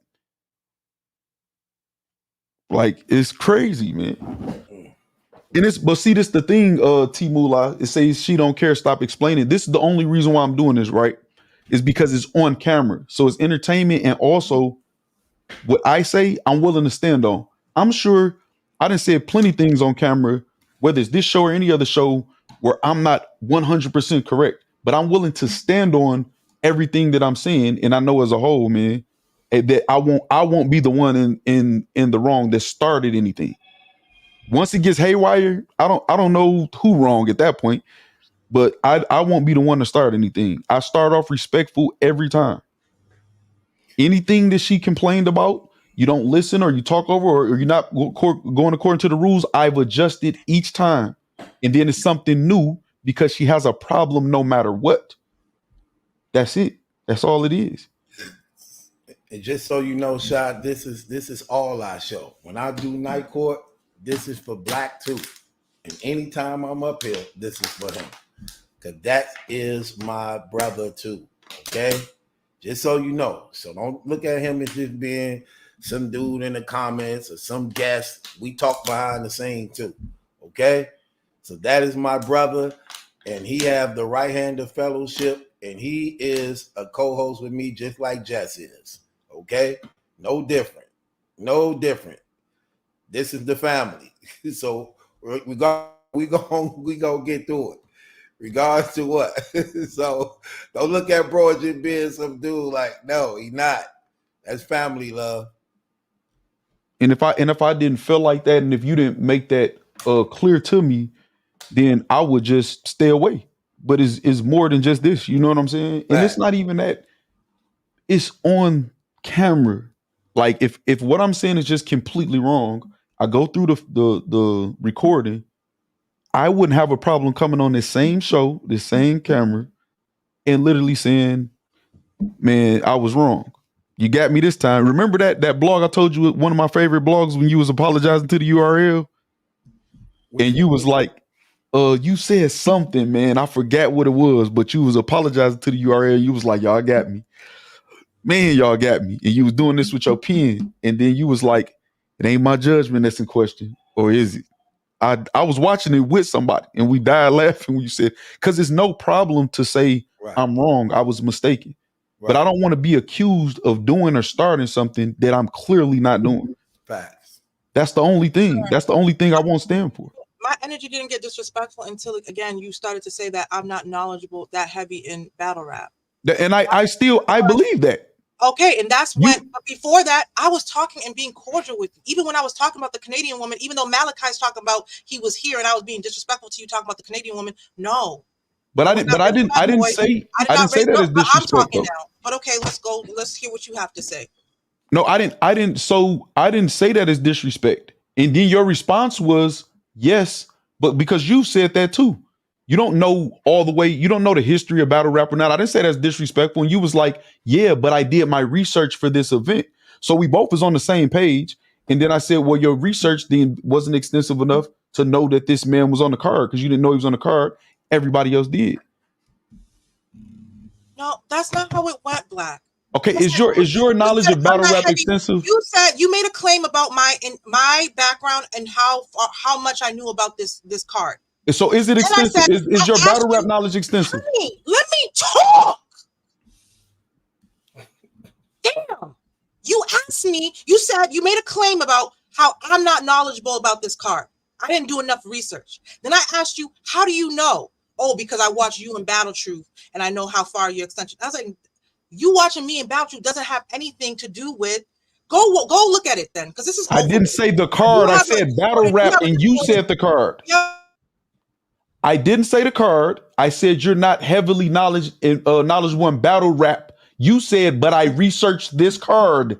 Like, it's crazy, man. And but see, this the thing, T Moolah, it says she don't care, stop explaining. This is the only reason why I'm doing this, right? Is because it's on camera. So it's entertainment, and also what I say, I'm willing to stand on. I'm sure I done said plenty things on camera whether it's this show or any other show where I'm not 100% correct, but I'm willing to stand on everything that I'm saying, and I know as a whole, man, that I won't be the one in the wrong that started anything. Once it gets haywire, I don't know who wrong at that point, but I won't be the one to start anything. I start off respectful every time. Anything that she complained about, you don't listen or you talk over or you're not going according to the rules, I've adjusted each time. And then it's something new because she has a problem no matter what. That's it. That's all it is. And just so you know, Shot, this is all our show. When I do night court, this is for Black too. And anytime I'm up here, this is for him. Because that is my brother too. Okay? Just so you know. So don't look at him as just being some dude in the comments or some guest. We talk behind the scene too. Okay? So that is my brother. And he have the right hand of fellowship. And he is a co-host with me just like Jess is. Okay? No different. No different. This is the family. So we gonna get through it. Regards to what? So don't look at bro as just being some dude like, no, he not. That's family love. And if I didn't feel like that, and if you didn't make that clear to me, then I would just stay away. But it's more than just this, you know what I'm saying? Right. And it's not even that. It's on camera. Like if what I'm saying is just completely wrong, I go through the recording, I wouldn't have a problem coming on this same show, this same camera, and literally saying, man, I was wrong. You got me this time. Remember that blog I told you, one of my favorite blogs, when you was apologizing to the URL? And you was like, you said something, man. I forgot what it was, but you was apologizing to the URL. You was like, y'all got me. Man, y'all got me. And you was doing this with your pen. And then you was like, it ain't my judgment that's in question. Or is it? I was watching it with somebody and we died laughing when you said, because it's no problem to say I'm wrong. I was mistaken. But I don't want to be accused of doing or starting something that I'm clearly not doing. Facts. That's the only thing. That's the only thing I won't stand for. My energy didn't get disrespectful until, again, you started to say that I'm not knowledgeable, that heavy in battle rap. And I believe that. Okay, and that's when, but before that, I was talking and being cordial with you. Even when I was talking about the Canadian woman, even though Malachi's talking about he was here and I was being disrespectful to you talking about the Canadian woman, no. But I didn't say that as disrespectful. I'm talking now. But okay, let's go. Let's hear what you have to say. No, I didn't say that as disrespect. And then your response was yes, but because you said that too. You don't know all the way. You don't know the history of battle rap or not. I didn't say that's disrespectful. And you was like, yeah, but I did my research for this event. So we both was on the same page. And then I said, well, your research then wasn't extensive enough to know that this man was on the card because you didn't know he was on the card. Everybody else did. No, that's not how it went, Black. Okay, is your knowledge of battle rap extensive? You said you made a claim about my background and how much I knew about this card. So is it extensive? Is your battle rap knowledge extensive? Let me talk. Damn. You asked me, you said you made a claim about how I'm not knowledgeable about this card. I didn't do enough research. Then I asked you, how do you know? Oh, because I watched you in Battle Truth and I know how far your extension. I was like, you watching me in Battle Truth doesn't have anything to do with. Go look at it then, because this is. I didn't say the card. I said battle rap, and you said the card. Yeah. I didn't say the card. I said you're not heavily knowledgeable in battle rap. You said, but I researched this card.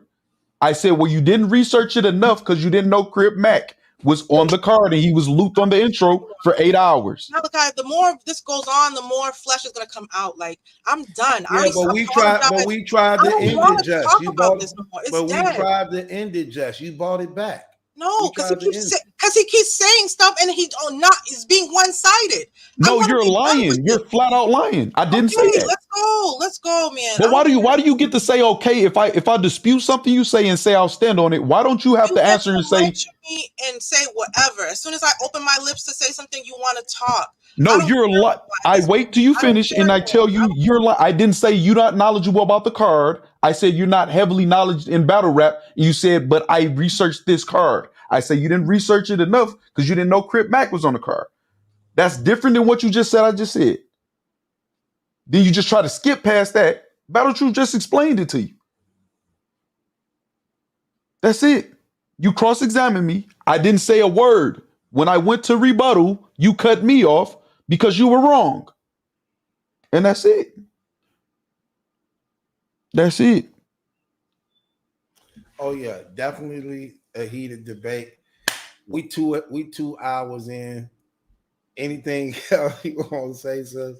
I said, well, you didn't research it enough because you didn't know Crip Mac was on the card and he was looped on the intro for 8 hours. Malachi, the more this goes on, the more flesh is gonna come out. Like, I'm done. Yeah, but we tried to end it, Jess. You bought it, but we tried to end it, Jess. You bought it back. No, because he keeps saying stuff and he's being one-sided. No, you're lying. You're flat out lying. I didn't say that. Let's go, man. But why do you get to say okay if I dispute something you say and say I'll stand on it? Why don't you have to answer and say whatever? As soon as I open my lips to say something, you want to talk. No, you're lying. I wait till you finish and I tell you you're lying. I didn't say you're not knowledgeable about the card. I said you're not heavily knowledgeable in battle rap. You said, but I researched this card. I say you didn't research it enough because you didn't know Crip Mac was on the card. That's different than what you just said. I just said. Then you just try to skip past that. Battle Truth just explained it to you. That's it. You cross-examined me. I didn't say a word. When I went to rebuttal, you cut me off because you were wrong. And that's it. That's it. Oh yeah, definitely a heated debate. We 2 hours in. Anything else you want to say, sis?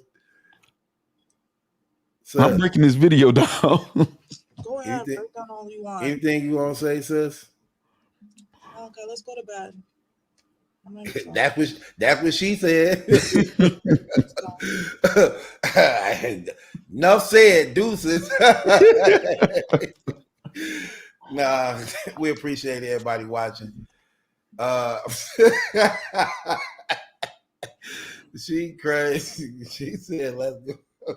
I'm breaking this video down. Go ahead, break down all you want. Anything you want to say, sis? Okay, let's go to bed. That's what she said. Enough said, deuces. Nah, we appreciate everybody watching. She crazy. She said, "Let's go."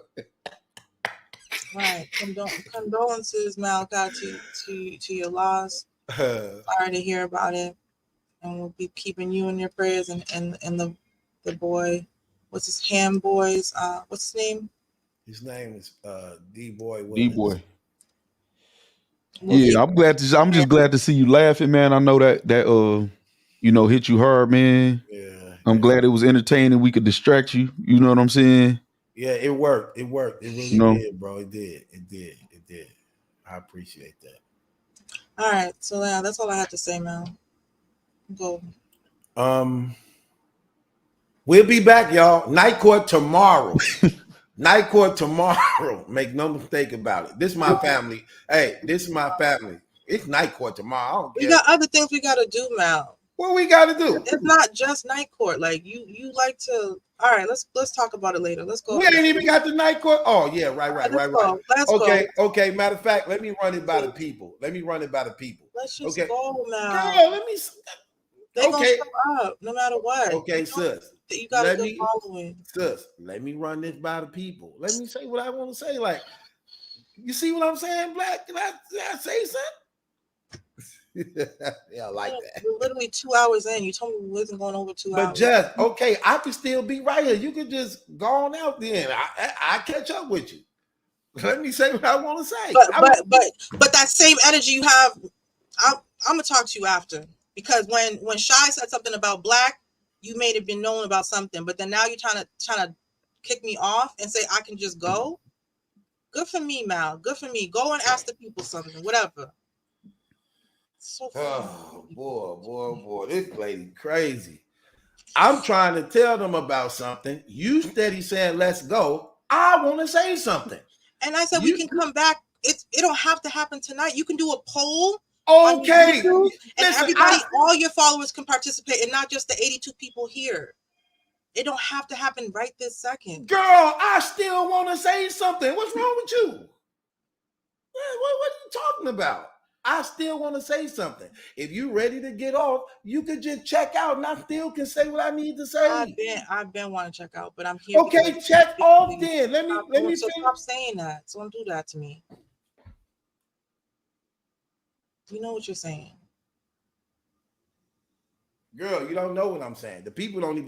Right. Condolences, Malachi, to your loss. Sorry to hear about it. And we'll be keeping you in your prayers and the boy, what's his ham boys? What's his name? His name is D-Boy. D-Boy. Yeah, I'm just glad to see you laughing, man. I know that hit you hard, man. Yeah. I'm glad it was entertaining. We could distract you. You know what I'm saying? Yeah, it worked. It worked. It really did, bro. It did. I appreciate that. All right. So yeah, that's all I had to say, man. Go. We'll be back, y'all. Night court tomorrow. Night court tomorrow. Make no mistake about it. This is my family. Hey, this is my family. It's night court tomorrow. I don't care. We got other things we gotta do, Mal. What we gotta do? It's not just night court. Like you like to. All right, let's talk about it later. Let's go. We ain't even got the night court. Oh yeah, right. Let's go. Okay. Matter of fact, let me run it by the people. Let's just go now. Girl, let me. They gonna show up no matter what. Okay, sis. You got a good following. Sis, let me run this by the people. Let me say what I want to say. Like, you see what I'm saying, Black? Did I say something? Yeah, I like that. We're literally 2 hours in. You told me we wasn't going over 2 hours. But Jess, okay, I could still be right here. You could just go on out then. I catch up with you. Let me say what I want to say. But that same energy you have, I'm gonna talk to you after, because when Shy said something about Black, you made it been known about something, but then now you're trying to kick me off and say I can just go. Good for me, Mal. Good for me. Go and ask the people something, whatever. So oh boy, this lady crazy. I'm trying to tell them about something. You steady saying let's go. I want to say something. And I said we can come back. It don't have to happen tonight. You can do a poll. Okay. And everybody, all your followers can participate, and not just the 82 people here. It don't have to happen right this second. Girl, I still want to say something. What's wrong with you? What are you talking about? I still want to say something. If you ready to get off, you could just check out, and I still can say what I need to say. I've been wanting to check out, but I'm here. Okay, check off then. Let me stop saying that. So don't do that to me. You know what you're saying. Girl, you don't know what I'm saying. The people don't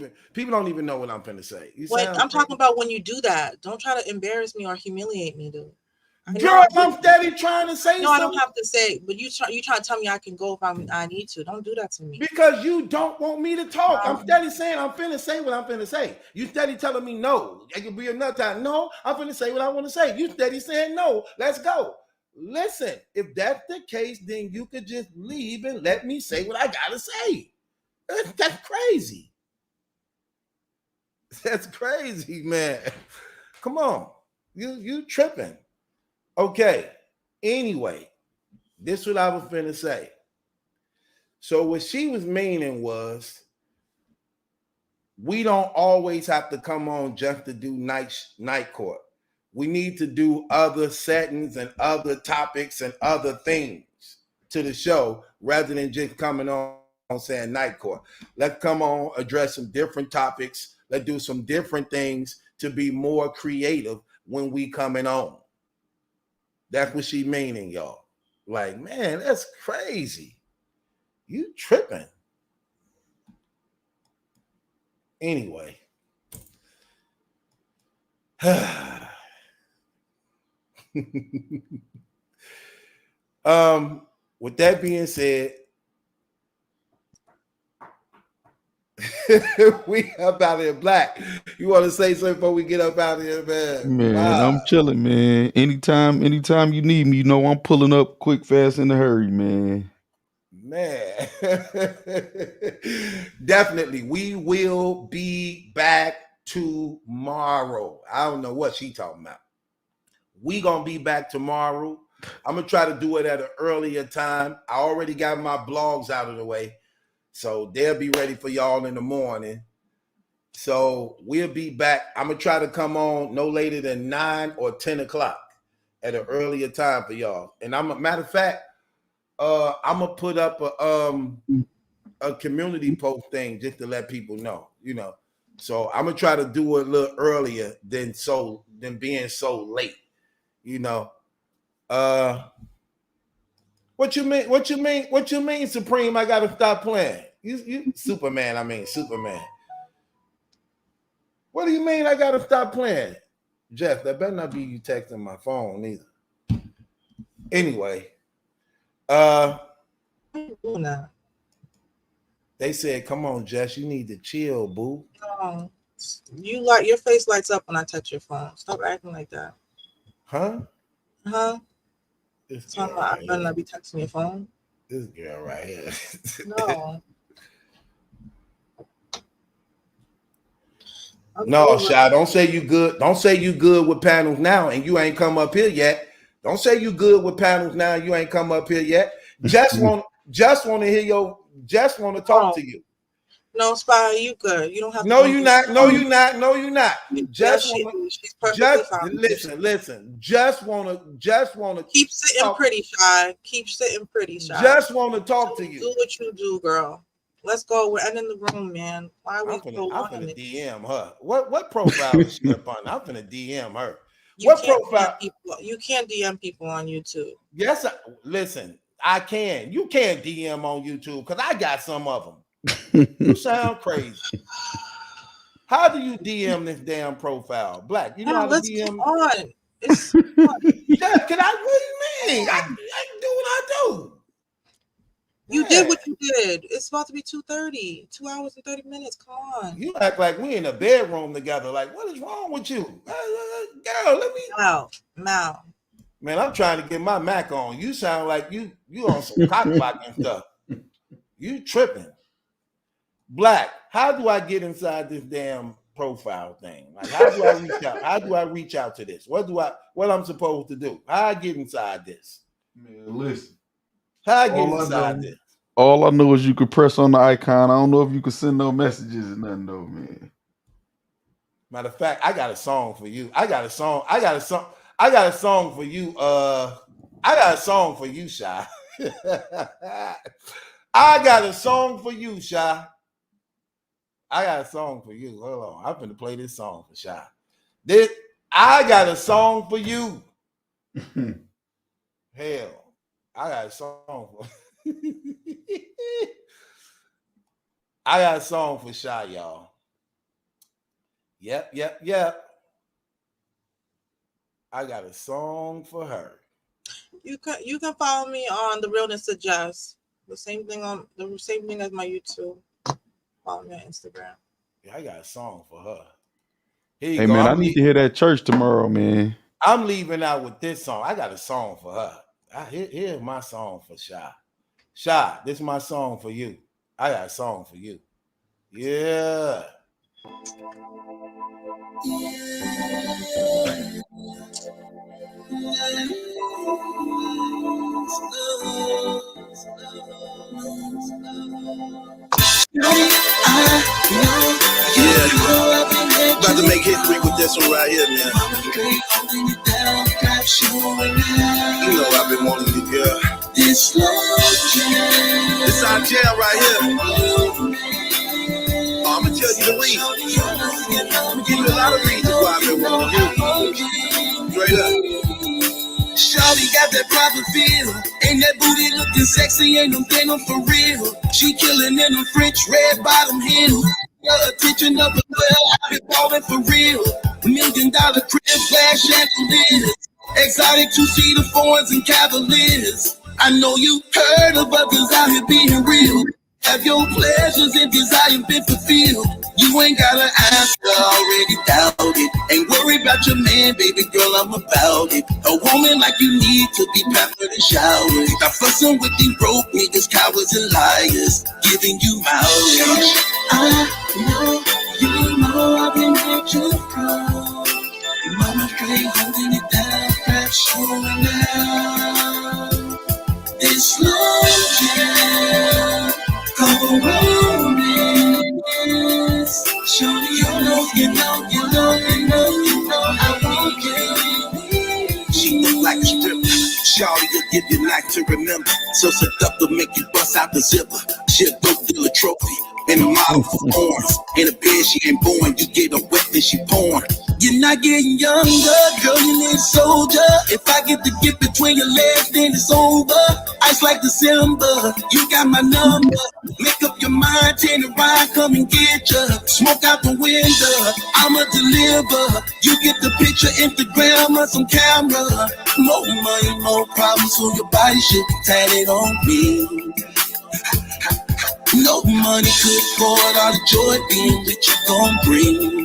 even know what I'm finna say. I'm talking about when you do that. Don't try to embarrass me or humiliate me, dude. Girl, I'm steady trying to say something. I don't have to say, but you try to tell me I can go if I need to. Don't do that to me. Because you don't want me to talk. I'm steady saying I'm finna say what I'm finna say. You steady telling me no. It could be another time. No, I'm finna say what I want to say. You steady saying no. Let's go. Listen, if that's the case, then you could just leave and let me say what I gotta say. That's crazy. That's crazy, man. Come on. You tripping. Okay. Anyway, this is what I was finna say. So what she was meaning was we don't always have to come on just to do night court. We need to do other settings and other topics and other things to the show rather than just coming on saying night court. Let's come on, address some different topics. Let's do some different things to be more creative when we coming on. That's what she meaning, y'all. Like, man, that's crazy. You tripping. Anyway. With that being said, we up out here. Black. You want to say something before we get up out of here, man? Man, Wow. I'm chilling, man. Anytime you need me, you know I'm pulling up quick, fast, in a hurry, man. Man. Definitely. We will be back tomorrow. I don't know what she talking about. We gonna be back tomorrow. I'm gonna try to do it at an earlier time. I already got my blogs out of the way, so they'll be ready for y'all in the morning. So we'll be back. I'm gonna try to come on no later than 9 or 10 o'clock at an earlier time for y'all. And matter of fact, I'm gonna put up a community post thing just to let people know, So I'm gonna try to do it a little earlier than being so late, What you mean, Supreme? I gotta stop playing. You Superman. Superman. What do you mean I gotta stop playing? Jess, that better not be you texting my phone either. Anyway, they said, come on, Jess, you need to chill, boo. No. Your face lights up when I touch your phone. Stop acting like that. Huh? I better not be texting your phone. This girl right here. No. No, Shy, don't say you good. Don't say you good with panels now and you ain't come up here yet. Don't say you good with panels now and you ain't come up here yet. Just want to hear just want to talk to you. No, Spy, you good. You don't have to. No, you're not. No, you're not. No, you're not. She's perfectly fine. Listen. Just wanna keep sitting pretty, Shy. Keep sitting pretty, Shy. Just want to talk to you. Do what you do, girl. Let's go. We're ending the room, man. Why are we so long? I'm finna DM her. What profile is she up on? I'm finna DM her. What profile? You can't DM people on YouTube. Yes, listen. I can. You can't DM on YouTube because I got some of them. You sound crazy. How do you DM this damn profile? Black, you know how to DM? On. Yeah, can I? What do you mean? I do what I do. You did what you did. It's about to be 2:30. 2 hours and 30 minutes. Come on. You act like we in a bedroom together. Like, what is wrong with you? Girl, let me. Mal. Man, I'm trying to get my Mac on. You sound like you on some cockblocking stuff. You tripping. Black, how do I get inside this damn profile thing? Like, how do I reach out? How do I reach out to this? What I'm supposed to do? How I get inside this? Man, listen. How I get inside this? All I know is you could press on the icon. I don't know if you could send no messages or nothing though, man. Matter of fact, I got a song for you. I got a song for you. I got a song for you, Shy. I got a song for you, Shy. I got a song for you. Hold on. I'm finna play this song for Shy. I got a song for you. Hell, I got a song for I got a song for Shy, y'all. Yep. I got a song for her. You can follow me on The Realness of Jess. The same thing as my YouTube. Follow me on Instagram. Yeah, I got a song for her. Hey, man, I need to hear that church tomorrow, man. I'm leaving out with this song. I got a song for her. Here's my song for Shy. Shy, this is my song for you. I got a song for you. Yeah. About to make history with this one right here, man. You know I've been wanting you, girl. This our jam right here. I'm gonna tell you the reason. I'm gonna give you a lot of reasons why I've been wanting you. Straight up. Shawty got that proper feel. Ain't that booty looking sexy? Ain't no denim for real. She killing in them French red bottom heels. the attention of the world. I've been falling for real. $1 million crib, flash chandeliers. Exotic two-seater foreigns and Cavaliers. I know you heard of others out here being real. Have your pleasures and desires been fulfilled? You ain't gotta ask, I already doubt it. Ain't worry about your man, baby girl, I'm about it. A woman like you need to be pampered and showered. Stop fussing with these broke niggas, cowards and liars, giving you mileage. I know I've been at your throne. Mama straight holding it down, crap showing out. This slow jam, couple romance. Shorty, you know, I want you. She look like a stripper. Shorty will give you night to remember. So seductive, make you bust out the zipper. She'll go deal a trophy. And a model for horns. In a bed she ain't born. You get her wet then she porn. You're not getting younger, girl, you need a soldier. If I get the gift between your legs, then it's over. Ice like December, you got my number. Make up your mind, 10 to ride, come and get ya. Smoke out the window, I'ma deliver. You get the picture, Instagram or some camera. More money, more problems, so your body should be tatted on me. No money could afford all the joy being that you gon' bring.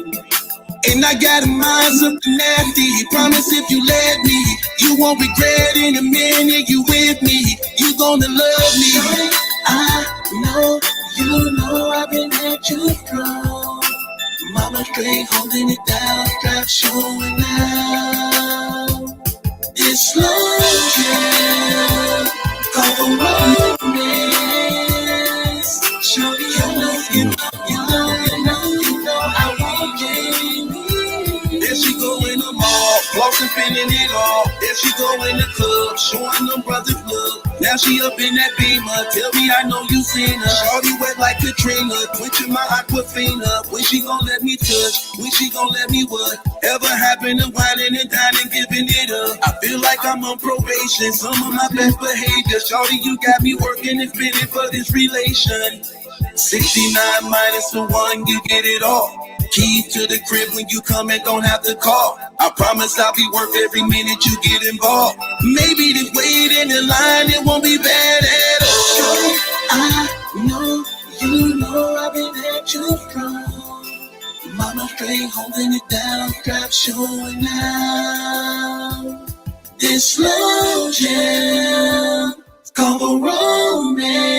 And I got in mind something nasty. Promise if you let me, you won't regret in a minute you with me. You gonna love me. I know, you know I've been at you strong. Mama straight holding it down, strap showing out. This slow jam, couple romance. Shorty, you know, I want you. There she go in the mall, flossing, spinning it all. There she go in the club, showing them brothers love. Now she up in that Beamer, tell me I know you seen her. Shorty wet like Katrina, quenching my Aquafina. When she gon' let me touch, when she gon' let me what? Ever happen to whining and dining, giving it up? I feel like I'm on probation, some of my best behavior. Shorty, you got me working and spinning for this relation. 69 minus the 1, you get it all. Keys to the crib when you come and don't have to call. I promise I'll be worth every minute you get involved. Maybe this wait in the line, it won't be bad at all. I know, you know I've been at you strong. Mama straight holding it down, strap showing out. This slow jam, called the romance.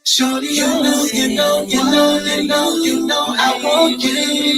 Shorty, you know, I want you.